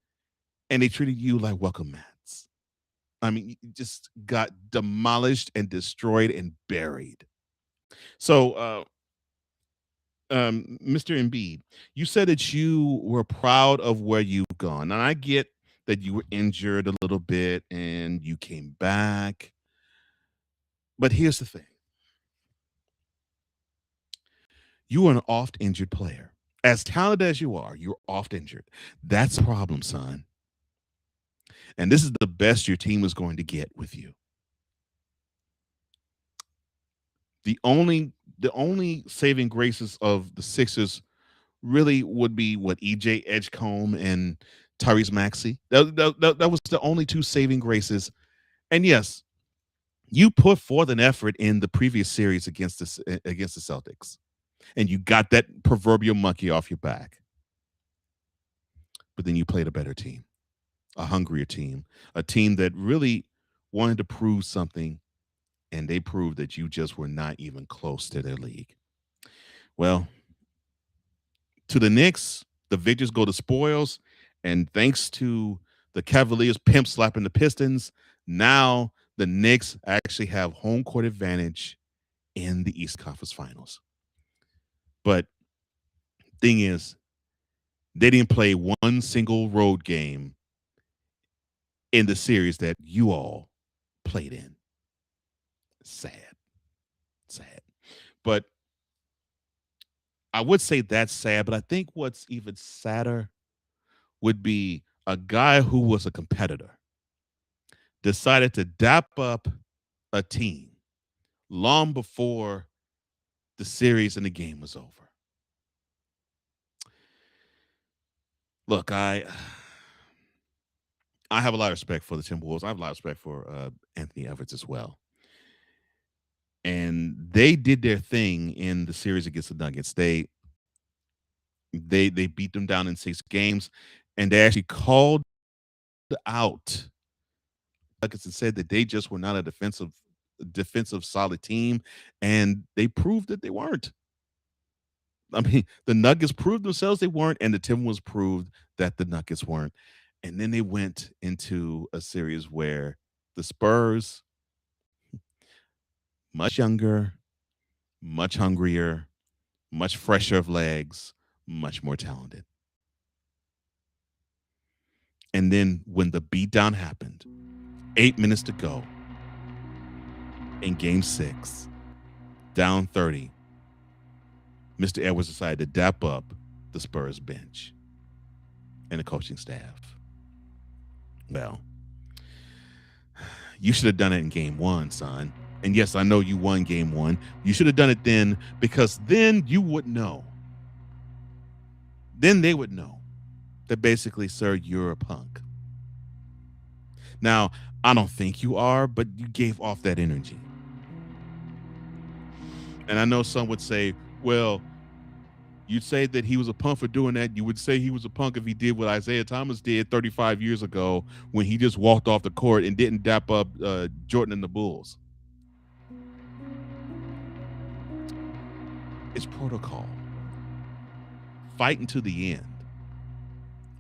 and they treated you like welcome mats. I mean, you just got demolished and destroyed and buried. So, Mr. Embiid, you said that you were proud of where you've gone, and I get that you were injured a little bit and you came back. But here's the thing. You are an oft injured player. As talented as you are, you're oft injured. That's a problem, son. And this is the best your team is going to get with you. The only saving graces of the Sixers really would be what EJ Edgecombe and Tyrese Maxey. That was the only 2 saving graces. And yes, you put forth an effort in the previous series against the Celtics, and you got that proverbial monkey off your back. But then you played a better team, a hungrier team, a team that really wanted to prove something, and they proved that you just were not even close to their league. Well, to the Knicks, the victors go to spoils, and thanks to the Cavaliers pimp slapping the Pistons, now the Knicks actually have home court advantage in the East Conference Finals. But thing is, they didn't play one single road game in the series that you all played in. Sad. But I would say that's sad, but I think what's even sadder would be a guy who was a competitor decided to dap up a team long before the series and the game was over. Look, I have a lot of respect for the Timberwolves. I have a lot of respect for Anthony Edwards as well. And they did their thing in the series against the Nuggets. They beat them down in 6 games, and they actually called out Nuggets and said that they just were not a defensive solid team, and they proved that they weren't. I mean, the Nuggets proved themselves they weren't, and the Timberwolves proved that the Nuggets weren't. And then they went into a series where the Spurs much younger, much hungrier, much fresher of legs, much more talented. And then when the beatdown happened, 8 minutes to go in game 6, down 30, Mr. Edwards decided to dap up the Spurs bench and the coaching staff. Well, you should have done it in game 1, son. And yes, I know you won game 1. You should have done it then, because then you would know. Then they would know that basically, sir, you're a punk. Now, I don't think you are, but you gave off that energy. And I know some would say, well, you'd say that he was a punk for doing that. You would say he was a punk if he did what Isaiah Thomas did 35 years ago when he just walked off the court and didn't dap up Jordan and the Bulls. It's protocol. Fight until the end.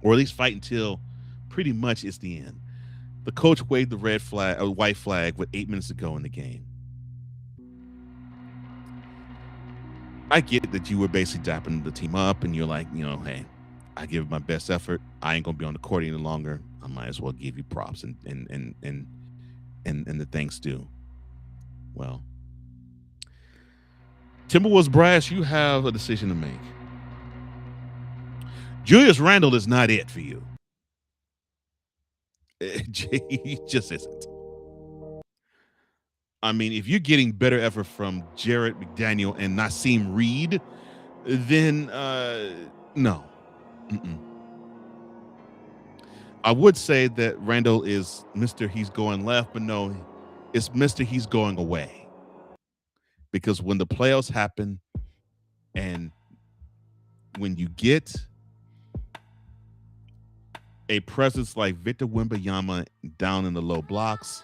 Or at least fight until pretty much it's the end. The coach waved the white flag with 8 minutes to go in the game. I get that you were basically dapping the team up and you're like, hey, I give it my best effort. I ain't gonna be on the court any longer. I might as well give you props and the thanks due. Well, Timberwolves brass, you have a decision to make. Julius Randle is not it for you. He just isn't. I mean, if you're getting better effort from Jared McDaniel and Naseem Reed, then no. I would say that Randall is Mr. He's going left, but no, it's Mr. He's going away. Because when the playoffs happen and when you get a presence like Victor Wembanyama down in the low blocks,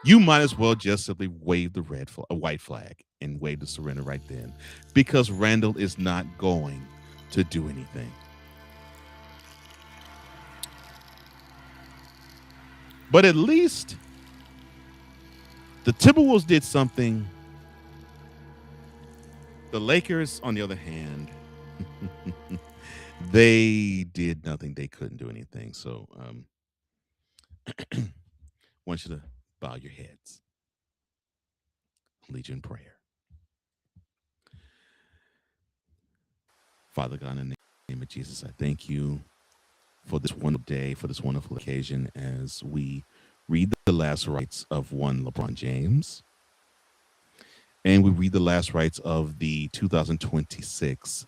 you might as well just simply wave the white flag and wave the surrender right then, because Randall is not going to do anything. But at least the Timberwolves did something. The Lakers, on the other hand, they did nothing. They couldn't do anything. So I want you to bow your heads. Lead you in prayer. Father God, in the name of Jesus, I thank you for this wonderful day, for this wonderful occasion, as we read the last rites of one LeBron James, and we read the last rites of the 2026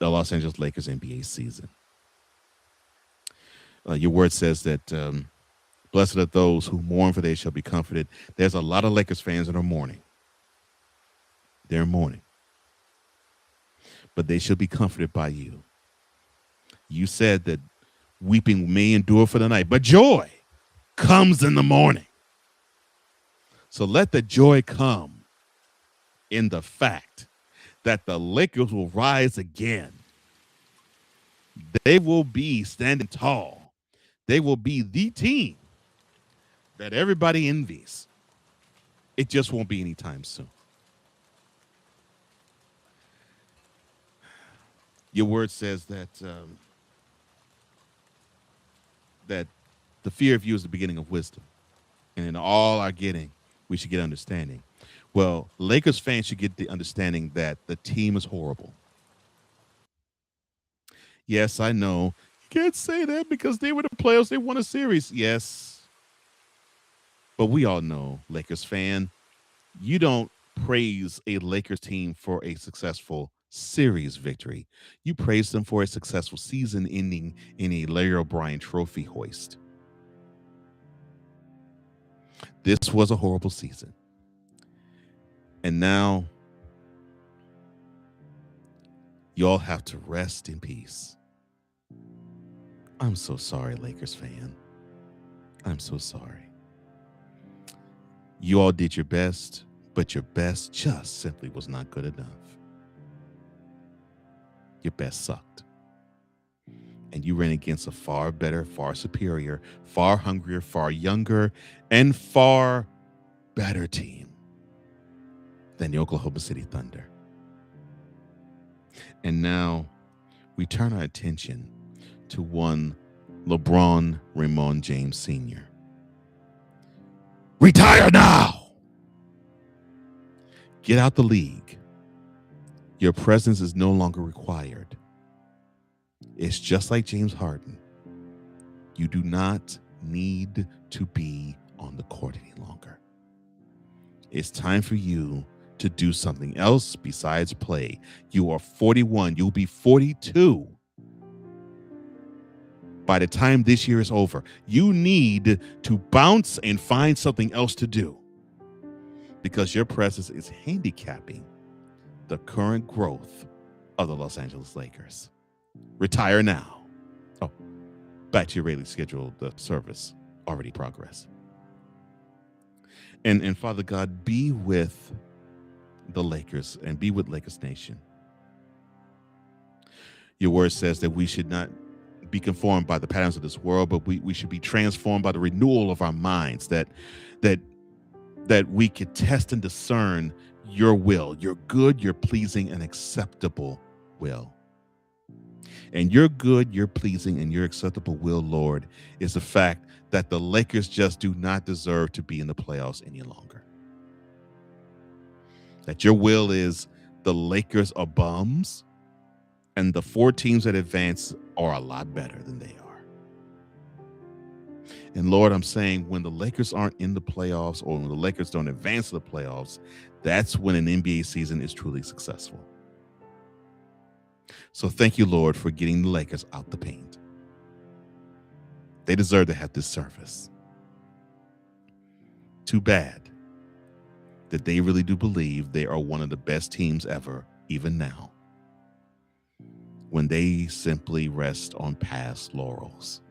Los Angeles Lakers NBA season. Your word says that blessed are those who mourn, for they shall be comforted. There's a lot of Lakers fans that are mourning. They're mourning. But they shall be comforted by you. You said that weeping may endure for the night, but joy comes in the morning. So let the joy come in the fact that the Lakers will rise again. They will be standing tall. They will be the team that everybody envies. It just won't be anytime soon. Your word says that that the fear of you is the beginning of wisdom. And in all our getting, we should get understanding. Well, Lakers fans should get the understanding that the team is horrible. Yes, I know. You can't say that because they were the playoffs. They won a series. Yes. But we all know, Lakers fan, you don't praise a Lakers team for a successful series victory. You praise them for a successful season ending in a Larry O'Brien trophy hoist. This was a horrible season. And now y'all have to rest in peace. I'm so sorry, Lakers fan. I'm so sorry. You all did your best, but your best just simply was not good enough. Your best sucked. And you ran against a far better, far superior, far hungrier, far younger, and far better team than the Oklahoma City Thunder. And now we turn our attention to one LeBron Raymond James Sr. Retire now! Get out the league. Your presence is no longer required. It's just like James Harden. You do not need to be on the court any longer. It's time for you to do something else besides play. You are 41. You'll be 42 by the time this year is over. You need to bounce and find something else to do because your presence is handicapping the current growth of the Los Angeles Lakers. Retire now. Oh, back to your regularly scheduled service, already progress. And Father God, be with the Lakers and be with Lakers Nation. Your word says that we should not be conformed by the patterns of this world, but we should be transformed by the renewal of our minds, that we could test and discern your will, your good, your pleasing, and acceptable will. And your good, your pleasing, and your acceptable will, Lord, is the fact that the Lakers just do not deserve to be in the playoffs any longer. That your will is the Lakers are bums, and the 4 teams that advance are a lot better than they are. And Lord, I'm saying when the Lakers aren't in the playoffs or when the Lakers don't advance to the playoffs, that's when an NBA season is truly successful. So thank you, Lord, for getting the Lakers out the paint. They deserve to have this service. Too bad that they really do believe they are one of the best teams ever, even now, when they simply rest on past laurels.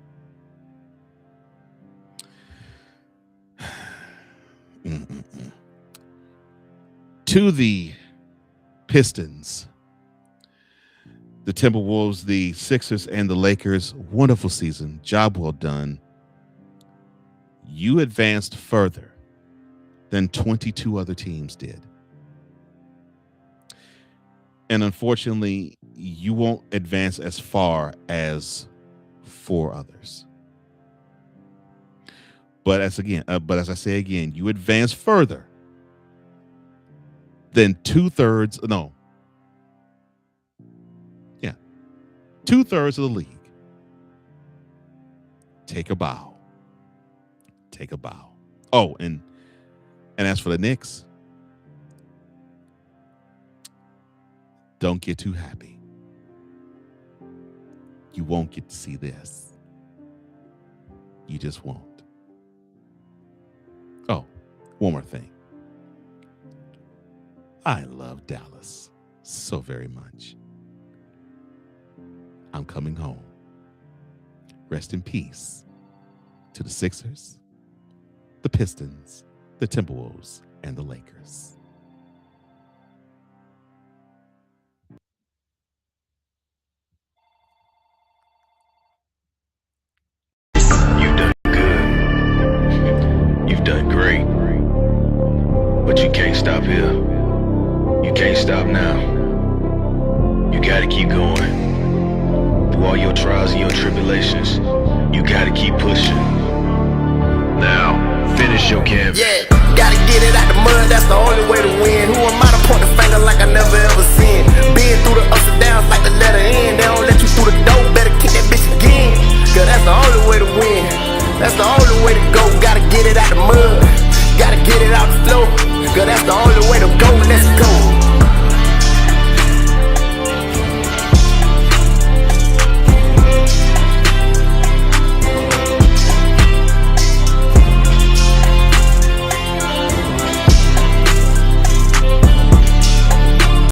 To the Pistons, the Timberwolves, the Sixers, and the Lakers, wonderful season. Job well done. You advanced further than 22 other teams did. And unfortunately, you won't advance as far as 4 others. But as I say again, you advance further than 2/3. No. Yeah. 2/3 of the league. Take a bow. Take a bow. Oh, and as for the Knicks, don't get too happy. You won't get to see this. You just won't. Oh, one more thing. I love Dallas so very much. I'm coming home. Rest in peace to the Sixers, the Pistons, the Timberwolves, and the Lakers. You've done good. You've done great. But you can't stop here. You can't stop now. You gotta keep going. Through all your trials and your tribulations, you gotta keep pushing. Now, finish your canvas. Yeah, gotta get it out the mud, that's the only way to win. Who am I to point the finger like I never ever seen? Been through the ups and downs like the letter N. They don't let you through the door, better kick that bitch again. Cause that's the only way to win. That's the only way to go. Gotta get it out the mud. Gotta get it out the flow. Cause that's the only way to go. Let's go.